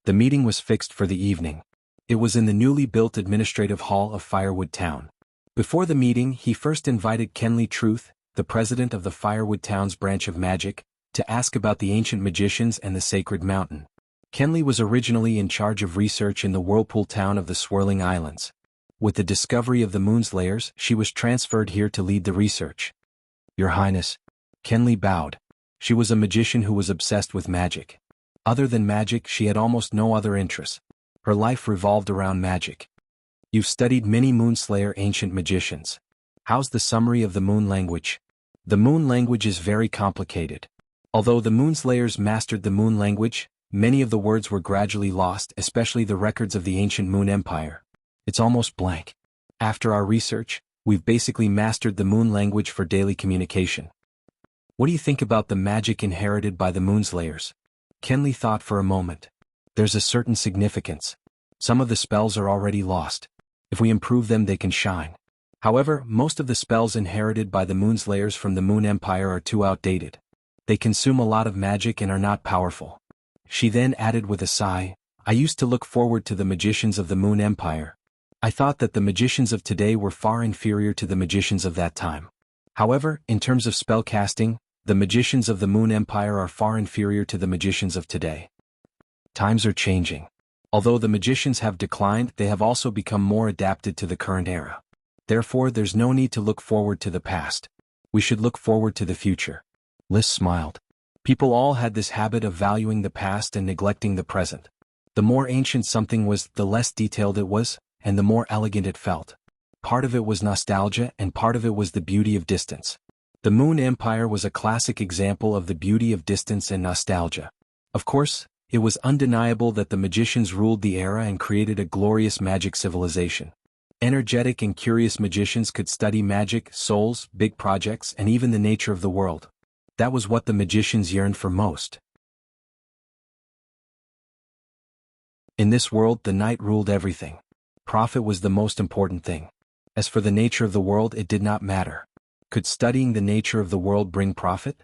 The meeting was fixed for the evening. It was in the newly built administrative hall of Firewood Town. Before the meeting, he first invited Kenley Truth, the president of the Firewood Town's branch of magic, to ask about the ancient magicians and the sacred mountain. Kenley was originally in charge of research in the Whirlpool town of the Swirling Islands. With the discovery of the Moonslayers, she was transferred here to lead the research. "Your Highness." Kenley bowed. She was a magician who was obsessed with magic. Other than magic, she had almost no other interests. Her life revolved around magic. "You've studied many Moonslayer ancient magicians. How's the summary of the Moon language?" "The Moon language is very complicated. Although the Moonslayers mastered the Moon language, many of the words were gradually lost, especially the records of the ancient Moon Empire. It's almost blank. After our research, we've basically mastered the Moon language for daily communication." "What do you think about the magic inherited by the Moonslayers?" Kenley thought for a moment. "There's a certain significance. Some of the spells are already lost. If we improve them, they can shine. However, most of the spells inherited by the Moonslayers from the Moon Empire are too outdated. They consume a lot of magic and are not powerful." She then added with a sigh, "I used to look forward to the magicians of the Moon Empire. I thought that the magicians of today were far inferior to the magicians of that time. However, in terms of spell casting, the magicians of the Moon Empire are far inferior to the magicians of today. Times are changing. Although the magicians have declined, they have also become more adapted to the current era. Therefore, there's no need to look forward to the past. We should look forward to the future." Lys smiled. People all had this habit of valuing the past and neglecting the present. The more ancient something was, the less detailed it was, and the more elegant it felt. Part of it was nostalgia and part of it was the beauty of distance. The Moon Empire was a classic example of the beauty of distance and nostalgia. Of course, it was undeniable that the magicians ruled the era and created a glorious magic civilization. Energetic and curious magicians could study magic, souls, big projects, and even the nature of the world. That was what the magicians yearned for most. In this world, the night ruled everything. Profit was the most important thing. As for the nature of the world, it did not matter. Could studying the nature of the world bring profit?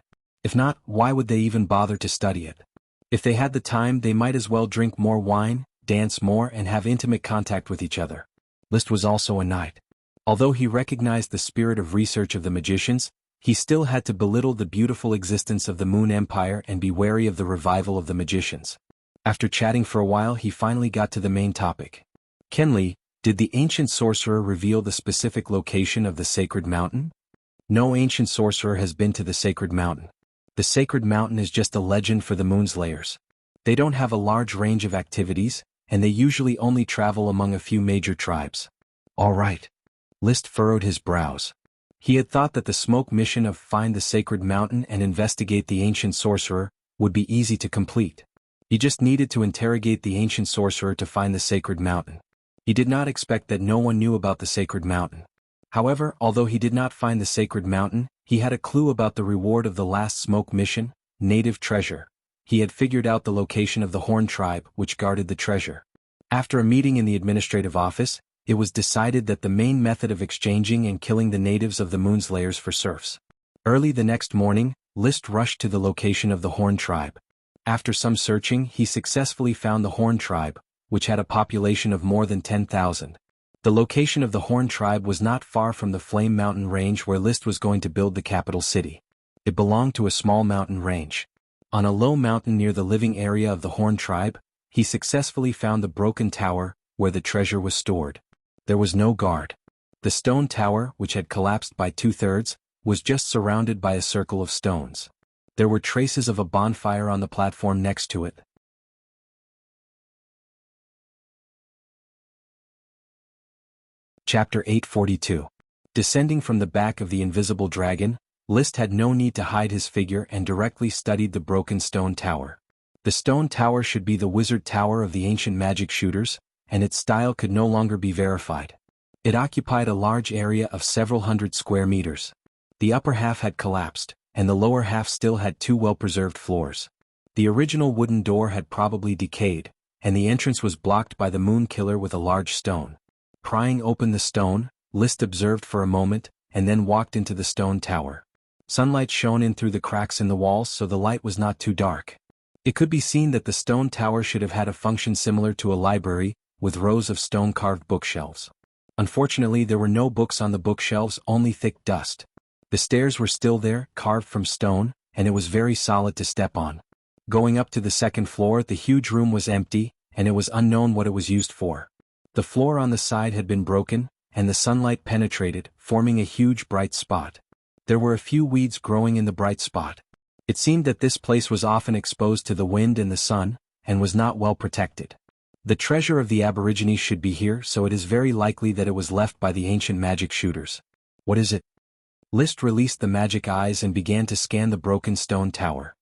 If not, why would they even bother to study it? If they had the time, they might as well drink more wine, dance more, and have intimate contact with each other. Liszt was also a knight. Although he recognized the spirit of research of the magicians, he still had to belittle the beautiful existence of the Moon Empire and be wary of the revival of the magicians. After chatting for a while, he finally got to the main topic. Kenli, did the ancient sorcerer reveal the specific location of the sacred mountain? No ancient sorcerer has been to the sacred mountain. The sacred mountain is just a legend for the Moonslayers. They don't have a large range of activities, and they usually only travel among a few major tribes. All right. Liszt furrowed his brows. He had thought that the smoke mission of find the sacred mountain and investigate the ancient sorcerer would be easy to complete. He just needed to interrogate the ancient sorcerer to find the sacred mountain. He did not expect that no one knew about the sacred mountain. However, although he did not find the sacred mountain, he had a clue about the reward of the last smoke mission, native treasure. He had figured out the location of the Horn tribe, which guarded the treasure. After a meeting in the administrative office, it was decided that the main method of exchanging and killing the natives of the Moonslayers for serfs. Early the next morning, Liszt rushed to the location of the Horn tribe. After some searching, he successfully found the Horn tribe, which had a population of more than 10,000. The location of the Horn tribe was not far from the Flame Mountain range where Liszt was going to build the capital city. It belonged to a small mountain range. On a low mountain near the living area of the Horn tribe, he successfully found the broken tower, where the treasure was stored. There was no guard. The stone tower, which had collapsed by 2/3, was just surrounded by a circle of stones. There were traces of a bonfire on the platform next to it. Chapter 842. Descending from the back of the invisible dragon, Liszt had no need to hide his figure and directly studied the broken stone tower. The stone tower should be the wizard tower of the ancient magic shooters, and its style could no longer be verified. It occupied a large area of several hundred square meters. The upper half had collapsed, and the lower half still had two well-preserved floors. The original wooden door had probably decayed, and the entrance was blocked by the moon killer with a large stone. Prying open the stone, Liszt observed for a moment, and then walked into the stone tower. Sunlight shone in through the cracks in the walls, so the light was not too dark. It could be seen that the stone tower should have had a function similar to a library, with rows of stone-carved bookshelves. Unfortunately, there were no books on the bookshelves, only thick dust. The stairs were still there, carved from stone, and it was very solid to step on. Going up to the second floor, the huge room was empty, and it was unknown what it was used for. The floor on the side had been broken, and the sunlight penetrated, forming a huge bright spot. There were a few weeds growing in the bright spot. It seemed that this place was often exposed to the wind and the sun, and was not well protected. The treasure of the Aborigines should be here, so it is very likely that it was left by the ancient magic shooters. What is it? Liszt released the magic eyes and began to scan the broken stone tower.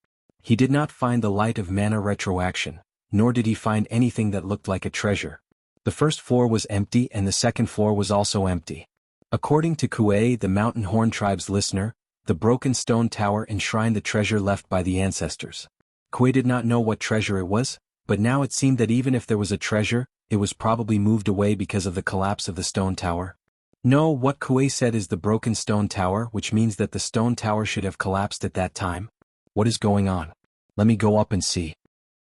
He did not find the light of mana retroaction, nor did he find anything that looked like a treasure. The first floor was empty and the second floor was also empty. According to Kuei, the Mountain Horn tribe's listener, the broken stone tower enshrined the treasure left by the ancestors. Kuei did not know what treasure it was, but now it seemed that even if there was a treasure, it was probably moved away because of the collapse of the stone tower. No, what Kuei said is the broken stone tower, which means that the stone tower should have collapsed at that time. What is going on? Let me go up and see.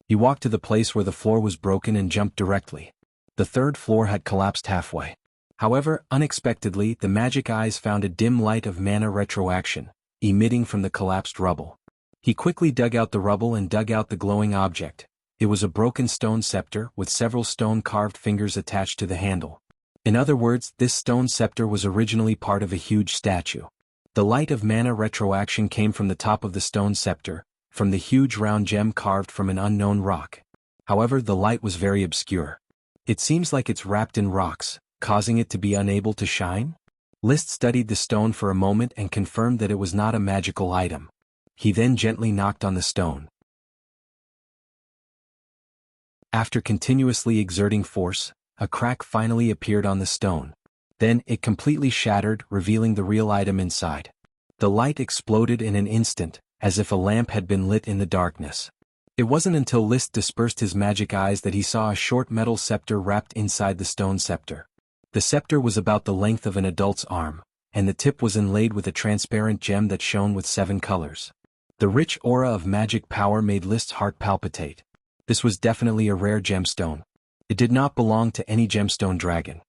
He walked to the place where the floor was broken and jumped directly. The third floor had collapsed halfway. However, unexpectedly, the magic eyes found a dim light of mana retroaction, emitting from the collapsed rubble. He quickly dug out the rubble and dug out the glowing object. It was a broken stone scepter with several stone-carved fingers attached to the handle. In other words, this stone scepter was originally part of a huge statue. The light of mana retroaction came from the top of the stone scepter, from the huge round gem carved from an unknown rock. However, the light was very obscure. It seems like it's wrapped in rocks, causing it to be unable to shine? Liszt studied the stone for a moment and confirmed that it was not a magical item. He then gently knocked on the stone. After continuously exerting force, a crack finally appeared on the stone. Then it completely shattered, revealing the real item inside. The light exploded in an instant, as if a lamp had been lit in the darkness. It wasn't until Liszt dispersed his magic eyes that he saw a short metal scepter wrapped inside the stone scepter. The scepter was about the length of an adult's arm, and the tip was inlaid with a transparent gem that shone with 7 colors. The rich aura of magic power made Liszt's heart palpitate. This was definitely a rare gemstone. It did not belong to any gemstone dragon.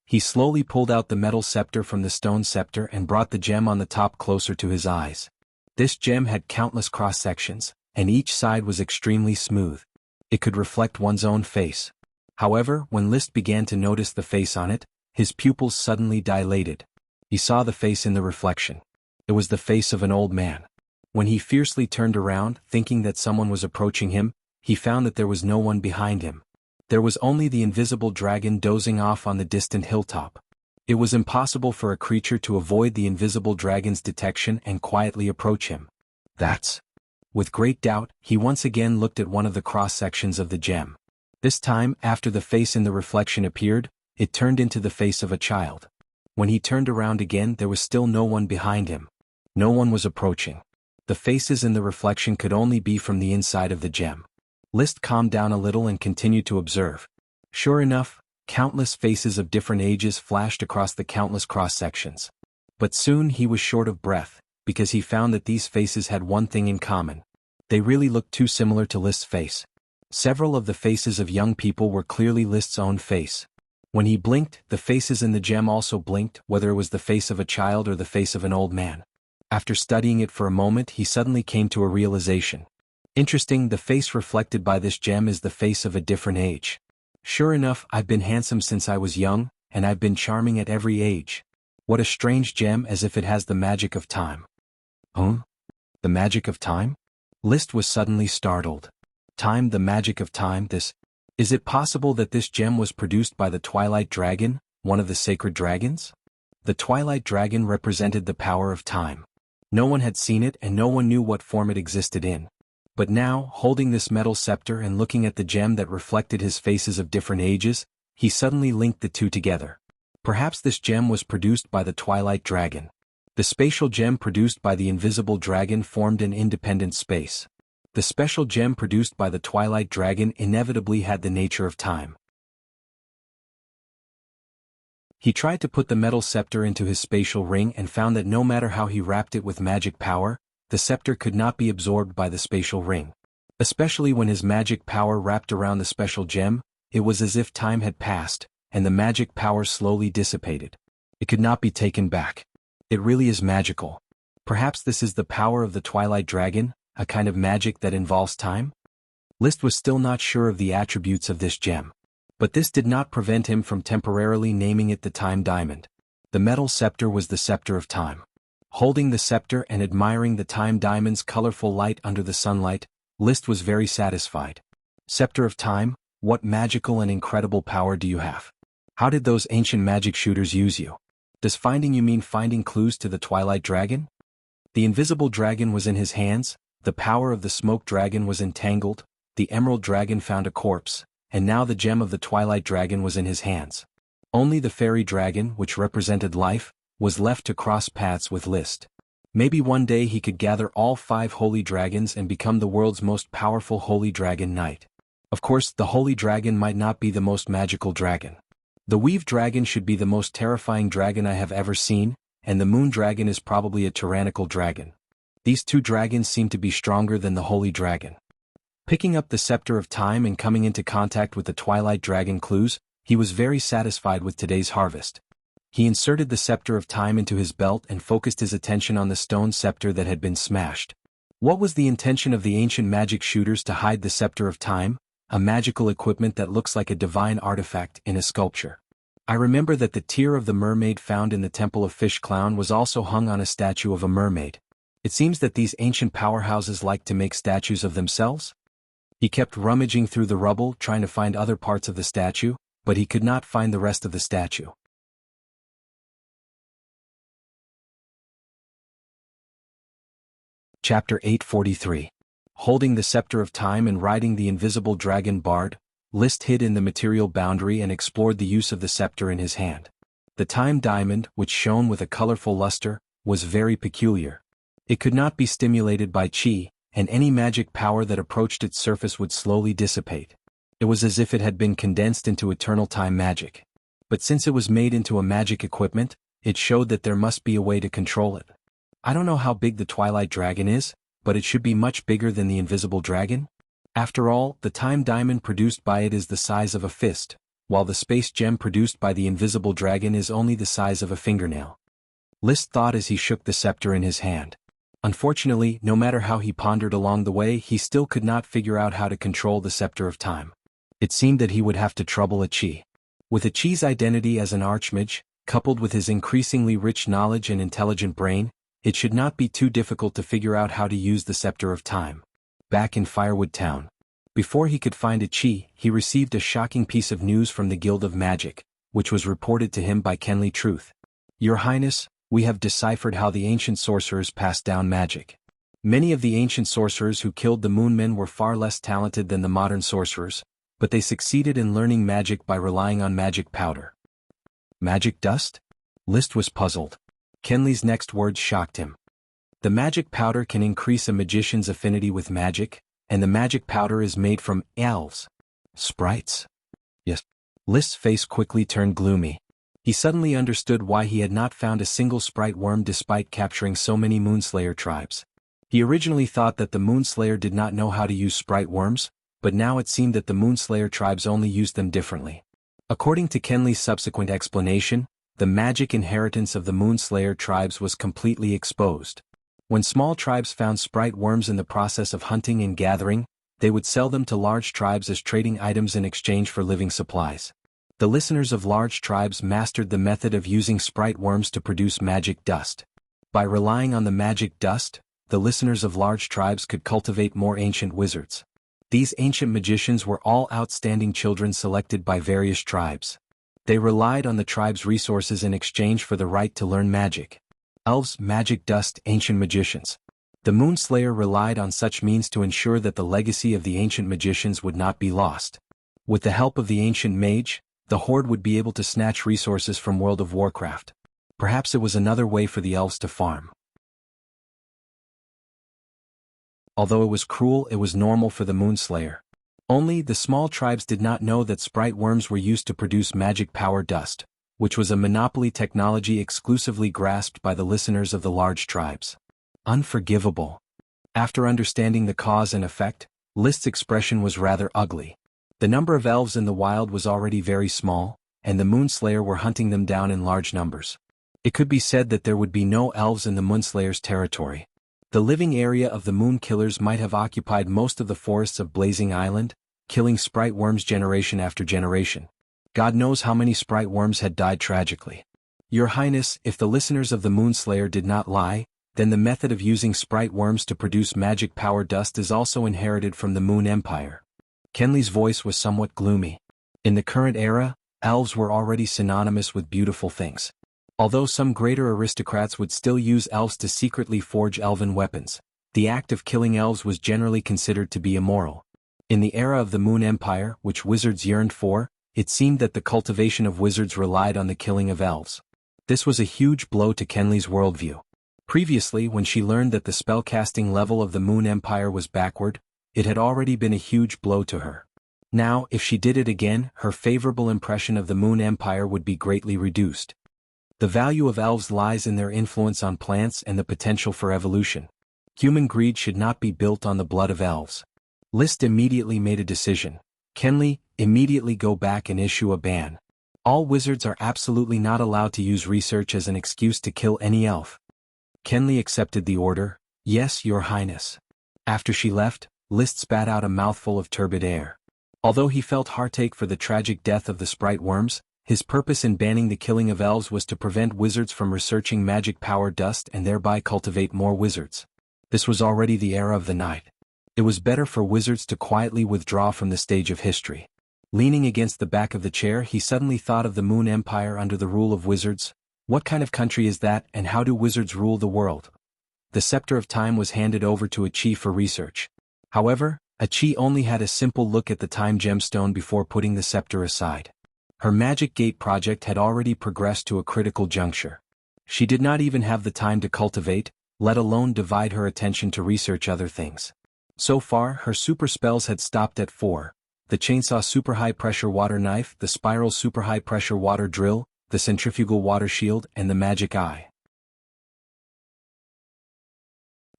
He slowly pulled out the metal scepter from the stone scepter and brought the gem on the top closer to his eyes. This gem had countless cross-sections, and each side was extremely smooth. It could reflect one's own face. However, when Liszt began to notice the face on it, his pupils suddenly dilated. He saw the face in the reflection. It was the face of an old man. When he fiercely turned around, thinking that someone was approaching him, he found that there was no one behind him. There was only the invisible dragon dozing off on the distant hilltop. It was impossible for a creature to avoid the invisible dragon's detection and quietly approach him. That's... With great doubt, he once again looked at one of the cross-sections of the gem. This time, after the face in the reflection appeared, it turned into the face of a child. When he turned around again, there was still no one behind him. No one was approaching. The faces in the reflection could only be from the inside of the gem. Liszt calmed down a little and continued to observe. Sure enough, countless faces of different ages flashed across the countless cross-sections. But soon he was short of breath, because he found that these faces had one thing in common. They really looked too similar to Liszt's face. Several of the faces of young people were clearly Liszt's own face. When he blinked, the faces in the gem also blinked, whether it was the face of a child or the face of an old man. After studying it for a moment, he suddenly came to a realization. Interesting, the face reflected by this gem is the face of a different age. Sure enough, I've been handsome since I was young, and I've been charming at every age. What a strange gem, as if it has the magic of time. Huh? The magic of time? Liszt was suddenly startled. Time, the magic of time, this... Is it possible that this gem was produced by the Twilight Dragon, one of the sacred dragons? The Twilight Dragon represented the power of time. No one had seen it and no one knew what form it existed in. But now, holding this metal scepter and looking at the gem that reflected his faces of different ages, he suddenly linked the two together. Perhaps this gem was produced by the Twilight Dragon. The spatial gem produced by the invisible dragon formed an independent space. The special gem produced by the Twilight Dragon inevitably had the nature of time. He tried to put the metal scepter into his spatial ring and found that no matter how he wrapped it with magic power, the scepter could not be absorbed by the spatial ring. Especially when his magic power wrapped around the special gem, it was as if time had passed, and the magic power slowly dissipated. It could not be taken back. It really is magical. Perhaps this is the power of the Twilight Dragon, a kind of magic that involves time? Liszt was still not sure of the attributes of this gem. But this did not prevent him from temporarily naming it the Time Diamond. The metal scepter was the scepter of time. Holding the scepter and admiring the Time Diamond's colorful light under the sunlight, Liszt was very satisfied. Scepter of Time, what magical and incredible power do you have? How did those ancient magic shooters use you? Does finding you mean finding clues to the Twilight Dragon? The invisible dragon was in his hands, the power of the smoke dragon was entangled, the emerald dragon found a corpse, and now the gem of the Twilight Dragon was in his hands. Only the fairy dragon, which represented life, was left to cross paths with Liszt. Maybe one day he could gather all 5 holy dragons and become the world's most powerful holy dragon knight. Of course, the holy dragon might not be the most magical dragon. The weave dragon should be the most terrifying dragon I have ever seen, and the moon dragon is probably a tyrannical dragon. These 2 dragons seem to be stronger than the holy dragon. Picking up the scepter of time and coming into contact with the Twilight Dragon clues, he was very satisfied with today's harvest. He inserted the scepter of time into his belt and focused his attention on the stone scepter that had been smashed. What was the intention of the ancient magic shooters to hide the scepter of time, a magical equipment that looks like a divine artifact in a sculpture? I remember that the tear of the mermaid found in the Temple of Fish Clown was also hung on a statue of a mermaid. It seems that these ancient powerhouses like to make statues of themselves? He kept rummaging through the rubble trying to find other parts of the statue, but he could not find the rest of the statue. Chapter 843. Holding the scepter of time and riding the invisible dragon Bard, Liszt hid in the material boundary and explored the use of the scepter in his hand. The time diamond, which shone with a colorful luster, was very peculiar. It could not be stimulated by qi, and any magic power that approached its surface would slowly dissipate. It was as if it had been condensed into eternal time magic. But since it was made into a magic equipment, it showed that there must be a way to control it. I don't know how big the Twilight Dragon is, but it should be much bigger than the Invisible Dragon. After all, the time diamond produced by it is the size of a fist, while the space gem produced by the Invisible Dragon is only the size of a fingernail. Liszt thought as he shook the scepter in his hand. Unfortunately, no matter how he pondered along the way, he still could not figure out how to control the scepter of time. It seemed that he would have to trouble a qi. With a qi's identity as an archmage, coupled with his increasingly rich knowledge and intelligent brain, it should not be too difficult to figure out how to use the scepter of time. Back in Firewood Town. Before he could find a qi, he received a shocking piece of news from the Guild of Magic, which was reported to him by Kenley Truth. Your Highness, we have deciphered how the ancient sorcerers passed down magic. Many of the ancient sorcerers who killed the Moonmen were far less talented than the modern sorcerers, but they succeeded in learning magic by relying on magic powder. Magic dust? Liszt was puzzled. Kenley's next words shocked him. The magic powder can increase a magician's affinity with magic, and the magic powder is made from elves. Sprites? Yes. Liszt's face quickly turned gloomy. He suddenly understood why he had not found a single sprite worm despite capturing so many Moonslayer tribes. He originally thought that the Moonslayer did not know how to use sprite worms, but now it seemed that the Moonslayer tribes only used them differently. According to Kenley's subsequent explanation, the magic inheritance of the Moonslayer tribes was completely exposed. When small tribes found sprite worms in the process of hunting and gathering, they would sell them to large tribes as trading items in exchange for living supplies. The listeners of large tribes mastered the method of using sprite worms to produce magic dust. By relying on the magic dust, the listeners of large tribes could cultivate more ancient wizards. These ancient magicians were all outstanding children selected by various tribes. They relied on the tribe's resources in exchange for the right to learn magic. Elves, magic dust, ancient magicians. The Moonslayer relied on such means to ensure that the legacy of the ancient magicians would not be lost. With the help of the ancient mage, the Horde would be able to snatch resources from World of Warcraft. Perhaps it was another way for the elves to farm. Although it was cruel, it was normal for the Moonslayer. Only, the small tribes did not know that sprite worms were used to produce magic power dust, which was a monopoly technology exclusively grasped by the listeners of the large tribes. Unforgivable. After understanding the cause and effect, Liszt's expression was rather ugly. The number of elves in the wild was already very small, and the Moonslayer were hunting them down in large numbers. It could be said that there would be no elves in the Moonslayer's territory. The living area of the Moon Killers might have occupied most of the forests of Blazing Island, killing sprite worms generation after generation. God knows how many sprite worms had died tragically. Your Highness, if the listeners of the Moonslayer did not lie, then the method of using sprite worms to produce magic power dust is also inherited from the Moon Empire. Kenley's voice was somewhat gloomy. In the current era, elves were already synonymous with beautiful things. Although some greater aristocrats would still use elves to secretly forge elven weapons, the act of killing elves was generally considered to be immoral. In the era of the Moon Empire, which wizards yearned for, it seemed that the cultivation of wizards relied on the killing of elves. This was a huge blow to Kenley's worldview. Previously, when she learned that the spellcasting level of the Moon Empire was backward, it had already been a huge blow to her. Now, if she did it again, her favorable impression of the Moon Empire would be greatly reduced. The value of elves lies in their influence on plants and the potential for evolution. Human greed should not be built on the blood of elves. Liszt immediately made a decision. Kenley, immediately go back and issue a ban. All wizards are absolutely not allowed to use research as an excuse to kill any elf. Kenley accepted the order. Yes, Your Highness. After she left, Liszt spat out a mouthful of turbid air. Although he felt heartache for the tragic death of the sprite worms, his purpose in banning the killing of elves was to prevent wizards from researching magic power dust and thereby cultivate more wizards. This was already the era of the night. It was better for wizards to quietly withdraw from the stage of history. Leaning against the back of the chair, he suddenly thought of the Moon Empire under the rule of wizards. What kind of country is that, and how do wizards rule the world? the scepter of time was handed over to Qi for research. However, Qi only had a simple look at the time gemstone before putting the scepter aside. Her magic gate project had already progressed to a critical juncture. She did not even have the time to cultivate, let alone divide her attention to research other things. So far, her super spells had stopped at 4. The chainsaw super high pressure water knife, the spiral super high pressure water drill, the centrifugal water shield, and the magic eye.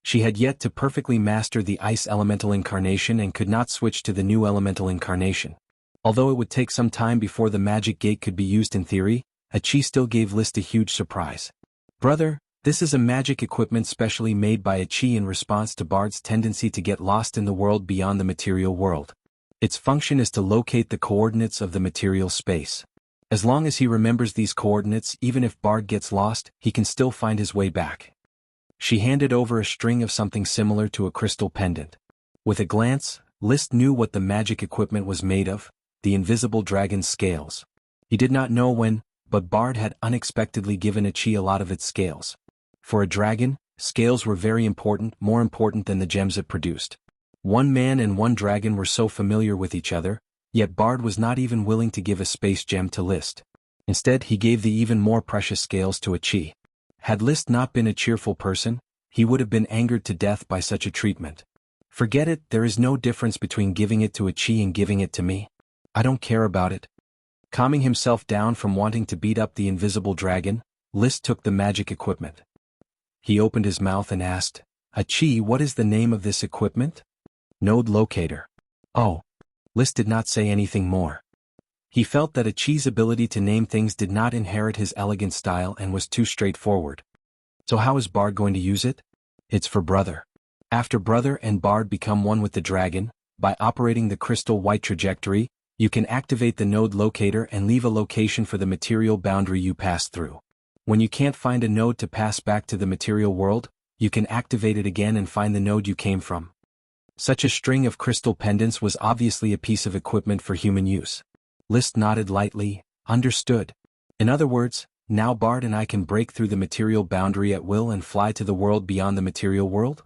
She had yet to perfectly master the ice elemental incarnation and could not switch to the new elemental incarnation. Although it would take some time before the magic gate could be used in theory, Qi still gave List a huge surprise. "Brother, this is a magic equipment specially made by Qi in response to Bard's tendency to get lost in the world beyond the material world. Its function is to locate the coordinates of the material space. As long as he remembers these coordinates, even if Bard gets lost, he can still find his way back." She handed over a string of something similar to a crystal pendant. With a glance, List knew what the magic equipment was made of: the invisible dragon's scales. He did not know when, but Bard had unexpectedly given Qi a lot of its scales. For a dragon, scales were very important, more important than the gems it produced. One man and one dragon were so familiar with each other, yet Bard was not even willing to give a space gem to List. Instead, he gave the even more precious scales to Qi. Had List not been a cheerful person, he would have been angered to death by such a treatment. "Forget it, there is no difference between giving it to Qi and giving it to me. I don't care about it." Calming himself down from wanting to beat up the invisible dragon, List took the magic equipment. He opened his mouth and asked, "Qi, what is the name of this equipment?" "Node locator." "Oh." List did not say anything more. He felt that Qi's ability to name things did not inherit his elegant style and was too straightforward. So how is Bard going to use it? "It's for brother. After brother and Bard become one with the dragon, by operating the crystal white trajectory, you can activate the node locator and leave a location for the material boundary you pass through. When you can't find a node to pass back to the material world, you can activate it again and find the node you came from." Such a string of crystal pendants was obviously a piece of equipment for human use. List nodded lightly. "Understood. In other words, now Bard and I can break through the material boundary at will and fly to the world beyond the material world?"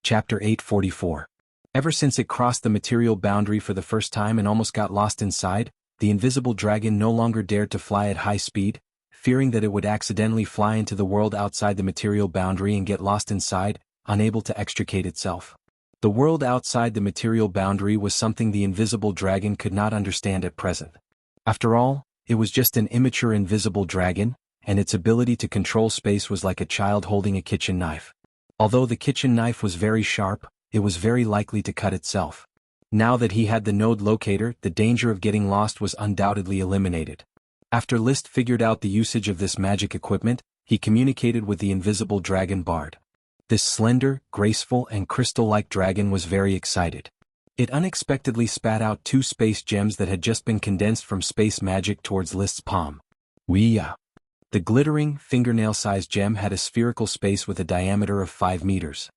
Chapter 844. Ever since it crossed the material boundary for the first time and almost got lost inside, the invisible dragon no longer dared to fly at high speed, fearing that it would accidentally fly into the world outside the material boundary and get lost inside, unable to extricate itself. The world outside the material boundary was something the invisible dragon could not understand at present. After all, it was just an immature invisible dragon, and its ability to control space was like a child holding a kitchen knife. Although the kitchen knife was very sharp, it was very likely to cut itself. Now that he had the node locator, the danger of getting lost was undoubtedly eliminated. After List figured out the usage of this magic equipment, he communicated with the invisible dragon Bard. This slender, graceful, and crystal-like dragon was very excited. It unexpectedly spat out 2 space gems that had just been condensed from space magic towards List's palm. Wuxia. The glittering, fingernail-sized gem had a spherical space with a diameter of 5 meters.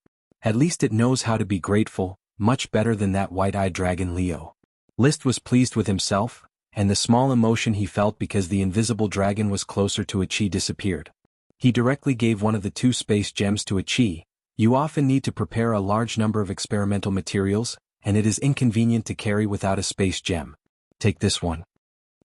At least it knows how to be grateful, much better than that white-eyed dragon Leo. List was pleased with himself, and the small emotion he felt because the invisible dragon was closer to Qi disappeared. He directly gave one of the 2 space gems to Qi. "You often need to prepare a large number of experimental materials, and it is inconvenient to carry without a space gem. Take this one."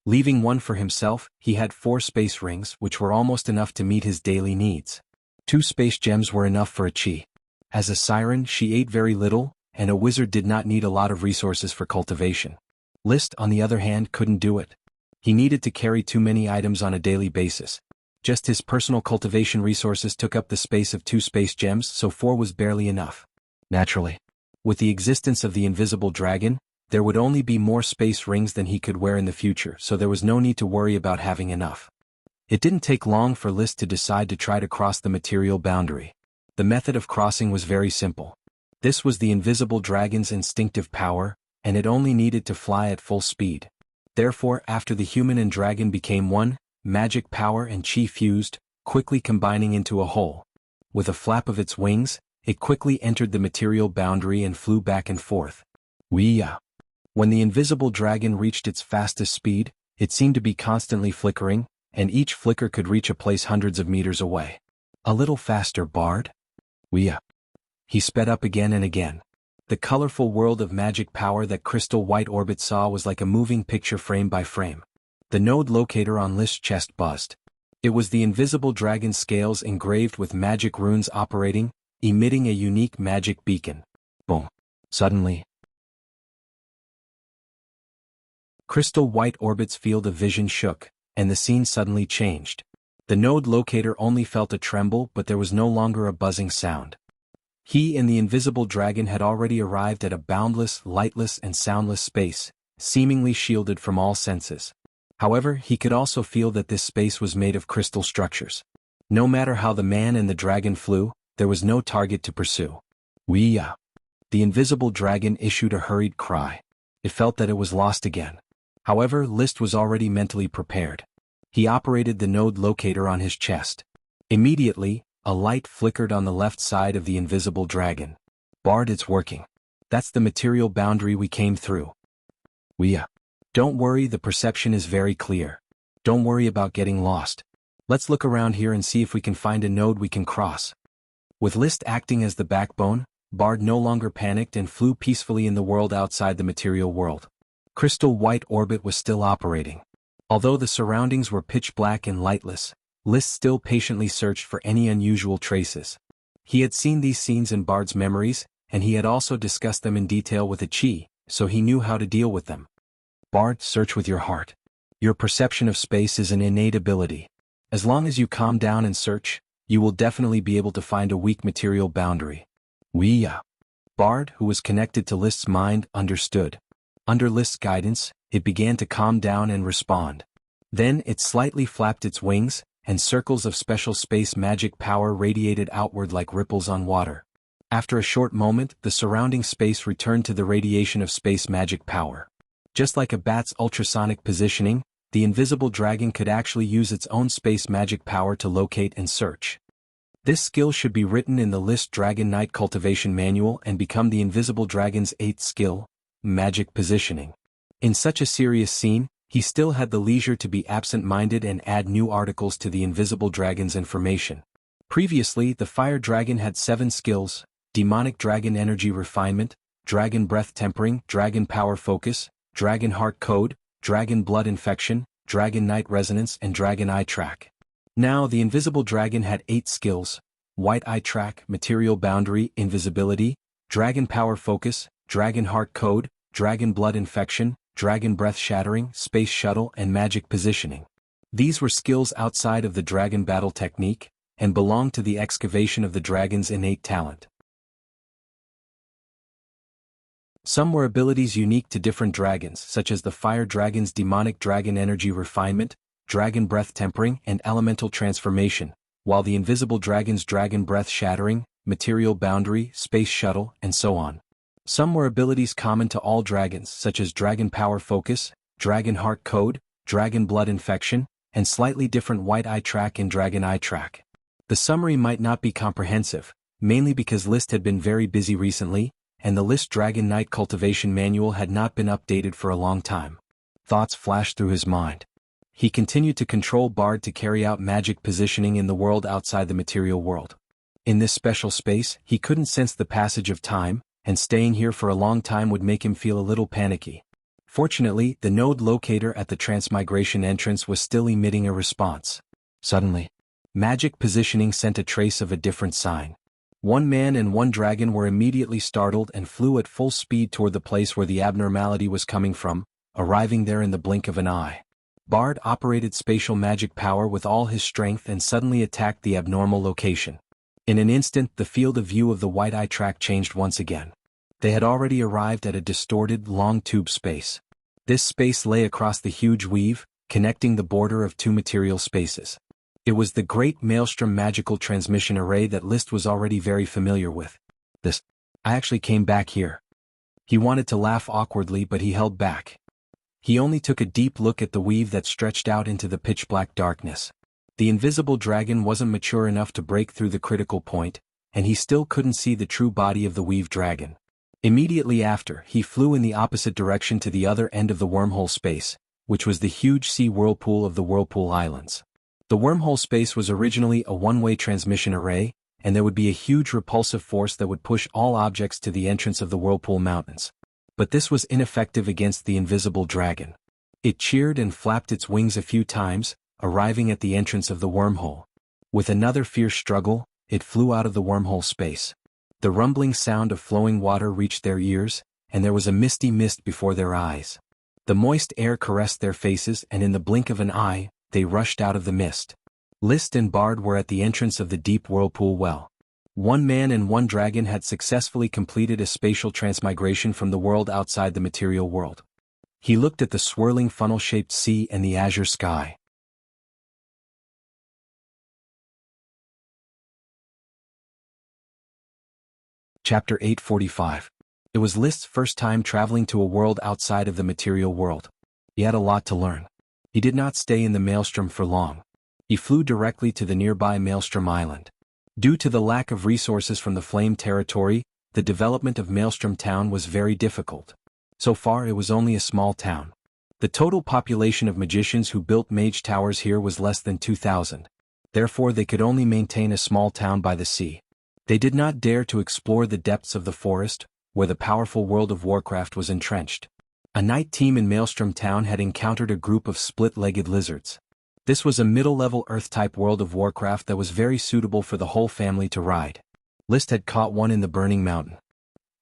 Leaving one for himself, he had 4 space rings, which were almost enough to meet his daily needs. 2 space gems were enough for Qi. As a siren, she ate very little, and a wizard did not need a lot of resources for cultivation. List, on the other hand, couldn't do it. He needed to carry too many items on a daily basis. Just his personal cultivation resources took up the space of 2 space gems, so 4 was barely enough. Naturally. With the existence of the invisible dragon, there would only be more space rings than he could wear in the future, so there was no need to worry about having enough. It didn't take long for List to decide to try to cross the material boundary. The method of crossing was very simple. This was the invisible dragon's instinctive power, and it only needed to fly at full speed. Therefore, after the human and dragon became one, magic power and Qi fused, quickly combining into a whole. With a flap of its wings, it quickly entered the material boundary and flew back and forth. Wuxia. When the invisible dragon reached its fastest speed, It seemed to be constantly flickering, and each flicker could reach a place hundreds of meters away. A little faster, Bard? Wuxia. He sped up again and again. The colorful world of magic power that Crystal White Orbit saw was like a moving picture frame by frame. The node locator on List's chest buzzed. It was the invisible dragon scales engraved with magic runes operating, emitting a unique magic beacon. Boom. Suddenly, Crystal White Orbit's field of vision shook, and the scene suddenly changed. The node locator only felt a tremble, but there was no longer a buzzing sound. He and the invisible dragon had already arrived at a boundless, lightless and soundless space, seemingly shielded from all senses. However, he could also feel that this space was made of crystal structures. No matter how the man and the dragon flew, there was no target to pursue. Wuxia. The invisible dragon issued a hurried cry. It felt that it was lost again. However, List was already mentally prepared. He operated the node locator on his chest. Immediately, a light flickered on the left side of the invisible dragon. Bard, it's working. That's the material boundary we came through. Wuxia. Don't worry, the perception is very clear. Don't worry about getting lost. Let's look around here and see if we can find a node we can cross. With List acting as the backbone, Bard no longer panicked and flew peacefully in the world outside the material world. Crystal White Orbit was still operating. Although the surroundings were pitch black and lightless, List still patiently searched for any unusual traces. He had seen these scenes in Bard's memories, and he had also discussed them in detail with Ichi, so he knew how to deal with them. Bard, search with your heart. Your perception of space is an innate ability. As long as you calm down and search, you will definitely be able to find a weak material boundary. Wuxia. Bard, who was connected to List's mind, understood. Under List's guidance, it began to calm down and respond. Then it slightly flapped its wings, and circles of special space magic power radiated outward like ripples on water. After a short moment, the surrounding space returned to the radiation of space magic power. Just like a bat's ultrasonic positioning, the invisible dragon could actually use its own space magic power to locate and search. This skill should be written in the List Dragon Knight Cultivation Manual and become the invisible dragon's 8th skill, magic positioning. In such a serious scene, he still had the leisure to be absent-minded and add new articles to the invisible dragon's information. Previously, the fire dragon had 7 skills: demonic dragon energy refinement, dragon breath tempering, dragon power focus, dragon heart code, dragon blood infection, dragon night resonance and dragon eye track. Now the invisible dragon had 8 skills: white eye track, material boundary, invisibility, dragon power focus, dragon heart code, dragon blood infection, dragon breath shattering, space shuttle and magic positioning. These were skills outside of the dragon battle technique, and belonged to the excavation of the dragon's innate talent. Some were abilities unique to different dragons, such as the fire dragon's demonic dragon energy refinement, dragon breath tempering and elemental transformation, while the invisible dragon's dragon breath shattering, material boundary, space shuttle, and so on. Some were abilities common to all dragons, such as dragon power focus, dragon heart code, dragon blood infection, and slightly different white eye track and dragon eye track. The summary might not be comprehensive, mainly because List had been very busy recently, and the List Dragon Knight Cultivation Manual had not been updated for a long time. Thoughts flashed through his mind. He continued to control Bard to carry out magic positioning in the world outside the material world. In this special space, he couldn't sense the passage of time, and staying here for a long time would make him feel a little panicky. Fortunately, the node locator at the transmigration entrance was still emitting a response. Suddenly, magic positioning sent a trace of a different sign. One man and one dragon were immediately startled and flew at full speed toward the place where the abnormality was coming from, arriving there in the blink of an eye. Bard operated spatial magic power with all his strength and suddenly attacked the abnormal location. In an instant, the field of view of the white eye track changed once again. They had already arrived at a distorted, long tube space. This space lay across the huge weave, connecting the border of 2 material spaces. It was the Great Maelstrom Magical Transmission Array that List was already very familiar with. I actually came back here. He wanted to laugh awkwardly, but he held back. He only took a deep look at the weave that stretched out into the pitch-black darkness. The invisible dragon wasn't mature enough to break through the critical point, and he still couldn't see the true body of the weave dragon. Immediately after, he flew in the opposite direction to the other end of the wormhole space, which was the huge sea whirlpool of the Whirlpool Islands. The wormhole space was originally a one-way transmission array, and there would be a huge repulsive force that would push all objects to the entrance of the Whirlpool Mountains. But this was ineffective against the invisible dragon. It cheered and flapped its wings a few times, arriving at the entrance of the wormhole. With another fierce struggle, it flew out of the wormhole space. The rumbling sound of flowing water reached their ears, and there was a misty mist before their eyes. The moist air caressed their faces, and in the blink of an eye, they rushed out of the mist. List and Bard were at the entrance of the deep whirlpool well. One man and one dragon had successfully completed a spatial transmigration from the world outside the material world. He looked at the swirling funnel-shaped sea and the azure sky. Chapter 845. It was List's first time traveling to a world outside of the material world. He had a lot to learn. He did not stay in the Maelstrom for long. He flew directly to the nearby Maelstrom Island. Due to the lack of resources from the Flame Territory, the development of Maelstrom Town was very difficult. So far it was only a small town. The total population of magicians who built mage towers here was less than 2,000. Therefore they could only maintain a small town by the sea. They did not dare to explore the depths of the forest, where the powerful World of Warcraft was entrenched. A night team in Maelstrom Town had encountered a group of split-legged lizards. This was a middle-level Earth-type World of Warcraft that was very suitable for the whole family to ride. List had caught one in the Burning Mountain.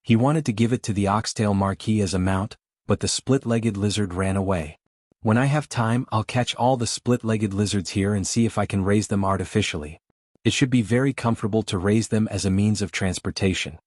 He wanted to give it to the Oxtail Marquis as a mount, but the split-legged lizard ran away. When I have time, I'll catch all the split-legged lizards here and see if I can raise them artificially. It should be very comfortable to raise them as a means of transportation.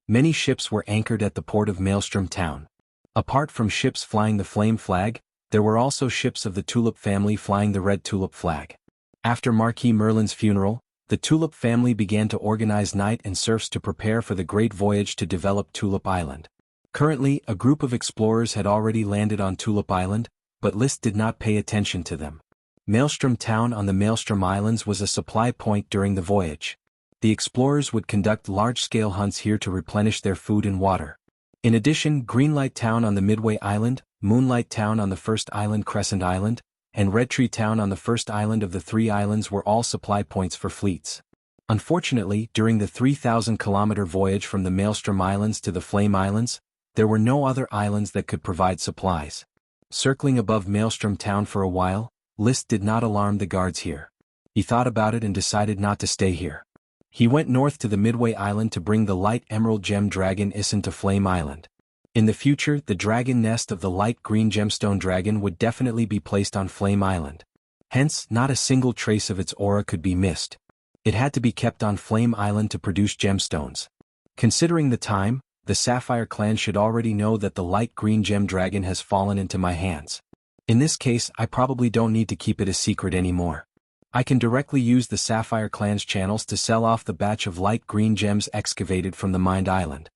Many ships were anchored at the port of Maelstrom Town. Apart from ships flying the flame flag, there were also ships of the Tulip family flying the red tulip flag. After Marquis Merlin's funeral, the Tulip family began to organize knight and serfs to prepare for the great voyage to develop Tulip Island. Currently, a group of explorers had already landed on Tulip Island, but List did not pay attention to them. Maelstrom Town on the Maelstrom Islands was a supply point during the voyage. The explorers would conduct large-scale hunts here to replenish their food and water. In addition, Greenlight Town on the Midway Island, Moonlight Town on the first island Crescent Island, and Red Tree Town on the first island of the 3 islands were all supply points for fleets. Unfortunately, during the 3,000-kilometer voyage from the Maelstrom Islands to the Flame Islands, there were no other islands that could provide supplies. Circling above Maelstrom Town for a while, List did not alarm the guards here. He thought about it and decided not to stay here. He went north to the Midway Island to bring the light emerald gem dragon Isin to Flame Island. In the future, the dragon nest of the light green gemstone dragon would definitely be placed on Flame Island. Hence, not a single trace of its aura could be missed. It had to be kept on Flame Island to produce gemstones. Considering the time, the Sapphire clan should already know that the light green gem dragon has fallen into my hands. In this case, I probably don't need to keep it a secret anymore. I can directly use the Sapphire clan's channels to sell off the batch of light green gems excavated from the mined island.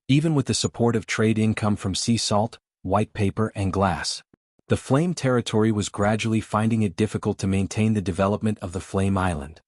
Even with the support of trade income from sea salt, white paper and glass, the Flame Territory was gradually finding it difficult to maintain the development of the Flame Island.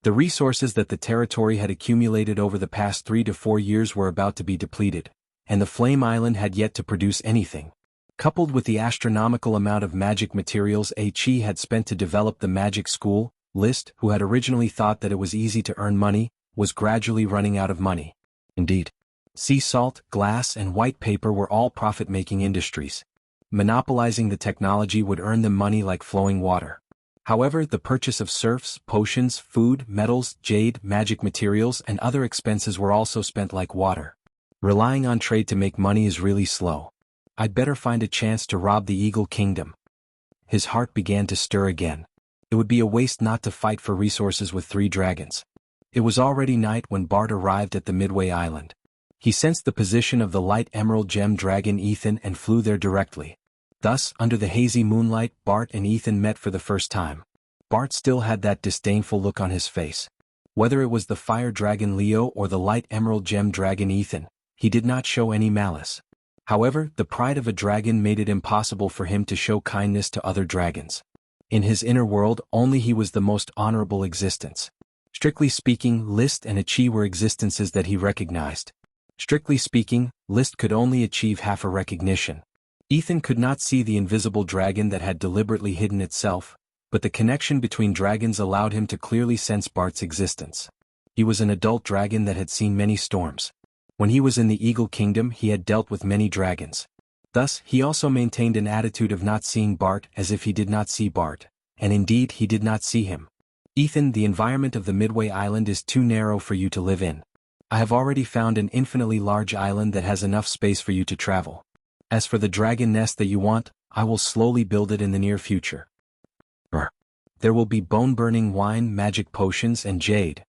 The resources that the territory had accumulated over the past 3 to 4 years were about to be depleted, and the Flame Island had yet to produce anything. Coupled with the astronomical amount of magic materials Chi had spent to develop the magic school, List, who had originally thought that it was easy to earn money, was gradually running out of money. Indeed, sea salt, glass and white paper were all profit-making industries. Monopolizing the technology would earn them money like flowing water. However, the purchase of serfs, potions, food, metals, jade, magic materials and other expenses were also spent like water. Relying on trade to make money is really slow. I'd better find a chance to rob the Eagle Kingdom. His heart began to stir again. It would be a waste not to fight for resources with 3 dragons. It was already night when Bart arrived at the Midway Island. He sensed the position of the light emerald gem dragon Ethan and flew there directly. Thus, under the hazy moonlight, Bart and Ethan met for the first time. Bart still had that disdainful look on his face. Whether it was the fire dragon Leo or the light emerald gem dragon Ethan, he did not show any malice. However, the pride of a dragon made it impossible for him to show kindness to other dragons. In his inner world, only he was the most honorable existence. Strictly speaking, List and Chi were existences that he recognized. Strictly speaking, List could only achieve half a recognition. Ethan could not see the invisible dragon that had deliberately hidden itself, but the connection between dragons allowed him to clearly sense Bart's existence. He was an adult dragon that had seen many storms. When he was in the Eagle Kingdom, he had dealt with many dragons. Thus, he also maintained an attitude of not seeing Bart as if he did not see Bart, and indeed he did not see him. Ethan, the environment of the Midway Island is too narrow for you to live in. I have already found an infinitely large island that has enough space for you to travel. As for the dragon nest that you want, I will slowly build it in the near future. There will be bone-burning wine, magic potions, and jade.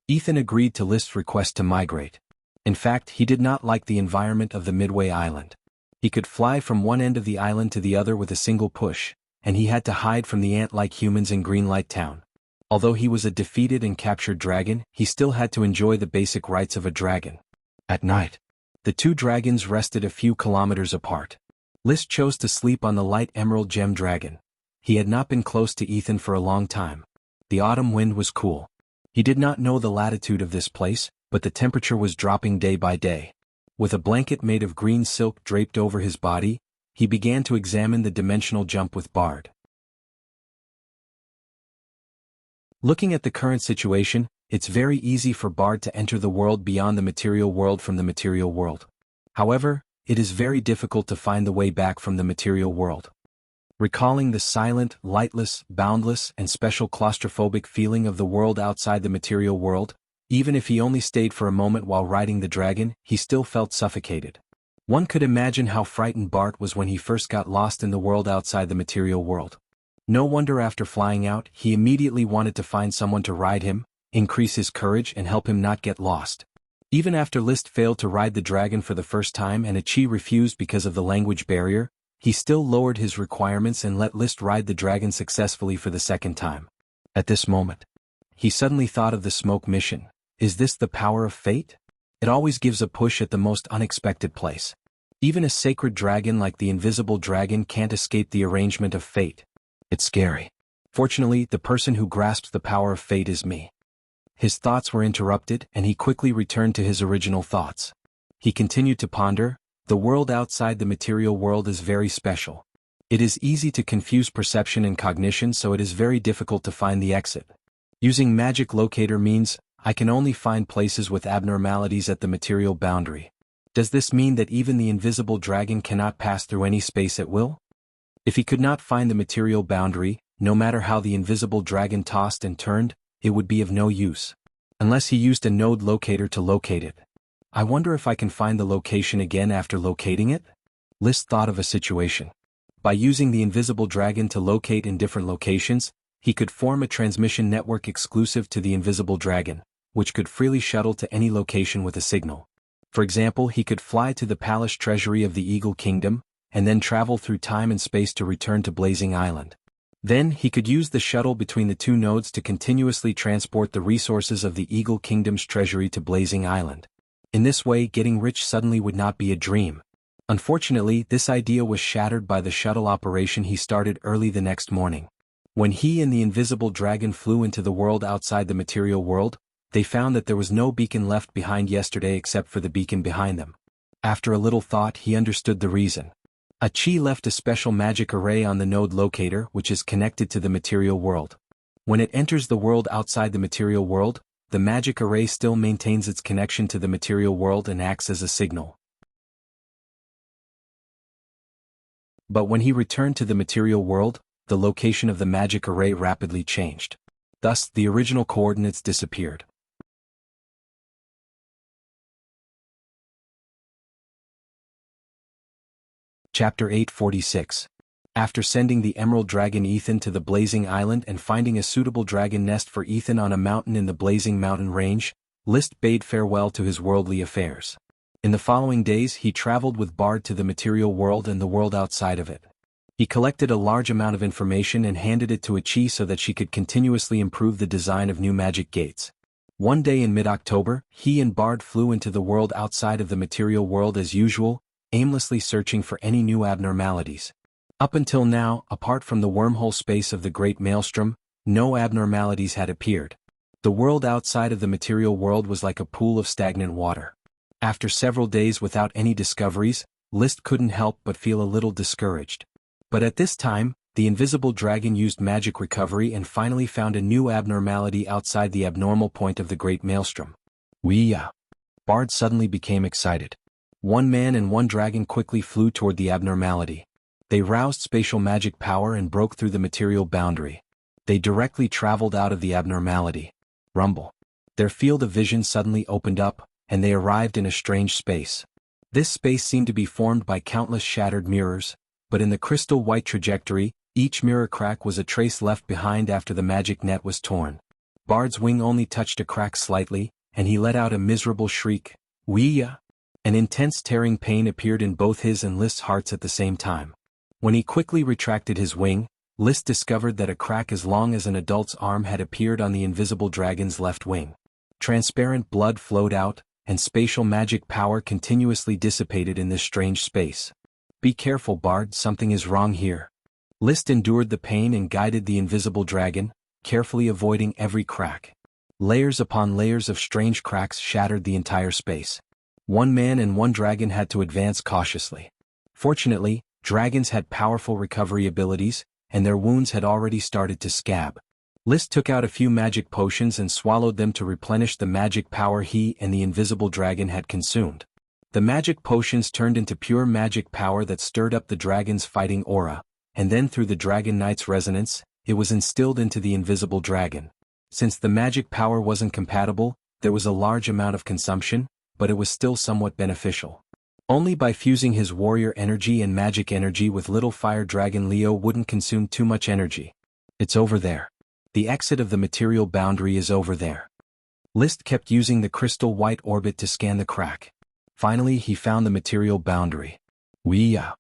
Ethan agreed to List's request to migrate. In fact, he did not like the environment of the Midway Island. He could fly from one end of the island to the other with a single push, and he had to hide from the ant-like humans in Greenlight Town. Although he was a defeated and captured dragon, he still had to enjoy the basic rights of a dragon. At night, the two dragons rested a few kilometers apart. List chose to sleep on the light emerald gem dragon. He had not been close to Ethan for a long time. The autumn wind was cool. He did not know the latitude of this place, but the temperature was dropping day by day. With a blanket made of green silk draped over his body, he began to examine the dimensional jump with Bard. Looking at the current situation, it's very easy for Bard to enter the world beyond the material world from the material world. However, it is very difficult to find the way back from the material world. Recalling the silent, lightless, boundless, and special claustrophobic feeling of the world outside the material world, even if he only stayed for a moment while riding the dragon, he still felt suffocated. One could imagine how frightened Bart was when he first got lost in the world outside the material world. No wonder after flying out, he immediately wanted to find someone to ride him, increase his courage and help him not get lost. Even after List failed to ride the dragon for the first time and Achi refused because of the language barrier, he still lowered his requirements and let List ride the dragon successfully for the second time. At this moment, he suddenly thought of the smoke mission. Is this the power of fate? It always gives a push at the most unexpected place. Even a sacred dragon like the invisible dragon can't escape the arrangement of fate. It's scary. Fortunately, the person who grasps the power of fate is me. His thoughts were interrupted and he quickly returned to his original thoughts. He continued to ponder. The world outside the material world is very special. It is easy to confuse perception and cognition, so it is very difficult to find the exit. Using magic locator means, I can only find places with abnormalities at the material boundary. Does this mean that even the invisible dragon cannot pass through any space at will? If he could not find the material boundary, no matter how the invisible dragon tossed and turned, it would be of no use. Unless he used a node locator to locate it. I wonder if I can find the location again after locating it? List thought of a situation. By using the invisible dragon to locate in different locations, he could form a transmission network exclusive to the invisible dragon, which could freely shuttle to any location with a signal. For example, he could fly to the palace treasury of the Eagle Kingdom, and then travel through time and space to return to Blazing Island. Then, he could use the shuttle between the two nodes to continuously transport the resources of the Eagle Kingdom's treasury to Blazing Island. In this way, getting rich suddenly would not be a dream. Unfortunately, this idea was shattered by the shuttle operation he started early the next morning. When he and the invisible dragon flew into the world outside the material world, they found that there was no beacon left behind yesterday except for the beacon behind them. After a little thought, he understood the reason. Achi left a special magic array on the node locator which is connected to the material world. When it enters the world outside the material world, the magic array still maintains its connection to the material world and acts as a signal. But when he returned to the material world, the location of the magic array rapidly changed. Thus, the original coordinates disappeared. Chapter 846. After sending the emerald dragon Ethan to the Blazing Island and finding a suitable dragon nest for Ethan on a mountain in the Blazing Mountain Range, List bade farewell to his worldly affairs. In the following days he traveled with Bard to the material world and the world outside of it. He collected a large amount of information and handed it to Achi so that she could continuously improve the design of new magic gates. One day in mid-October, he and Bard flew into the world outside of the material world as usual, aimlessly searching for any new abnormalities. Up until now, apart from the wormhole space of the Great Maelstrom, no abnormalities had appeared. The world outside of the material world was like a pool of stagnant water. After several days without any discoveries, List couldn't help but feel a little discouraged. But at this time, the invisible dragon used magic recovery and finally found a new abnormality outside the abnormal point of the Great Maelstrom. Wuxia. Bard suddenly became excited. One man and one dragon quickly flew toward the abnormality. They roused spatial magic power and broke through the material boundary. They directly traveled out of the abnormality. Rumble. Their field of vision suddenly opened up, and they arrived in a strange space. This space seemed to be formed by countless shattered mirrors, but in the crystal white trajectory, each mirror crack was a trace left behind after the magic net was torn. Bard's wing only touched a crack slightly, and he let out a miserable shriek. Wuxia! An intense tearing pain appeared in both his and List's hearts at the same time. When he quickly retracted his wing, List discovered that a crack as long as an adult's arm had appeared on the invisible dragon's left wing. Transparent blood flowed out, and spatial magic power continuously dissipated in this strange space. Be careful, Bard, something is wrong here. List endured the pain and guided the invisible dragon, carefully avoiding every crack. Layers upon layers of strange cracks shattered the entire space. One man and one dragon had to advance cautiously. Fortunately, dragons had powerful recovery abilities, and their wounds had already started to scab. List took out a few magic potions and swallowed them to replenish the magic power he and the invisible dragon had consumed. The magic potions turned into pure magic power that stirred up the dragon's fighting aura, and then through the Dragon Knight's resonance, it was instilled into the invisible dragon. Since the magic power wasn't compatible, there was a large amount of consumption, but it was still somewhat beneficial. Only by fusing his warrior energy and magic energy with little fire dragon Leo wouldn't consume too much energy. It's over there. The exit of the material boundary is over there. List kept using the crystal white orbit to scan the crack. Finally he found the material boundary. Wuxia.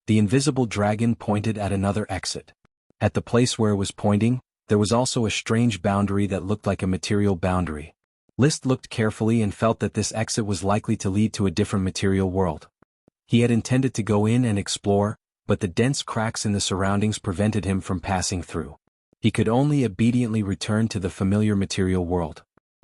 The invisible dragon pointed at another exit. At the place where it was pointing, there was also a strange boundary that looked like a material boundary. List looked carefully and felt that this exit was likely to lead to a different material world. He had intended to go in and explore, but the dense cracks in the surroundings prevented him from passing through. He could only obediently return to the familiar material world.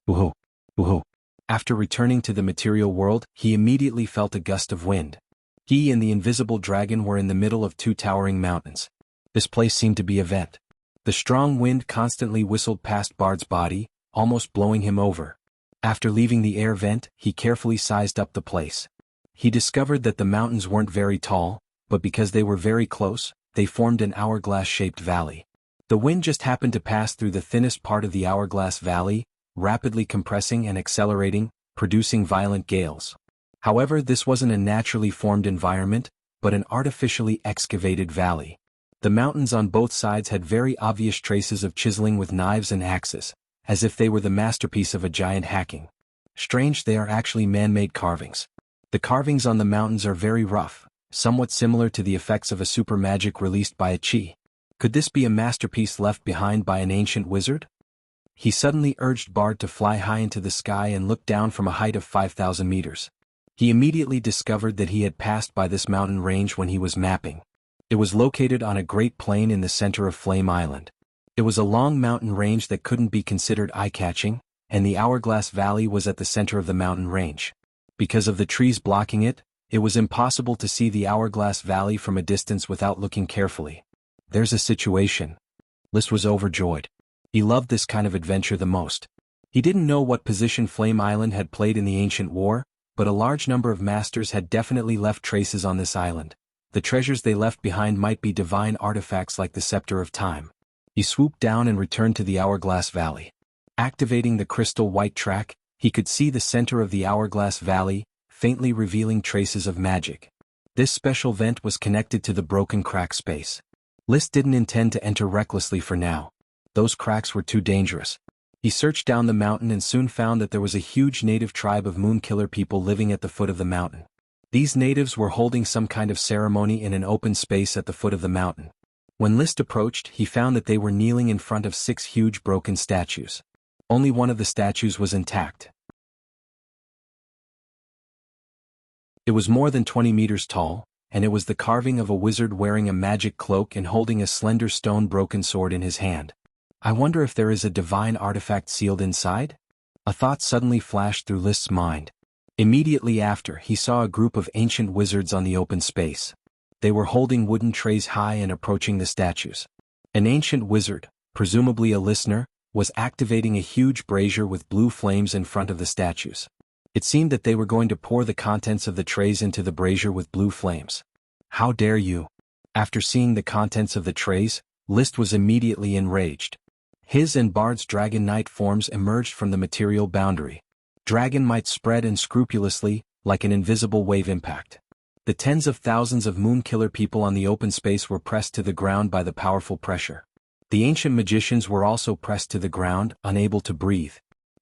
Woohoo! Woohoo! After returning to the material world, he immediately felt a gust of wind. He and the invisible dragon were in the middle of two towering mountains. This place seemed to be a vent. The strong wind constantly whistled past Bard's body, almost blowing him over. After leaving the air vent, he carefully sized up the place. He discovered that the mountains weren't very tall, but because they were very close, they formed an hourglass-shaped valley. The wind just happened to pass through the thinnest part of the hourglass valley, rapidly compressing and accelerating, producing violent gales. However, this wasn't a naturally formed environment, but an artificially excavated valley. The mountains on both sides had very obvious traces of chiseling with knives and axes, as if they were the masterpiece of a giant hacking. Strange, they are actually man-made carvings. The carvings on the mountains are very rough, somewhat similar to the effects of a super magic released by a chi. Could this be a masterpiece left behind by an ancient wizard? He suddenly urged Bard to fly high into the sky and look down from a height of 5,000 meters. He immediately discovered that he had passed by this mountain range when he was mapping. It was located on a great plain in the center of Flame Island. It was a long mountain range that couldn't be considered eye-catching, and the Hourglass Valley was at the center of the mountain range. Because of the trees blocking it, it was impossible to see the Hourglass Valley from a distance without looking carefully. There's a situation. List was overjoyed. He loved this kind of adventure the most. He didn't know what position Flame Island had played in the ancient war, but a large number of masters had definitely left traces on this island. The treasures they left behind might be divine artifacts like the Scepter of Time. He swooped down and returned to the Hourglass Valley. Activating the crystal white track, he could see the center of the Hourglass Valley, faintly revealing traces of magic. This special vent was connected to the broken crack space. List didn't intend to enter recklessly for now. Those cracks were too dangerous. He searched down the mountain and soon found that there was a huge native tribe of Moonkiller people living at the foot of the mountain. These natives were holding some kind of ceremony in an open space at the foot of the mountain. When List approached, he found that they were kneeling in front of 6 huge broken statues. Only one of the statues was intact. It was more than 20 meters tall, and it was the carving of a wizard wearing a magic cloak and holding a slender stone broken sword in his hand. I wonder if there is a divine artifact sealed inside? A thought suddenly flashed through List's mind. Immediately after, he saw a group of ancient wizards on the open space. They were holding wooden trays high and approaching the statues. An ancient wizard, presumably a listener, was activating a huge brazier with blue flames in front of the statues. It seemed that they were going to pour the contents of the trays into the brazier with blue flames. How dare you! After seeing the contents of the trays, List was immediately enraged. His and Bard's Dragon Knight forms emerged from the material boundary. Dragon might spread unscrupulously, like an invisible wave impact. The tens of thousands of Moonkiller people on the open space were pressed to the ground by the powerful pressure. The ancient magicians were also pressed to the ground, unable to breathe.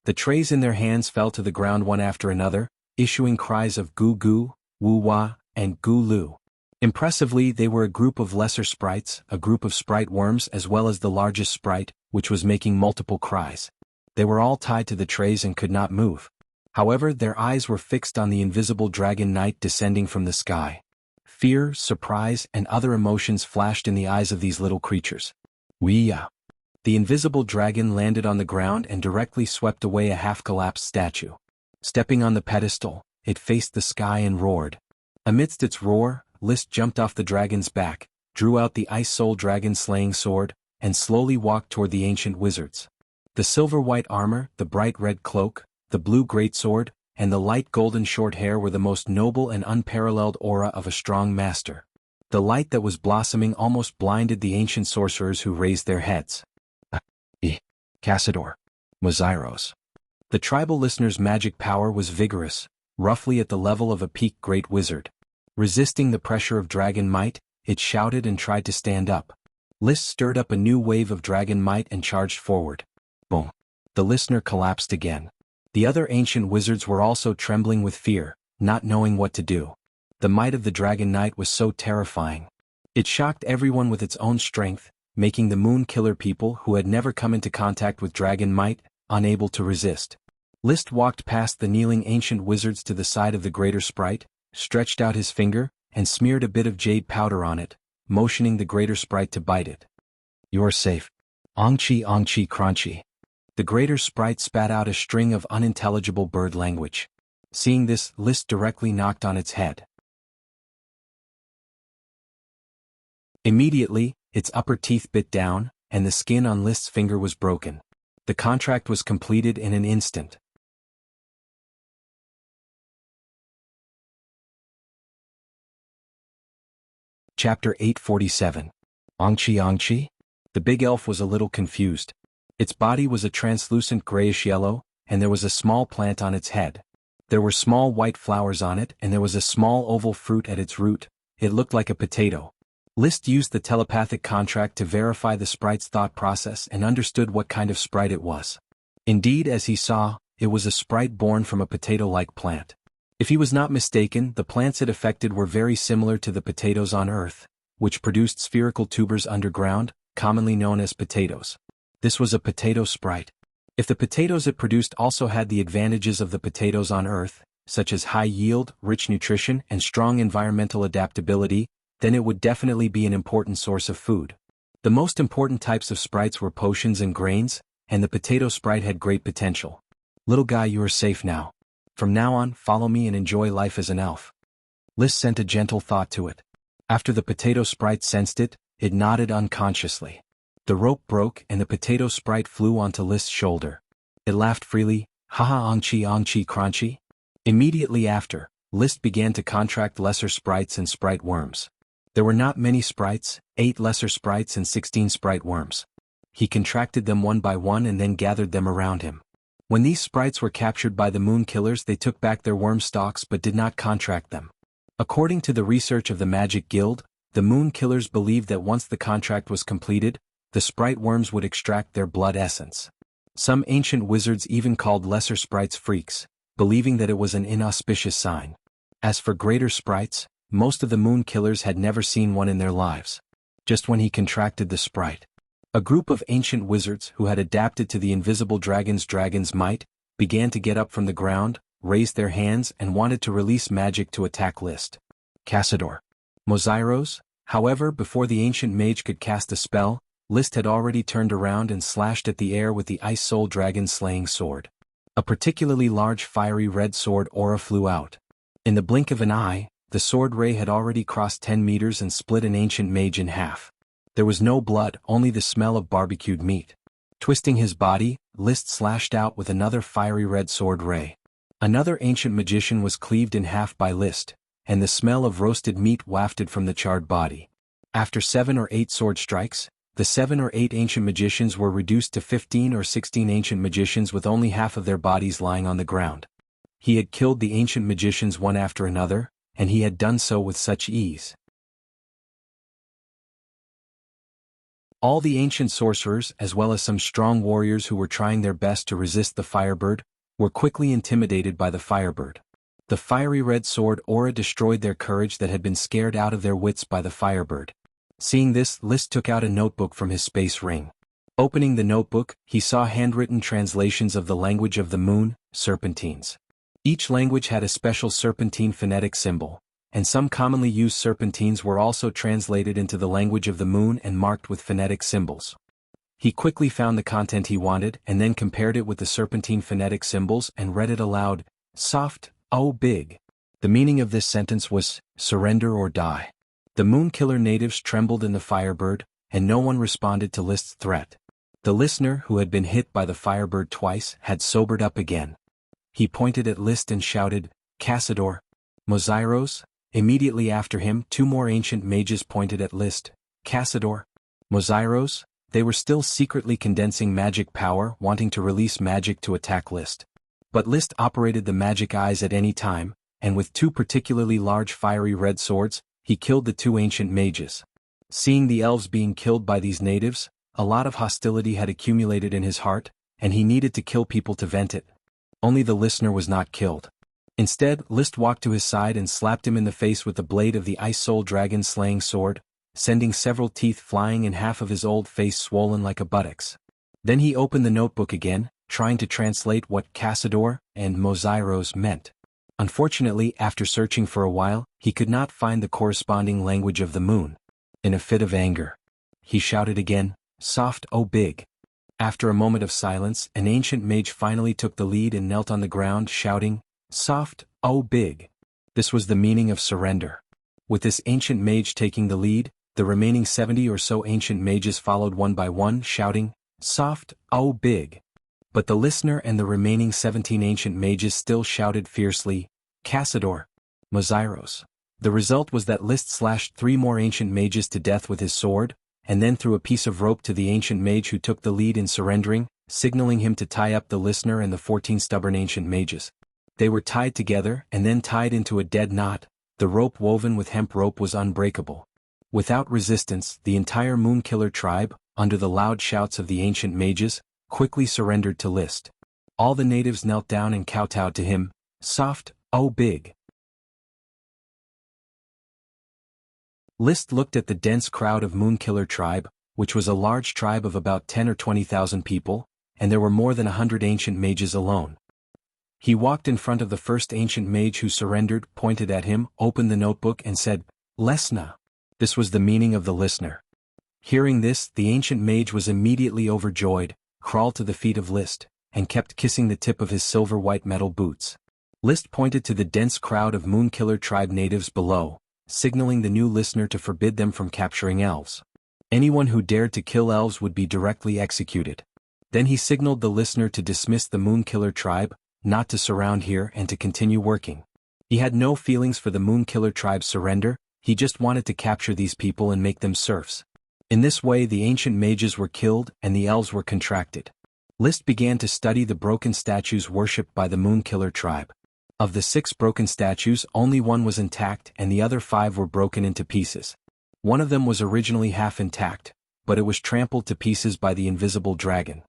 The trays in their hands fell to the ground one after another, issuing cries of goo goo, woo wah, and goo loo. Impressively, they were a group of lesser sprites, a group of sprite worms as well as the largest sprite, which was making multiple cries. They were all tied to the trays and could not move. However, their eyes were fixed on the invisible Dragon Knight descending from the sky. Fear, surprise, and other emotions flashed in the eyes of these little creatures. Wuxia. The invisible dragon landed on the ground and directly swept away a half-collapsed statue. Stepping on the pedestal, it faced the sky and roared. Amidst its roar, List jumped off the dragon's back, drew out the Ice Soul Dragon slaying sword, and slowly walked toward the ancient wizards. The silver-white armor, the bright red cloak, the blue greatsword, and the light golden short hair were the most noble and unparalleled aura of a strong master. The light that was blossoming almost blinded the ancient sorcerers who raised their heads. Cassador. Mozairos. The tribal listener's magic power was vigorous, roughly at the level of a peak great wizard. Resisting the pressure of dragon might, it shouted and tried to stand up. List stirred up a new wave of dragon might and charged forward. Boom. The listener collapsed again. The other ancient wizards were also trembling with fear, not knowing what to do. The might of the Dragon Knight was so terrifying. It shocked everyone with its own strength, making the Moonkiller people who had never come into contact with dragon might, unable to resist. List walked past the kneeling ancient wizards to the side of the greater sprite, stretched out his finger, and smeared a bit of jade powder on it, motioning the greater sprite to bite it. You're safe. Ongchi crunchy. The greater sprite spat out a string of unintelligible bird language. Seeing this, List directly knocked on its head. Immediately, its upper teeth bit down, and the skin on List's finger was broken. The contract was completed in an instant. Chapter 847. Ongchi? The big elf was a little confused. Its body was a translucent grayish-yellow, and there was a small plant on its head. There were small white flowers on it, and there was a small oval fruit at its root. It looked like a potato. List used the telepathic contract to verify the sprite's thought process and understood what kind of sprite it was. Indeed, as he saw, it was a sprite born from a potato-like plant. If he was not mistaken, the plants it affected were very similar to the potatoes on Earth, which produced spherical tubers underground, commonly known as potatoes. This was a potato sprite. If the potatoes it produced also had the advantages of the potatoes on Earth, such as high yield, rich nutrition, and strong environmental adaptability, then it would definitely be an important source of food. The most important types of sprites were potions and grains, and the potato sprite had great potential. Little guy, you are safe now. From now on, follow me and enjoy life as an elf. List sent a gentle thought to it. After the potato sprite sensed it, it nodded unconsciously. The rope broke and the potato sprite flew onto List's shoulder. It laughed freely, haha ongchi crunchy. Immediately after, List began to contract lesser sprites and sprite worms. There were not many sprites, 8 lesser sprites and 16 sprite worms. He contracted them one by one and then gathered them around him. When these sprites were captured by the Moonkillers, they took back their worm stalks but did not contract them. According to the research of the Magic Guild, the Moonkillers believed that once the contract was completed, the sprite worms would extract their blood essence. Some ancient wizards even called lesser sprites freaks, believing that it was an inauspicious sign. As for greater sprites, most of the Moonkillers had never seen one in their lives. Just when he contracted the sprite, a group of ancient wizards who had adapted to the invisible dragon's might began to get up from the ground, raised their hands and wanted to release magic to attack List. Cassador. Mozairos, however, before the ancient mage could cast a spell, List had already turned around and slashed at the air with the Ice Soul Dragon slaying sword. A particularly large fiery red sword aura flew out. In the blink of an eye, the sword ray had already crossed 10 meters and split an ancient mage in half. There was no blood, only the smell of barbecued meat. Twisting his body, List slashed out with another fiery red sword ray. Another ancient magician was cleaved in half by List, and the smell of roasted meat wafted from the charred body. After 7 or 8 sword strikes, the 7 or 8 ancient magicians were reduced to 15 or 16 ancient magicians with only half of their bodies lying on the ground. He had killed the ancient magicians one after another, and he had done so with such ease. All the ancient sorcerers, as well as some strong warriors who were trying their best to resist the Firebird, were quickly intimidated by the Firebird. The fiery red sword aura destroyed their courage that had been scared out of their wits by the Firebird. Seeing this, List took out a notebook from his space ring. Opening the notebook, he saw handwritten translations of the language of the moon, serpentines. Each language had a special serpentine phonetic symbol, and some commonly used serpentines were also translated into the language of the moon and marked with phonetic symbols. He quickly found the content he wanted and then compared it with the serpentine phonetic symbols and read it aloud, soft, oh big. The meaning of this sentence was, surrender or die. The Moonkiller natives trembled in the Firebird, and no one responded to List's threat. The listener, who had been hit by the Firebird twice, had sobered up again. He pointed at List and shouted, Cassador, Mozairos. Immediately after him, 2 more ancient mages pointed at List, Cassador, Mozairos. They were still secretly condensing magic power, wanting to release magic to attack List. But List operated the magic eyes at any time, and with 2 particularly large fiery red swords, he killed the 2 ancient mages. Seeing the elves being killed by these natives, a lot of hostility had accumulated in his heart, and he needed to kill people to vent it. Only the listener was not killed. Instead, List walked to his side and slapped him in the face with the blade of the Ice Soul Dragon slaying sword, sending several teeth flying and half of his old face swollen like a buttock's. Then he opened the notebook again, trying to translate what Cassador and Mozairos meant. Unfortunately, after searching for a while, he could not find the corresponding language of the moon. In a fit of anger, he shouted again, soft, oh big. After a moment of silence, an ancient mage finally took the lead and knelt on the ground shouting, soft, oh big. This was the meaning of surrender. With this ancient mage taking the lead, the remaining 70 or so ancient mages followed one by one shouting, soft, oh big. But the listener and the remaining 17 ancient mages still shouted fiercely, Cassador, Mozairos. The result was that List slashed 3 more ancient mages to death with his sword, and then threw a piece of rope to the ancient mage who took the lead in surrendering, signaling him to tie up the listener and the 14 stubborn ancient mages. They were tied together and then tied into a dead knot. The rope woven with hemp rope was unbreakable. Without resistance, the entire Moonkiller tribe, under the loud shouts of the ancient mages, quickly surrendered to List. All the natives knelt down and kowtowed to him, soft, oh big. List looked at the dense crowd of Moonkiller tribe, which was a large tribe of about 10 or 20,000 people, and there were more than 100 ancient mages alone. He walked in front of the first ancient mage who surrendered, pointed at him, opened the notebook and said, Lesna. This was the meaning of the listener. Hearing this, the ancient mage was immediately overjoyed, crawled to the feet of List, and kept kissing the tip of his silver-white metal boots. List pointed to the dense crowd of Moonkiller tribe natives below, signaling the new listener to forbid them from capturing elves. Anyone who dared to kill elves would be directly executed. Then he signaled the listener to dismiss the Moonkiller tribe, not to surround here and to continue working. He had no feelings for the Moonkiller tribe's surrender, he just wanted to capture these people and make them serfs. In this way the ancient mages were killed and the elves were contracted. List began to study the broken statues worshipped by the Moonkiller tribe. Of the 6 broken statues, only 1 was intact and the other 5 were broken into pieces. One of them was originally half intact, but it was trampled to pieces by the invisible dragon.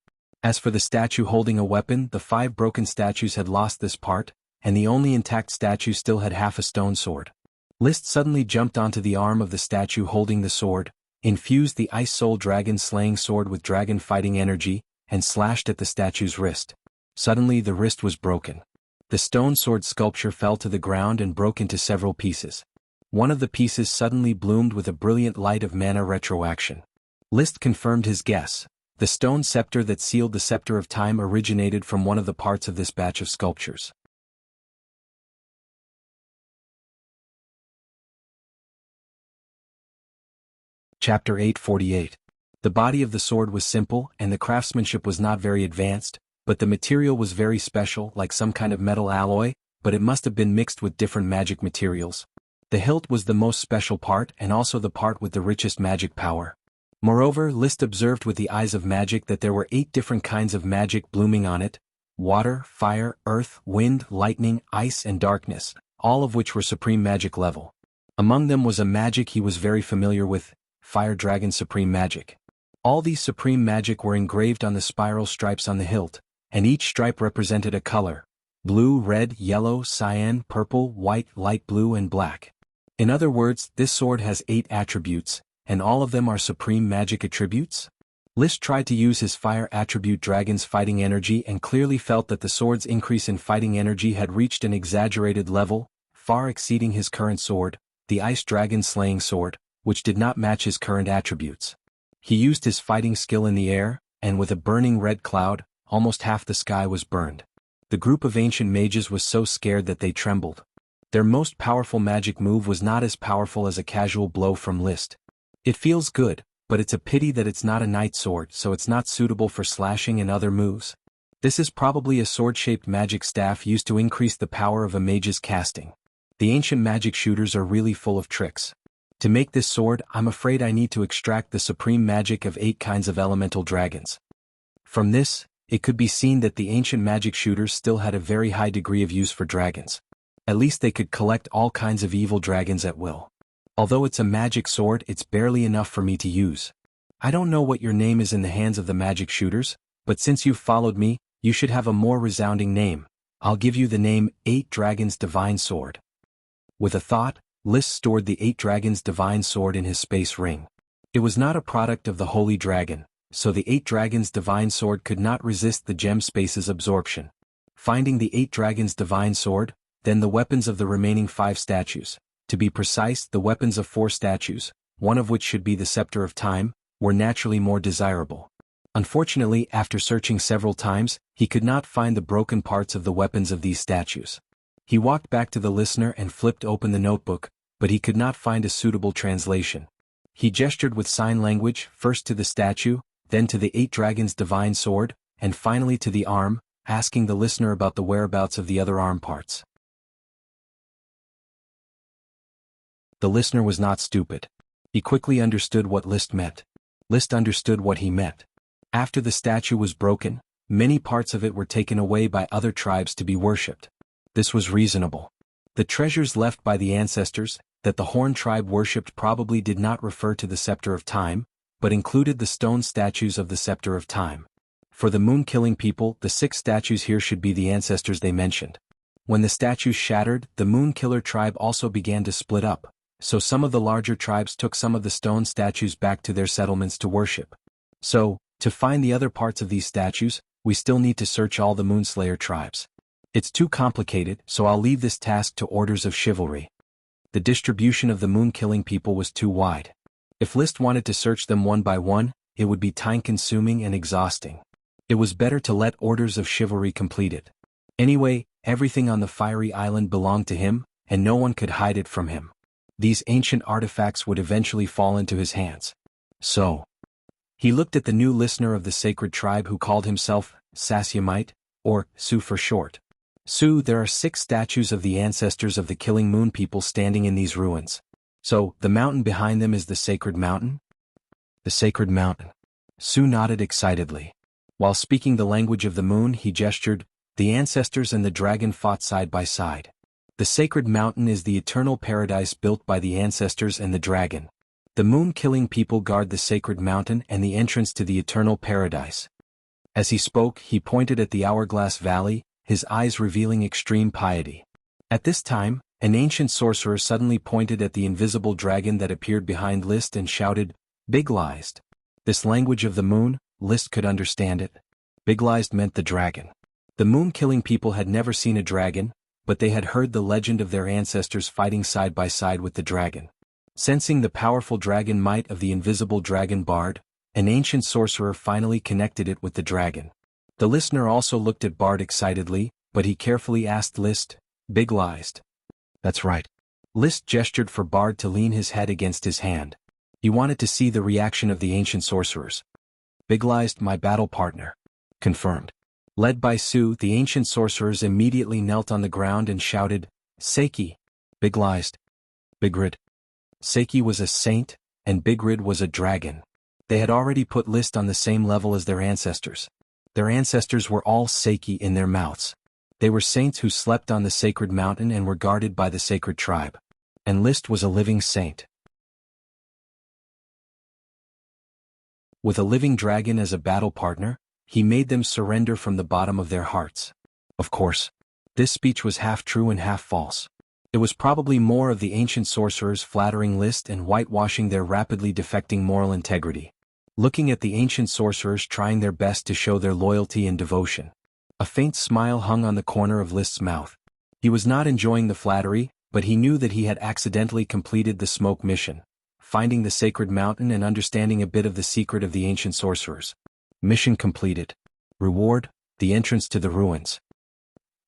As for the statue holding a weapon, the 5 broken statues had lost this part, and the only intact statue still had half a stone sword. List suddenly jumped onto the arm of the statue holding the sword, infused the Ice Soul Dragon slaying sword with dragon fighting energy, and slashed at the statue's wrist. Suddenly the wrist was broken. The stone sword sculpture fell to the ground and broke into several pieces. One of the pieces suddenly bloomed with a brilliant light of mana retroaction. List confirmed his guess. The stone scepter that sealed the scepter of time originated from one of the parts of this batch of sculptures. Chapter 848. The body of the sword was simple and the craftsmanship was not very advanced, but the material was very special, like some kind of metal alloy, but it must have been mixed with different magic materials. The hilt was the most special part and also the part with the richest magic power. Moreover, List observed with the eyes of magic that there were 8 different kinds of magic blooming on it: water, fire, earth, wind, lightning, ice and darkness, all of which were supreme magic level. Among them was a magic he was very familiar with, Fire Dragon Supreme Magic. All these supreme magic were engraved on the spiral stripes on the hilt, and each stripe represented a color: blue, red, yellow, cyan, purple, white, light blue and black. In other words, this sword has 8 attributes, and all of them are supreme magic attributes? List tried to use his fire attribute dragon's fighting energy and clearly felt that the sword's increase in fighting energy had reached an exaggerated level, far exceeding his current sword, the ice dragon slaying sword, which did not match his current attributes. He used his fighting skill in the air, and with a burning red cloud, almost half the sky was burned. The group of ancient mages was so scared that they trembled. Their most powerful magic move was not as powerful as a casual blow from List. It feels good, but it's a pity that it's not a knight sword, so it's not suitable for slashing and other moves. This is probably a sword-shaped magic staff used to increase the power of a mage's casting. The ancient magic shooters are really full of tricks. To make this sword, I'm afraid I need to extract the supreme magic of 8 kinds of elemental dragons. From this, it could be seen that the ancient magic shooters still had a very high degree of use for dragons. At least they could collect all kinds of evil dragons at will. Although it's a magic sword, it's barely enough for me to use. I don't know what your name is in the hands of the magic shooters, but since you've followed me, you should have a more resounding name. I'll give you the name 8 Dragons Divine Sword. With a thought, List stored the 8 Dragons Divine Sword in his space ring. It was not a product of the Holy Dragon, so the 8 Dragons Divine Sword could not resist the gem space's absorption. Finding the 8 Dragons Divine Sword, then the weapons of the remaining 5 statues, to be precise, the weapons of 4 statues, one of which should be the Scepter of Time, were naturally more desirable. Unfortunately, after searching several times, he could not find the broken parts of the weapons of these statues. He walked back to the listener and flipped open the notebook, but he could not find a suitable translation. He gestured with sign language, first to the statue, then to the 8 Dragons Divine Sword, and finally to the arm, asking the listener about the whereabouts of the other arm parts. The listener was not stupid. He quickly understood what List meant. List understood what he meant. After the statue was broken, many parts of it were taken away by other tribes to be worshipped. This was reasonable. The treasures left by the ancestors, that the Horn tribe worshipped, probably did not refer to the Scepter of Time, but included the stone statues of the Scepter of Time. For the moon-killing people, the 6 statues here should be the ancestors they mentioned. When the statues shattered, the moon-killer tribe also began to split up, so some of the larger tribes took some of the stone statues back to their settlements to worship. So, to find the other parts of these statues, we still need to search all the Moonslayer tribes. It's too complicated, so I'll leave this task to Orders of Chivalry. The distribution of the moon-killing people was too wide. If List wanted to search them one by one, it would be time-consuming and exhausting. It was better to let Orders of Chivalry complete it. Anyway, everything on the fiery island belonged to him, and no one could hide it from him. These ancient artifacts would eventually fall into his hands. So, he looked at the new listener of the sacred tribe who called himself Sasyamite, or Su for short. Su, there are 6 statues of the ancestors of the Killing Moon people standing in these ruins. So, the mountain behind them is the Sacred Mountain? The Sacred Mountain. Su nodded excitedly. While speaking the language of the moon, he gestured. The ancestors and the dragon fought side by side. The Sacred Mountain is the eternal paradise built by the ancestors and the dragon. The moon-killing people guard the Sacred Mountain and the entrance to the eternal paradise. As he spoke, he pointed at the Hourglass Valley, his eyes revealing extreme piety. At this time, an ancient sorcerer suddenly pointed at the invisible dragon that appeared behind List and shouted, "Biglised." This language of the moon, List could understand it. Biglised meant the dragon. The moon-killing people had never seen a dragon, but they had heard the legend of their ancestors fighting side by side with the dragon. Sensing the powerful dragon might of the invisible dragon bard, An ancient sorcerer finally connected it with the dragon. The listener also looked at Bard excitedly, but he carefully asked List, "Big-Lized?" "That's right." List gestured for Bard to lean his head against his hand. He wanted to see the reaction of the ancient sorcerers. "Big-Lized, my battle partner." "Confirmed." Led by Su, the ancient sorcerers immediately knelt on the ground and shouted, "Seiki." "Big-Lized." "Bigrid." Seiki was a saint, and Bigrid was a dragon. They had already put List on the same level as their ancestors. Their ancestors were all Seiki in their mouths. They were saints who slept on the sacred mountain and were guarded by the sacred tribe. And List was a living saint. With a living dragon as a battle partner, he made them surrender from the bottom of their hearts. Of course, this speech was half true and half false. It was probably more of the ancient sorcerers flattering List and whitewashing their rapidly defecting moral integrity. Looking at the ancient sorcerers trying their best to show their loyalty and devotion. A faint smile hung on the corner of List's mouth. He was not enjoying the flattery, but he knew that he had accidentally completed the smoke mission, finding the sacred mountain and understanding a bit of the secret of the ancient sorcerers. Mission completed. Reward, the entrance to the ruins.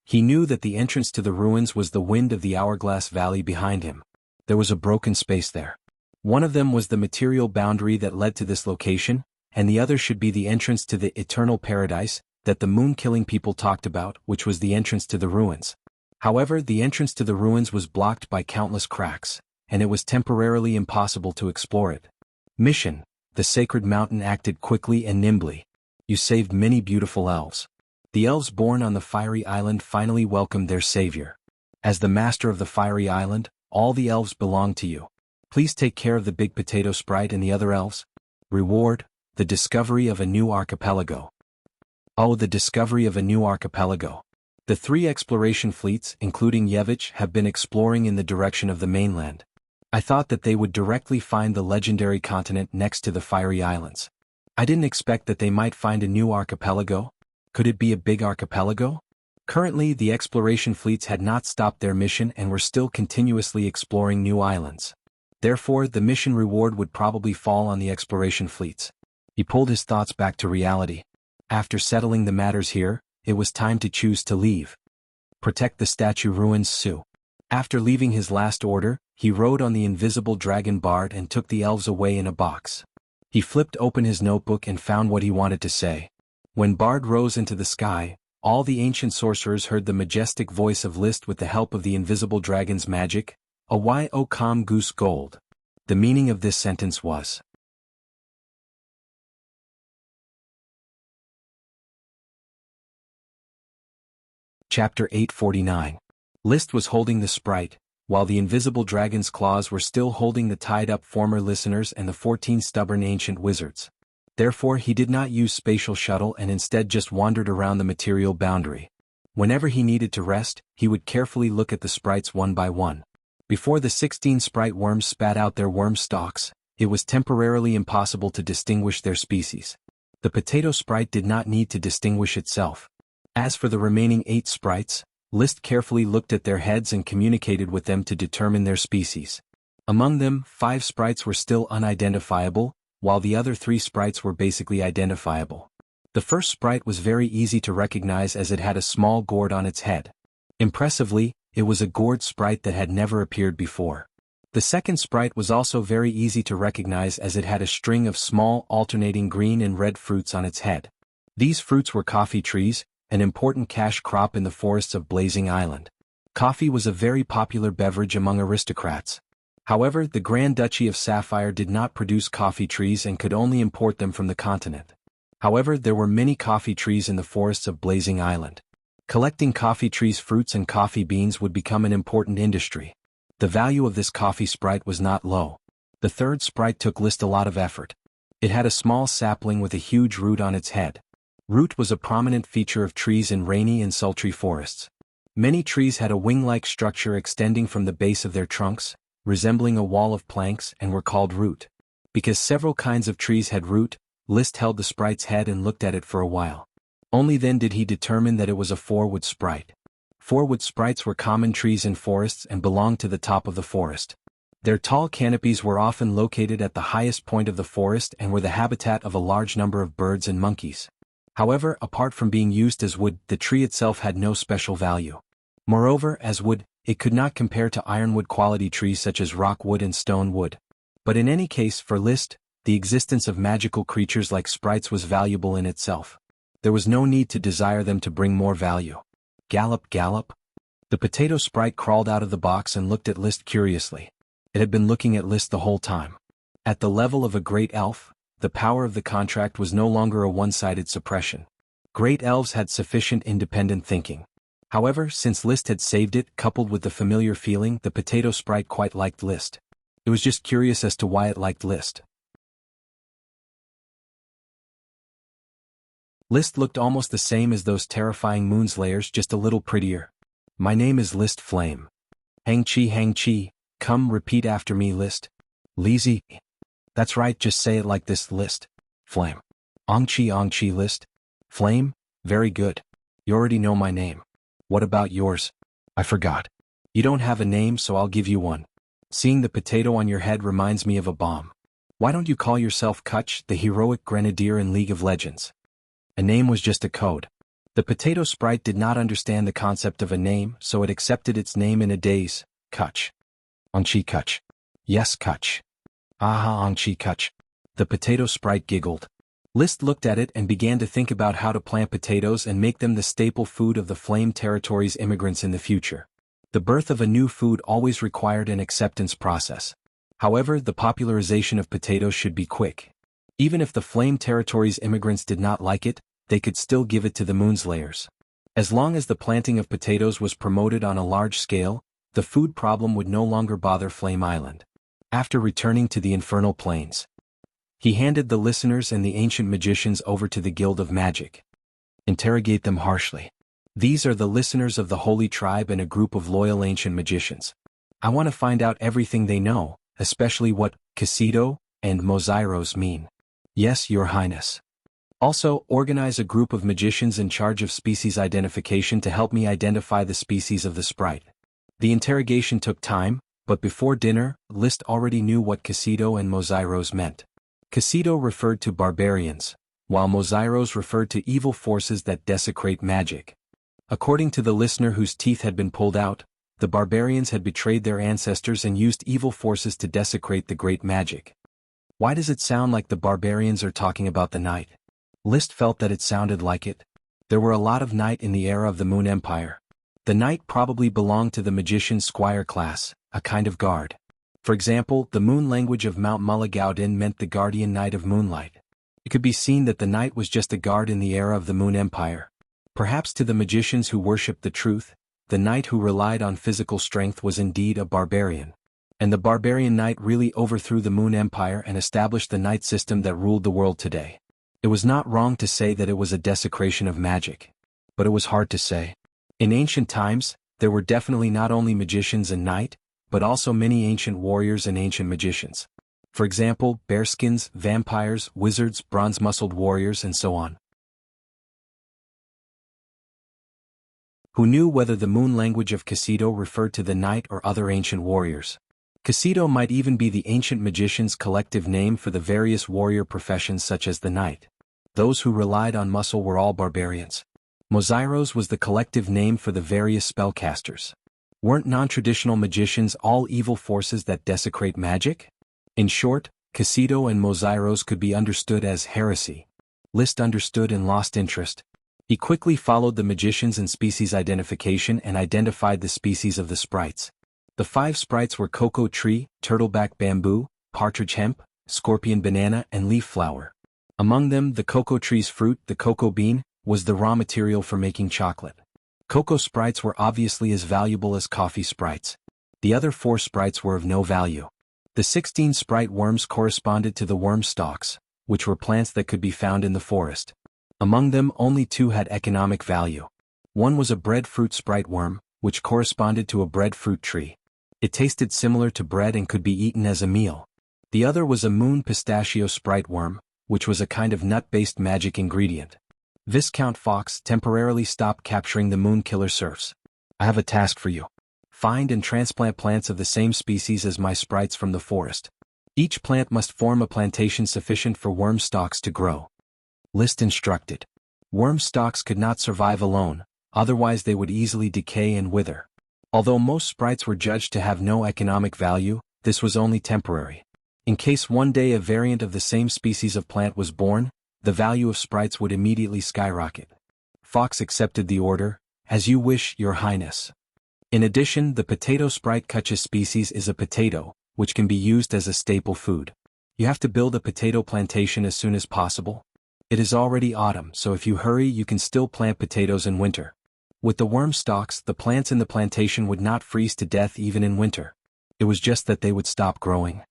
He knew that the entrance to the ruins was the wind of the hourglass valley behind him. There was a broken space there. One of them was the material boundary that led to this location, and the other should be the entrance to the eternal paradise that the moon-killing people talked about, which was the entrance to the ruins. However, the entrance to the ruins was blocked by countless cracks, and it was temporarily impossible to explore it. Mission: the sacred mountain acted quickly and nimbly. You saved many beautiful elves. The elves born on the fiery island finally welcomed their savior. As the master of the fiery island, all the elves belong to you. Please take care of the big potato sprite and the other elves. Reward: the discovery of a new archipelago. Oh, the discovery of a new archipelago. The 3 exploration fleets, including Yevich, have been exploring in the direction of the mainland. I thought that they would directly find the legendary continent next to the fiery islands. I didn't expect that they might find a new archipelago. Could it be a big archipelago? Currently, the exploration fleets had not stopped their mission and were still continuously exploring new islands. Therefore, the mission reward would probably fall on the exploration fleets. He pulled his thoughts back to reality. After settling the matters here, it was time to choose to leave. Protect the statue ruins, Su. After leaving his last order, he rode on the invisible dragon Bard and took the elves away in a box. He flipped open his notebook and found what he wanted to say. When Bard rose into the sky, all the ancient sorcerers heard the majestic voice of List with the help of the invisible dragon's magic. "O calm goose gold." The meaning of this sentence was, Chapter 849. List was holding the sprite, while the invisible dragon's claws were still holding the tied-up former listeners and the 14 stubborn ancient wizards. Therefore he did not use spatial shuttle and instead just wandered around the material boundary. Whenever he needed to rest, he would carefully look at the sprites one by one. Before the 16 sprite worms spat out their worm stalks, it was temporarily impossible to distinguish their species. The potato sprite did not need to distinguish itself. As for the remaining 8 sprites, List carefully looked at their heads and communicated with them to determine their species. Among them, 5 sprites were still unidentifiable, while the other 3 sprites were basically identifiable. The first sprite was very easy to recognize as it had a small gourd on its head. Impressively, it was a gourd sprite that had never appeared before. The second sprite was also very easy to recognize as it had a string of small alternating green and red fruits on its head. These fruits were coffee trees, an important cash crop in the forests of Blazing Island. Coffee was a very popular beverage among aristocrats. However, the Grand Duchy of Sapphire did not produce coffee trees and could only import them from the continent. However, there were many coffee trees in the forests of Blazing Island. Collecting coffee trees' fruits and coffee beans would become an important industry. The value of this coffee sprite was not low. The third sprite took List a lot of effort. It had a small sapling with a huge root on its head. Root was a prominent feature of trees in rainy and sultry forests. Many trees had a wing-like structure extending from the base of their trunks, resembling a wall of planks, and were called root. Because several kinds of trees had root, List held the sprite's head and looked at it for a while. Only then did he determine that it was a 4-wood sprite. 4-wood sprites were common trees in forests and belonged to the top of the forest. Their tall canopies were often located at the highest point of the forest and were the habitat of a large number of birds and monkeys. However, apart from being used as wood, the tree itself had no special value. Moreover, as wood, it could not compare to ironwood quality trees such as rockwood and stone wood. But in any case, for Liszt, the existence of magical creatures like sprites was valuable in itself. There was no need to desire them to bring more value. Gallop, gallop. The potato sprite crawled out of the box and looked at Liszt curiously. It had been looking at Liszt the whole time. At the level of a great elf, the power of the contract was no longer a one-sided suppression. Great elves had sufficient independent thinking. However, since Liszt had saved it, coupled with the familiar feeling, the potato sprite quite liked Liszt. It was just curious as to why it liked Liszt. Liszt looked almost the same as those terrifying moonslayers, just a little prettier. My name is Liszt Flame. Hang Chi, come repeat after me, Liszt. Lizi. That's right, just say it like this, Liszt. Flame. Ong Chi, Liszt. Flame? Very good. You already know my name. What about yours? I forgot. You don't have a name, so I'll give you one. Seeing the potato on your head reminds me of a bomb. Why don't you call yourself Kutch, the heroic grenadier in League of Legends? A name was just a code. The potato sprite did not understand the concept of a name, so it accepted its name in a daze. Kutch. Ongchi Kutch. Yes, Kutch. Aha, Ongchi Kutch. The potato sprite giggled. Liszt looked at it and began to think about how to plant potatoes and make them the staple food of the Flame Territory's immigrants in the future. The birth of a new food always required an acceptance process. However, the popularization of potatoes should be quick. Even if the Flame Territory's immigrants did not like it, they could still give it to the Moonslayers. As long as the planting of potatoes was promoted on a large scale, the food problem would no longer bother Flame Island. After returning to the Infernal Plains, he handed the listeners and the ancient magicians over to the Guild of Magic. Interrogate them harshly. These are the listeners of the Holy Tribe and a group of loyal ancient magicians. I want to find out everything they know, especially what Casido and Mozairos mean. Yes, Your Highness. Also, organize a group of magicians in charge of species identification to help me identify the species of the sprite. The interrogation took time, but before dinner, Liszt already knew what Casido and Mozairos meant. Casido referred to barbarians, while Mozairos referred to evil forces that desecrate magic. According to the listener whose teeth had been pulled out, the barbarians had betrayed their ancestors and used evil forces to desecrate the great magic. Why does it sound like the barbarians are talking about the night? Liszt felt that it sounded like it. There were a lot of night in the era of the Moon Empire. The knight probably belonged to the magician's squire class, a kind of guard. For example, the moon language of Mount Mulligaudin meant the guardian knight of moonlight. It could be seen that the knight was just a guard in the era of the Moon Empire. Perhaps to the magicians who worshipped the truth, the knight who relied on physical strength was indeed a barbarian. And the barbarian knight really overthrew the Moon Empire and established the knight system that ruled the world today. It was not wrong to say that it was a desecration of magic. But it was hard to say. In ancient times, there were definitely not only magicians and knight, but also many ancient warriors and ancient magicians. For example, bearskins, vampires, wizards, bronze-muscled warriors, and so on. Who knew whether the moon language of Casido referred to the knight or other ancient warriors. Casido might even be the ancient magician's collective name for the various warrior professions such as the knight. Those who relied on muscle were all barbarians. Mozairos was the collective name for the various spellcasters. Weren't non-traditional magicians all evil forces that desecrate magic? In short, Casido and Mozairos could be understood as heresy. Liszt understood and lost interest. He quickly followed the magicians in species identification and identified the species of the sprites. The 5 sprites were cocoa tree, turtleback bamboo, partridge hemp, scorpion banana, and leaf flower. Among them, the cocoa tree's fruit, the cocoa bean, was the raw material for making chocolate. Cocoa sprites were obviously as valuable as coffee sprites. The other 4 sprites were of no value. The 16 sprite worms corresponded to the worm stalks, which were plants that could be found in the forest. Among them, only 2 had economic value. One was a breadfruit sprite worm, which corresponded to a breadfruit tree. It tasted similar to bread and could be eaten as a meal. The other was a moon pistachio sprite worm, which was a kind of nut-based magic ingredient. Viscount Fox temporarily stopped capturing the moon killer serfs. I have a task for you. Find and transplant plants of the same species as my sprites from the forest. Each plant must form a plantation sufficient for worm stalks to grow. List instructed. Worm stalks could not survive alone, otherwise they would easily decay and wither. Although most sprites were judged to have no economic value, this was only temporary. In case one day a variant of the same species of plant was born, the value of sprites would immediately skyrocket. Fox accepted the order. As you wish, Your Highness. In addition, the potato sprite Kucha species is a potato, which can be used as a staple food. You have to build a potato plantation as soon as possible. It is already autumn, so if you hurry you can still plant potatoes in winter. With the worm stalks, the plants in the plantation would not freeze to death even in winter. It was just that they would stop growing.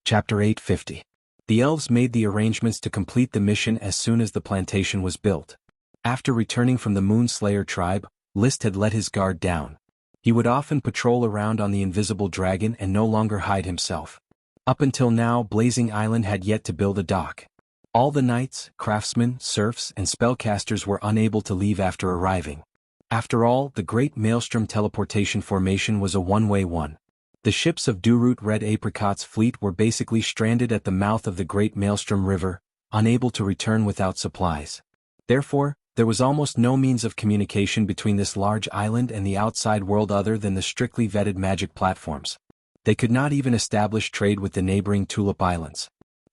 Chapter 850. The elves made the arrangements to complete the mission as soon as the plantation was built. After returning from the Moonslayer tribe, List had let his guard down. He would often patrol around on the invisible dragon and no longer hide himself. Up until now, Blazing Island had yet to build a dock. All the knights, craftsmen, serfs, and spellcasters were unable to leave after arriving. After all, the Great Maelstrom teleportation formation was a one-way one. The ships of Durut Red Apricot's fleet were basically stranded at the mouth of the Great Maelstrom River, unable to return without supplies. Therefore, there was almost no means of communication between this large island and the outside world other than the strictly vetted magic platforms. They could not even establish trade with the neighboring Tulip Islands.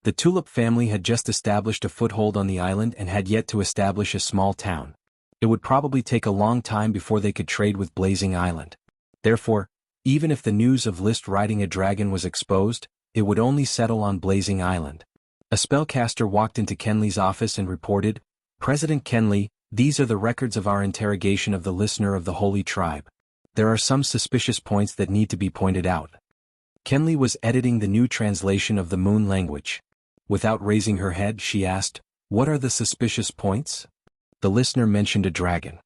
The Tulip family had just established a foothold on the island and had yet to establish a small town. It would probably take a long time before they could trade with Blazing Island. Therefore, even if the news of List riding a dragon was exposed, it would only settle on Blazing Island. A spellcaster walked into Kenley's office and reported, "President Kenley, these are the records of our interrogation of the listener of the Holy Tribe. There are some suspicious points that need to be pointed out." Kenley was editing the new translation of the Moon language. Without raising her head, she asked, "What are the suspicious points?" The listener mentioned a dragon.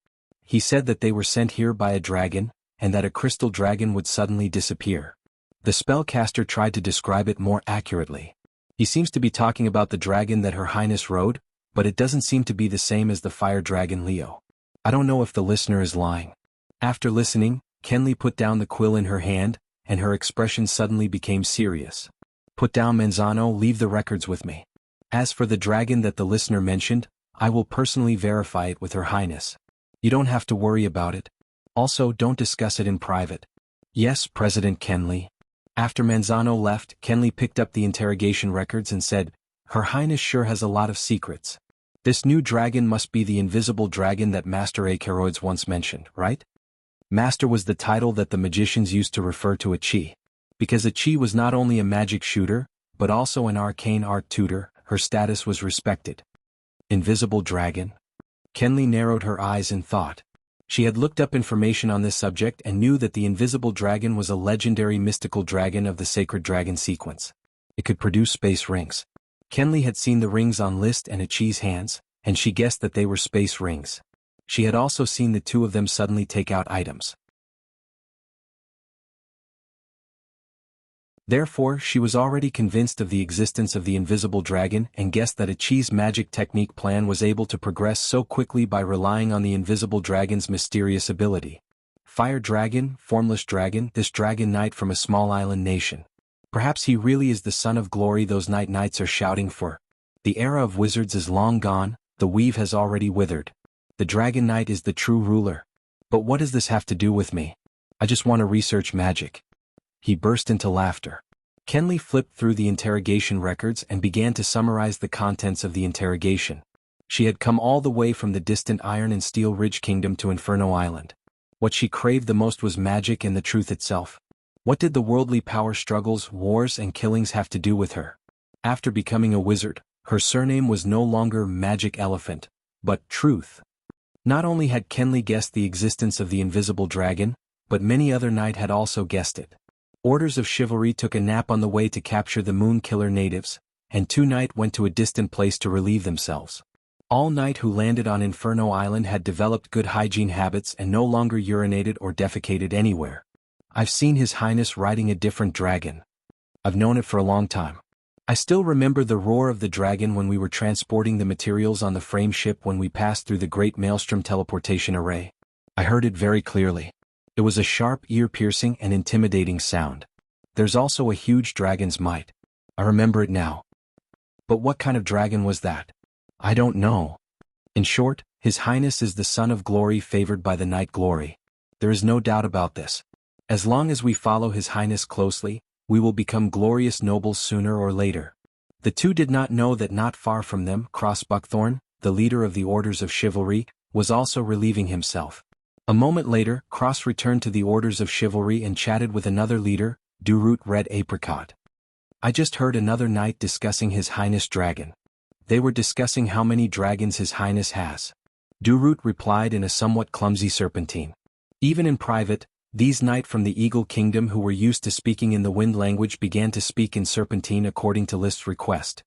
He said that they were sent here by a dragon, and that a crystal dragon would suddenly disappear. The spellcaster tried to describe it more accurately. "He seems to be talking about the dragon that Her Highness rode, but it doesn't seem to be the same as the fire dragon Leo. I don't know if the listener is lying." After listening, Kenley put down the quill in her hand, and her expression suddenly became serious. "Put down Manzano, leave the records with me. As for the dragon that the listener mentioned, I will personally verify it with Her Highness. You don't have to worry about it. Also, don't discuss it in private." "Yes, President Kenley." After Manzano left, Kenley picked up the interrogation records and said, "Her Highness sure has a lot of secrets. This new dragon must be the invisible dragon that Master Akeroids once mentioned, right?" Master was the title that the magicians used to refer to a chi. Because a chi was not only a magic shooter, but also an arcane art tutor, her status was respected. Invisible dragon? Kenley narrowed her eyes in thought. She had looked up information on this subject and knew that the invisible dragon was a legendary mystical dragon of the sacred dragon sequence. It could produce space rings. Kenley had seen the rings on List and Achi's hands, and she guessed that they were space rings. She had also seen the two of them suddenly take out items. Therefore, she was already convinced of the existence of the invisible dragon and guessed that Achi's magic technique plan was able to progress so quickly by relying on the invisible dragon's mysterious ability. Fire dragon, formless dragon, this dragon knight from a small island nation. Perhaps he really is the son of glory those night knights are shouting for. The era of wizards is long gone, the weave has already withered. The dragon knight is the true ruler. But what does this have to do with me? I just want to research magic. He burst into laughter. Kenley flipped through the interrogation records and began to summarize the contents of the interrogation. She had come all the way from the distant Iron and Steel Ridge Kingdom to Inferno Island. What she craved the most was magic and the truth itself. What did the worldly power struggles, wars, and killings have to do with her? After becoming a wizard, her surname was no longer Magic Elephant, but Truth. Not only had Kenley guessed the existence of the invisible dragon, but many other knights had also guessed it. Orders of Chivalry took a nap on the way to capture the Moon Killer natives, and 2 knights went to a distant place to relieve themselves. All knights who landed on Inferno Island had developed good hygiene habits and no longer urinated or defecated anywhere. "I've seen His Highness riding a different dragon. I've known it for a long time. I still remember the roar of the dragon when we were transporting the materials on the frame ship when we passed through the Great Maelstrom teleportation array. I heard it very clearly. It was a sharp, ear-piercing and intimidating sound. There's also a huge dragon's might. I remember it now. But what kind of dragon was that? I don't know. In short, His Highness is the Son of Glory favored by the Night Glory. There is no doubt about this. As long as we follow His Highness closely, we will become glorious nobles sooner or later. The two did not know that not far from them, Cross Buckthorn, the leader of the Orders of Chivalry, was also relieving himself. A moment later, Cross returned to the Orders of Chivalry and chatted with another leader, Durut Red Apricot. I just heard another knight discussing His Highness Dragon. They were discussing how many dragons His Highness has. Durut replied in a somewhat clumsy serpentine. Even in private, these knights from the Eagle Kingdom who were used to speaking in the wind language began to speak in serpentine according to List's request.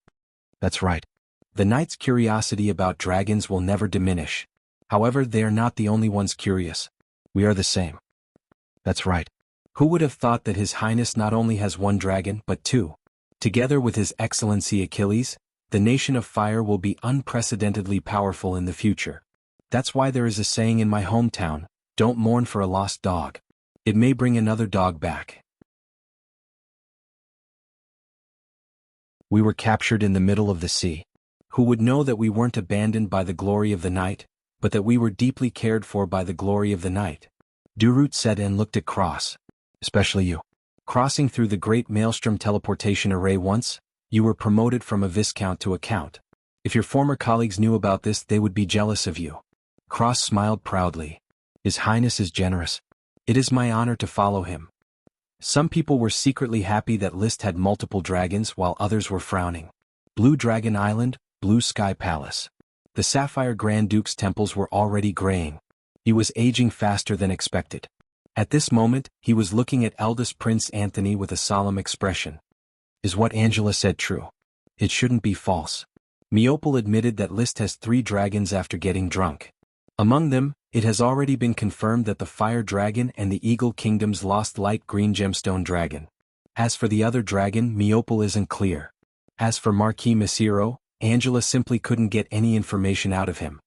That's right. The knights' curiosity about dragons will never diminish. However, they are not the only ones curious. We are the same. That's right. Who would have thought that His Highness not only has one dragon but two? Together with His Excellency Achilles, the nation of fire will be unprecedentedly powerful in the future. That's why there is a saying in my hometown, don't mourn for a lost dog. It may bring another dog back. We were captured in the middle of the sea. Who would know that we weren't abandoned by the glory of the night, but that we were deeply cared for by the glory of the night? Durut said and looked at Cross. Especially you. Crossing through the Great Maelstrom teleportation array once, you were promoted from a Viscount to a Count. If your former colleagues knew about this, they would be jealous of you. Cross smiled proudly. His Highness is generous. It is my honor to follow him. Some people were secretly happy that List had multiple dragons while others were frowning. Blue Dragon Island, Blue Sky Palace. The Sapphire Grand Duke's temples were already graying. He was aging faster than expected. At this moment, he was looking at eldest Prince Anthony with a solemn expression. Is what Angela said true? It shouldn't be false. Meopel admitted that List has 3 dragons after getting drunk. Among them, it has already been confirmed that the Fire Dragon and the Eagle Kingdom's lost light green gemstone dragon. As for the other dragon, Meopel isn't clear. As for Marquis Masiro, Angela simply couldn't get any information out of him.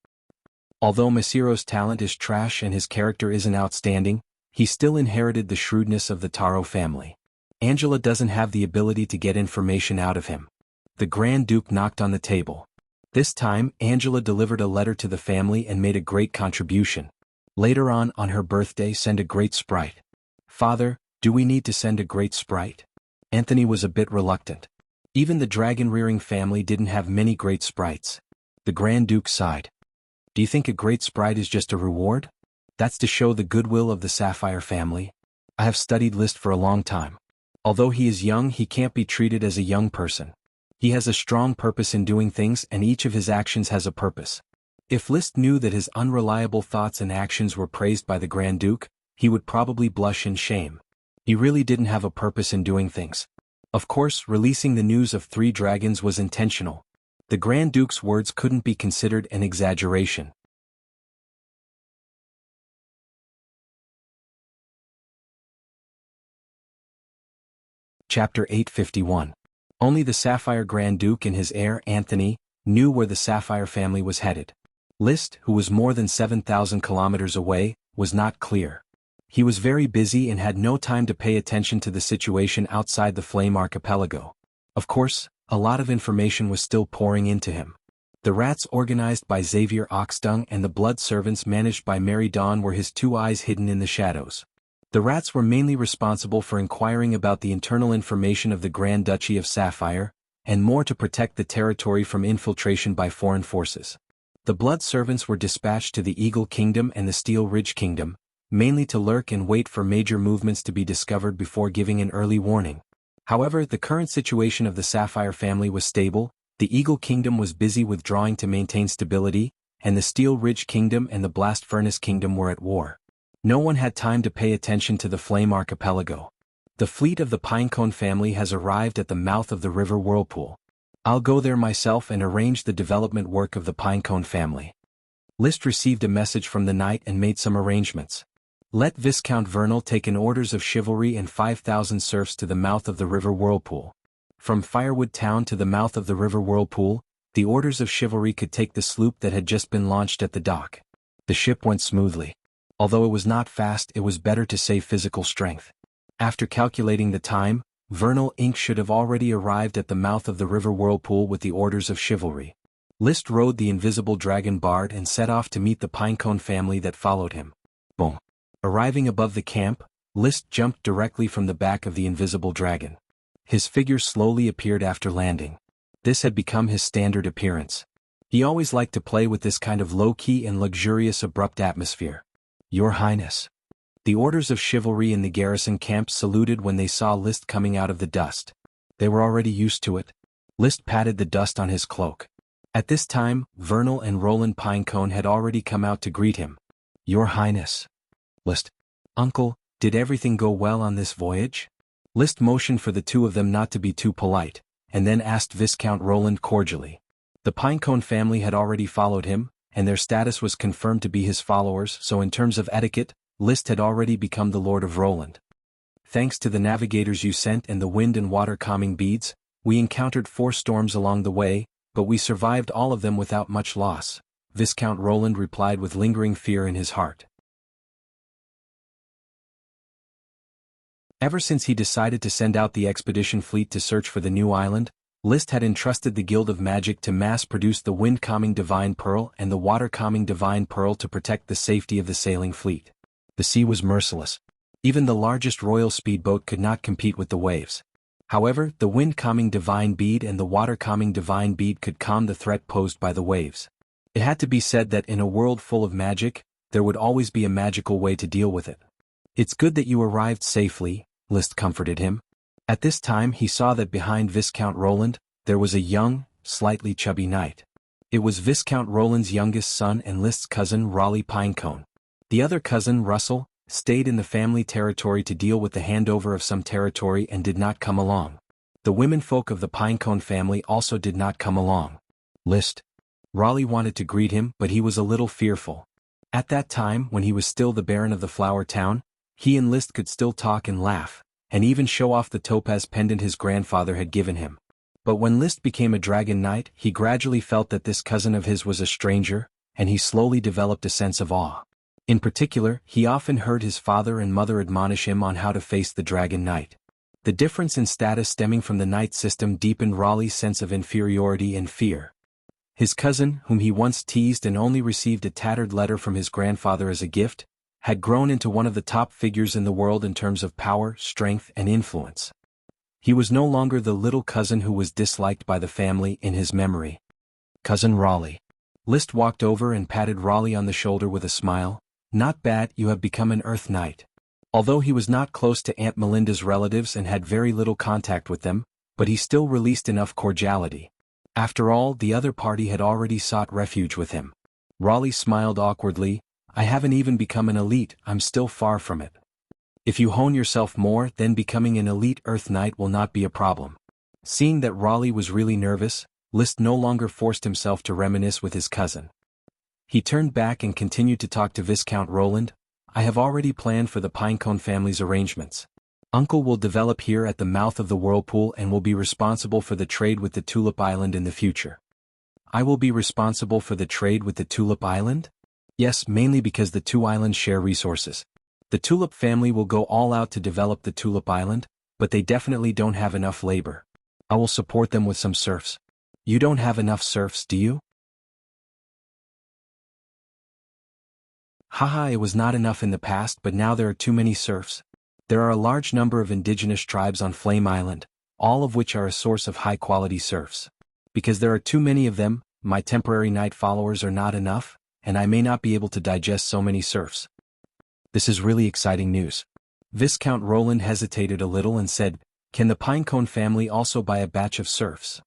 Although Masiro's talent is trash and his character isn't outstanding, he still inherited the shrewdness of the Taro family. Angela doesn't have the ability to get information out of him. The Grand Duke knocked on the table. This time, Angela delivered a letter to the family and made a great contribution. Later on her birthday, send a great sprite. Father, do we need to send a great sprite? Anthony was a bit reluctant. Even the dragon-rearing family didn't have many great sprites. The Grand Duke sighed. Do you think a great sprite is just a reward? That's to show the goodwill of the Sapphire family. I have studied List for a long time. Although he is young, he can't be treated as a young person. He has a strong purpose in doing things and each of his actions has a purpose. If List knew that his unreliable thoughts and actions were praised by the Grand Duke, he would probably blush in shame. He really didn't have a purpose in doing things. Of course, releasing the news of 3 dragons was intentional. The Grand Duke's words couldn't be considered an exaggeration. Chapter 851. Only the Sapphire Grand Duke and his heir, Anthony, knew where the Sapphire family was headed. List, who was more than 7,000 kilometers away, was not clear. He was very busy and had no time to pay attention to the situation outside the Flame Archipelago. Of course, a lot of information was still pouring into him. The rats organized by Xavier Oxdung and the blood servants managed by Mary Dawn were his 2 eyes hidden in the shadows. The rats were mainly responsible for inquiring about the internal information of the Grand Duchy of Sapphire, and more to protect the territory from infiltration by foreign forces. The blood servants were dispatched to the Eagle Kingdom and the Steel Ridge Kingdom, mainly to lurk and wait for major movements to be discovered before giving an early warning. However, the current situation of the Sapphire family was stable, the Eagle Kingdom was busy withdrawing to maintain stability, and the Steel Ridge Kingdom and the Blast Furnace Kingdom were at war. No one had time to pay attention to the Flame Archipelago. The fleet of the Pinecone family has arrived at the mouth of the River Whirlpool. I'll go there myself and arrange the development work of the Pinecone family. List received a message from the knight and made some arrangements. Let Viscount Vernal take an orders of chivalry and 5,000 serfs to the mouth of the River Whirlpool. From Firewood Town to the mouth of the river Whirlpool, the orders of chivalry could take the sloop that had just been launched at the dock. The ship went smoothly. Although it was not fast, it was better to say physical strength. After calculating the time, Vernal Inc. should have already arrived at the mouth of the river Whirlpool with the orders of chivalry. List rode the invisible dragon Bard and set off to meet the Pinecone family that followed him. Boom! Arriving above the camp, List jumped directly from the back of the invisible dragon. His figure slowly appeared after landing. This had become his standard appearance. He always liked to play with this kind of low-key and luxurious abrupt atmosphere. Your Highness. The orders of chivalry in the garrison camp saluted when they saw List coming out of the dust. They were already used to it. List patted the dust on his cloak. At this time, Vernal and Roland Pinecone had already come out to greet him. Your Highness. List. Uncle, did everything go well on this voyage? List motioned for the two of them not to be too polite, and then asked Viscount Roland cordially. The Pinecone family had already followed him, and their status was confirmed to be his followers, so in terms of etiquette, List had already become the Lord of Roland. Thanks to the navigators you sent and the wind and water calming beads, we encountered 4 storms along the way, but we survived all of them without much loss, Viscount Roland replied with lingering fear in his heart. Ever since he decided to send out the expedition fleet to search for the new island, List had entrusted the Guild of Magic to mass-produce the wind-calming Divine Pearl and the water-calming Divine Pearl to protect the safety of the sailing fleet. The sea was merciless. Even the largest royal speedboat could not compete with the waves. However, the wind-calming Divine Bead and the water-calming Divine Bead could calm the threat posed by the waves. It had to be said that in a world full of magic, there would always be a magical way to deal with it. It's good that you arrived safely, List comforted him. At this time he saw that behind Viscount Roland, there was a young, slightly chubby knight. It was Viscount Roland's youngest son and List's cousin Raleigh Pinecone. The other cousin, Russell, stayed in the family territory to deal with the handover of some territory and did not come along. The womenfolk of the Pinecone family also did not come along. List. Raleigh wanted to greet him, but he was a little fearful. At that time, when he was still the Baron of the Flower Town, he and List could still talk and laugh, and even show off the topaz pendant his grandfather had given him. But when List became a dragon knight, he gradually felt that this cousin of his was a stranger, and he slowly developed a sense of awe. In particular, he often heard his father and mother admonish him on how to face the Dragon Knight. The difference in status stemming from the knight system deepened Raleigh's sense of inferiority and fear. His cousin, whom he once teased and only received a tattered letter from his grandfather as a gift, had grown into one of the top figures in the world in terms of power, strength, and influence. He was no longer the little cousin who was disliked by the family in his memory. Cousin Raleigh. List walked over and patted Raleigh on the shoulder with a smile. Not bad, you have become an Earth Knight. Although he was not close to Aunt Melinda's relatives and had very little contact with them, but he still released enough cordiality. After all, the other party had already sought refuge with him. Raleigh smiled awkwardly. I haven't even become an elite, I'm still far from it. If you hone yourself more, then becoming an elite Earth Knight will not be a problem. Seeing that Raleigh was really nervous, List no longer forced himself to reminisce with his cousin. He turned back and continued to talk to Viscount Roland. I have already planned for the Pinecone family's arrangements. Uncle will develop here at the mouth of the Whirlpool and will be responsible for the trade with the Tulip Island in the future. I will be responsible for the trade with the Tulip Island? Yes, mainly because the 2 islands share resources. The Tulip family will go all out to develop the Tulip Island, but they definitely don't have enough labor. I will support them with some serfs. You don't have enough serfs, do you? Haha, it was not enough in the past, but now there are too many serfs. There are a large number of indigenous tribes on Flame Island, all of which are a source of high-quality serfs. Because there are too many of them, my temporary knight followers are not enough, and I may not be able to digest so many serfs. This is really exciting news. Viscount Roland hesitated a little and said, Can the Pinecone family also buy a batch of serfs?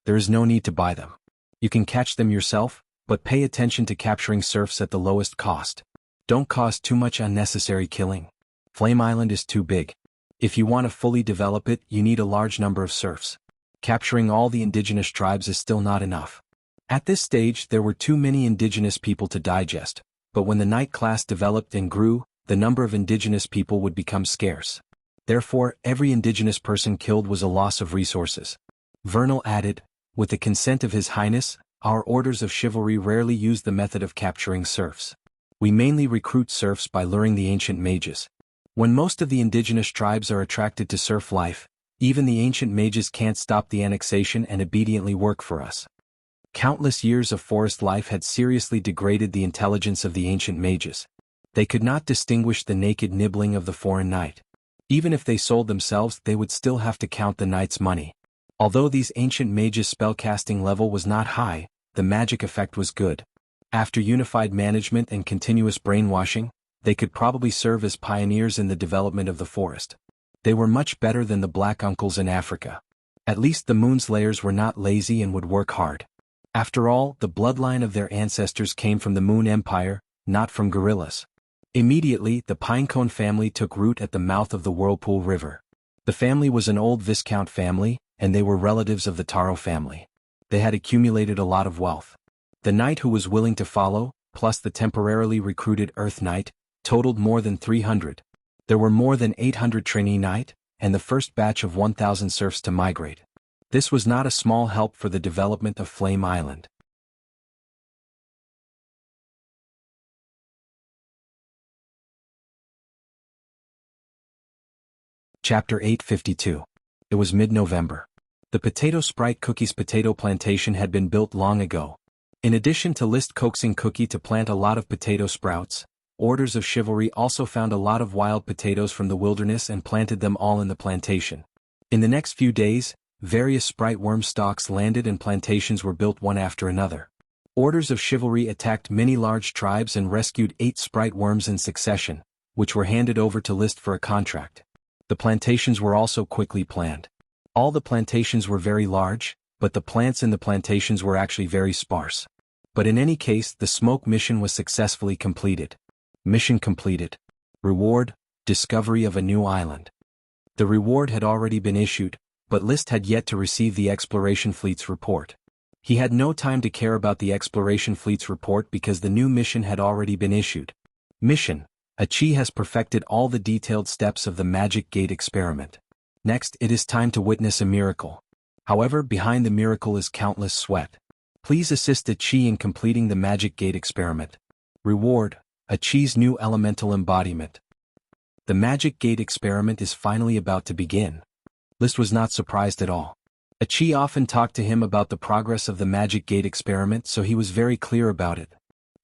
There is no need to buy them. You can catch them yourself, but pay attention to capturing serfs at the lowest cost. Don't cause too much unnecessary killing. Flame Island is too big. If you want to fully develop it, you need a large number of serfs. Capturing all the indigenous tribes is still not enough. At this stage, there were too many indigenous people to digest, but when the knight class developed and grew, the number of indigenous people would become scarce. Therefore, every indigenous person killed was a loss of resources. Vernal added, with the consent of His Highness, our orders of chivalry rarely use the method of capturing serfs. We mainly recruit serfs by luring the ancient mages. When most of the indigenous tribes are attracted to serf life, even the ancient mages can't stop the annexation and obediently work for us. Countless years of forest life had seriously degraded the intelligence of the ancient mages. They could not distinguish the naked nibbling of the foreign knight. Even if they sold themselves, they would still have to count the knight's money. Although these ancient mages' spellcasting level was not high, the magic effect was good. After unified management and continuous brainwashing, they could probably serve as pioneers in the development of the forest. They were much better than the black uncles in Africa. At least the Moonslayers were not lazy and would work hard. After all, the bloodline of their ancestors came from the Moon Empire, not from guerrillas. Immediately, the Pinecone family took root at the mouth of the Whirlpool River. The family was an old Viscount family, and they were relatives of the Taro family. They had accumulated a lot of wealth. The knight who was willing to follow, plus the temporarily recruited Earth Knight, totaled more than 300. There were more than 800 trainee knight, and the first batch of 1,000 serfs to migrate. This was not a small help for the development of Flame Island. Chapter 852. It was mid-November. The Potato Sprite Cookie's potato plantation had been built long ago. In addition to List coaxing Cookie to plant a lot of potato sprouts, Orders of Chivalry also found a lot of wild potatoes from the wilderness and planted them all in the plantation. In the next few days, various sprite worm stalks landed and plantations were built one after another. Orders of Chivalry attacked many large tribes and rescued 8 sprite worms in succession, which were handed over to List for a contract. The plantations were also quickly planned. All the plantations were very large, but the plants in the plantations were actually very sparse. But in any case, the smoke mission was successfully completed. Mission completed. Reward: discovery of a new island. The reward had already been issued, but List had yet to receive the exploration fleet's report. He had no time to care about the exploration fleet's report because the new mission had already been issued. Mission: Achi has perfected all the detailed steps of the Magic Gate experiment. Next, it is time to witness a miracle. However, behind the miracle is countless sweat. Please assist Achi in completing the Magic Gate experiment. Reward: Achi's new elemental embodiment. The Magic Gate experiment is finally about to begin. List was not surprised at all. Achi often talked to him about the progress of the Magic Gate experiment, so he was very clear about it.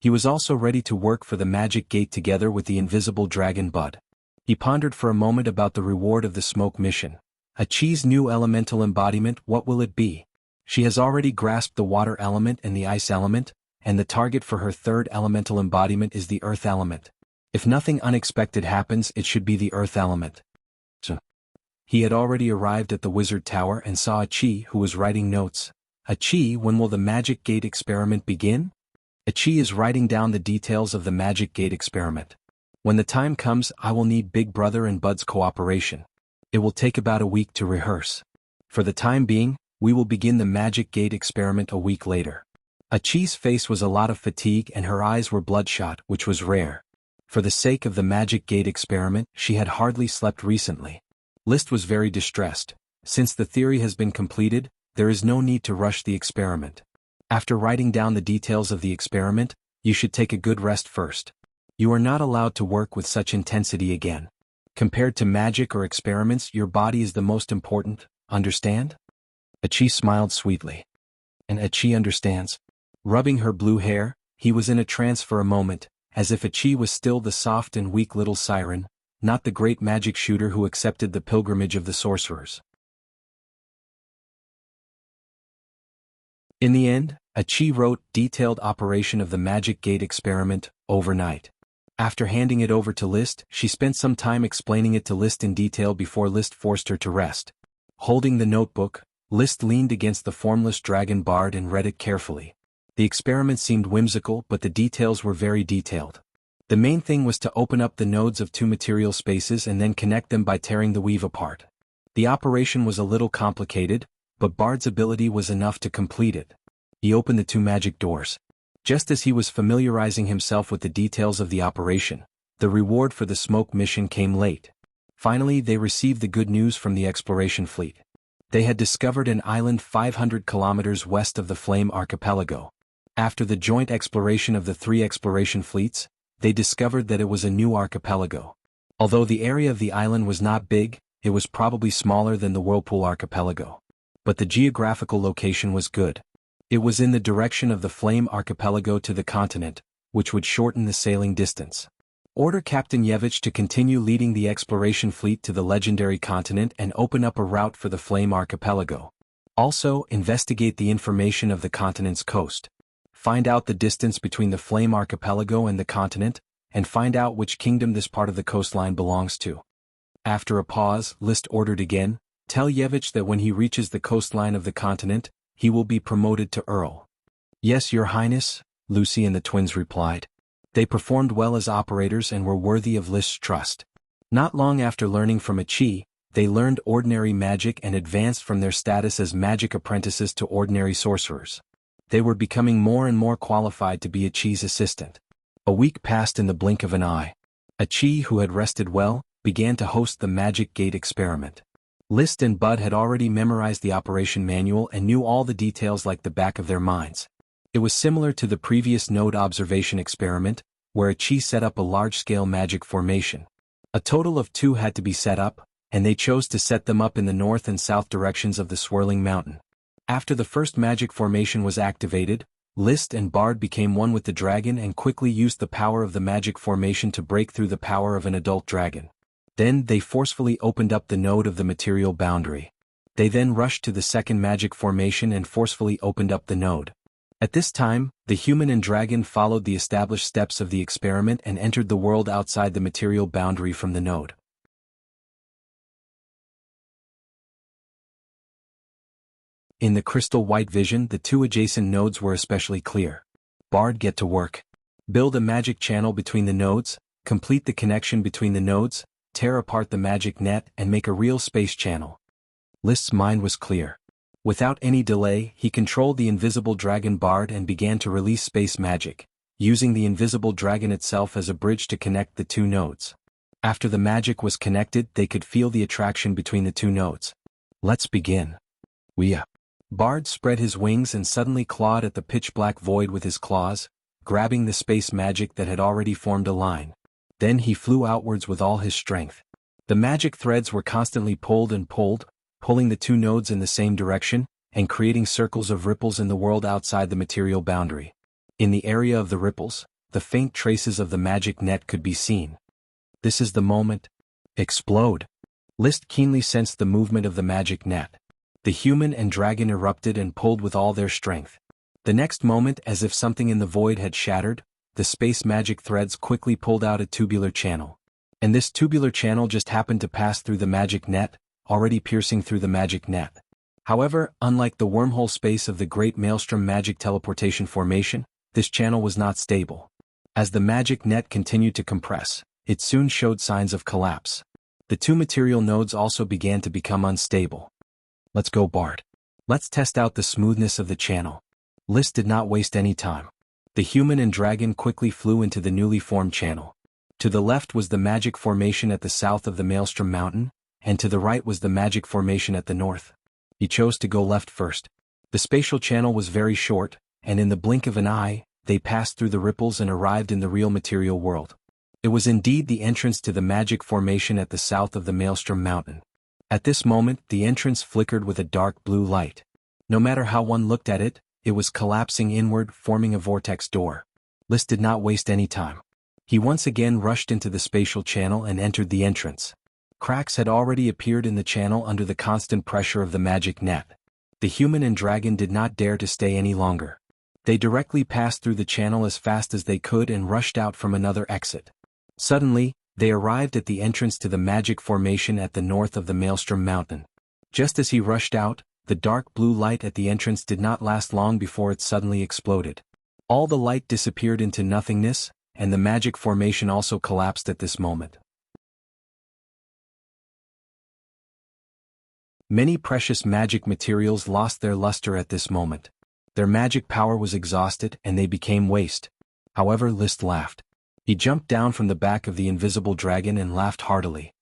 He was also ready to work for the Magic Gate together with the invisible dragon Bud. He pondered for a moment about the reward of the smoke mission. Achi's new elemental embodiment, what will it be? She has already grasped the water element and the ice element, and the target for her third elemental embodiment is the earth element. If nothing unexpected happens, it should be the earth element. He had already arrived at the wizard tower and saw Achi, who was writing notes. Achi, when will the Magic Gate experiment begin? Achi is writing down the details of the Magic Gate experiment. When the time comes, I will need Big Brother and Bud's cooperation. It will take about a week to rehearse. For the time being, we will begin the Magic Gate experiment a week later. Achi's face was a lot of fatigue and her eyes were bloodshot, which was rare. For the sake of the Magic Gate experiment, she had hardly slept recently. List was very distressed. Since the theory has been completed, there is no need to rush the experiment. After writing down the details of the experiment, you should take a good rest first. You are not allowed to work with such intensity again. Compared to magic or experiments, your body is the most important, understand? Achi smiled sweetly. And Achi understands. Rubbing her blue hair, he was in a trance for a moment, as if Achi was still the soft and weak little siren, not the great magic shooter who accepted the pilgrimage of the sorcerers. In the end, Achi wrote detailed operation of the Magic Gate experiment overnight. After handing it over to List, she spent some time explaining it to List in detail before List forced her to rest. Holding the notebook, List leaned against the formless dragon bard and read it carefully. The experiment seemed whimsical, but the details were very detailed. The main thing was to open up the nodes of 2 material spaces and then connect them by tearing the weave apart. The operation was a little complicated, but Bard's ability was enough to complete it. He opened the 2 magic doors. Just as he was familiarizing himself with the details of the operation, the reward for the smoke mission came late. Finally, they received the good news from the exploration fleet. They had discovered an island 500 kilometers west of the Flame Archipelago. After the joint exploration of the three exploration fleets, they discovered that it was a new archipelago. Although the area of the island was not big, it was probably smaller than the Whirlpool Archipelago. But the geographical location was good. It was in the direction of the Flame Archipelago to the continent, which would shorten the sailing distance. Order Captain Yevich to continue leading the exploration fleet to the legendary continent and open up a route for the Flame Archipelago. Also, investigate the information of the continent's coast. Find out the distance between the Flame Archipelago and the continent, and find out which kingdom this part of the coastline belongs to. After a pause, List ordered again, tell Yevich that when he reaches the coastline of the continent, he will be promoted to Earl. Yes, Your Highness, Lucy and the twins replied. They performed well as operators and were worthy of List's trust. Not long after learning from a Chi, they learned ordinary magic and advanced from their status as magic apprentices to ordinary sorcerers. They were becoming more and more qualified to be a Chi's assistant. A week passed in the blink of an eye. A Chi who had rested well, began to host the Magic Gate experiment. List and Bud had already memorized the operation manual and knew all the details like the back of their minds. It was similar to the previous node observation experiment, where a Chi set up a large-scale magic formation. A total of 2 had to be set up, and they chose to set them up in the north and south directions of the swirling mountain. After the first magic formation was activated, List and Bard became one with the dragon and quickly used the power of the magic formation to break through the power of an adult dragon. Then they forcefully opened up the node of the material boundary. They then rushed to the second magic formation and forcefully opened up the node. At this time, the human and dragon followed the established steps of the experiment and entered the world outside the material boundary from the node. In the crystal white vision, the 2 adjacent nodes were especially clear. Bard, get to work. Build a magic channel between the nodes, complete the connection between the nodes, tear apart the magic net and make a real space channel. List's mind was clear. Without any delay, he controlled the invisible dragon Bard and began to release space magic, using the invisible dragon itself as a bridge to connect the 2 nodes. After the magic was connected, they could feel the attraction between the 2 nodes. Let's begin. Wuxia. Bard spread his wings and suddenly clawed at the pitch-black void with his claws, grabbing the space magic that had already formed a line. Then he flew outwards with all his strength. The magic threads were constantly pulled and pulled, pulling the 2 nodes in the same direction, and creating circles of ripples in the world outside the material boundary. In the area of the ripples, the faint traces of the magic net could be seen. This is the moment. Explode. List keenly sensed the movement of the magic net. The human and dragon erupted and pulled with all their strength. The next moment, as if something in the void had shattered, the space magic threads quickly pulled out a tubular channel. And this tubular channel just happened to pass through the magic net, already piercing through the magic net. However, unlike the wormhole space of the Great Maelstrom Magic Teleportation Formation, this channel was not stable. As the magic net continued to compress, it soon showed signs of collapse. The 2 material nodes also began to become unstable. Let's go, Bard. Let's test out the smoothness of the channel. List did not waste any time. The human and dragon quickly flew into the newly formed channel. To the left was the magic formation at the south of the Maelstrom Mountain, and to the right was the magic formation at the north. He chose to go left first. The spatial channel was very short, and in the blink of an eye, they passed through the ripples and arrived in the real material world. It was indeed the entrance to the magic formation at the south of the Maelstrom Mountain. At this moment, the entrance flickered with a dark blue light. No matter how one looked at it, it was collapsing inward, forming a vortex door. List did not waste any time. He once again rushed into the spatial channel and entered the entrance. Cracks had already appeared in the channel under the constant pressure of the magic net. The human and dragon did not dare to stay any longer. They directly passed through the channel as fast as they could and rushed out from another exit. Suddenly, they arrived at the entrance to the magic formation at the north of the Maelstrom Mountain. Just as he rushed out, the dark blue light at the entrance did not last long before it suddenly exploded. All the light disappeared into nothingness, and the magic formation also collapsed at this moment. Many precious magic materials lost their luster at this moment. Their magic power was exhausted and they became waste. However, List laughed. He jumped down from the back of the invisible dragon and laughed heartily.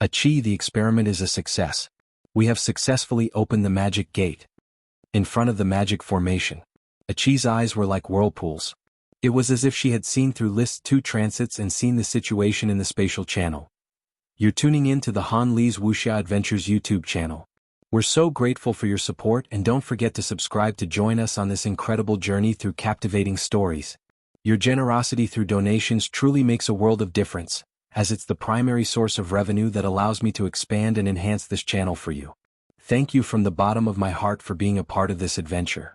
Chi, the experiment is a success. We have successfully opened the magic gate. In front of the magic formation, Chi's eyes were like whirlpools. It was as if she had seen through List 2 transits and seen the situation in the spatial channel. You're tuning in to the Han Li's Wuxia Adventures YouTube channel. We're so grateful for your support, and don't forget to subscribe to join us on this incredible journey through captivating stories. Your generosity through donations truly makes a world of difference, as it's the primary source of revenue that allows me to expand and enhance this channel for you. Thank you from the bottom of my heart for being a part of this adventure.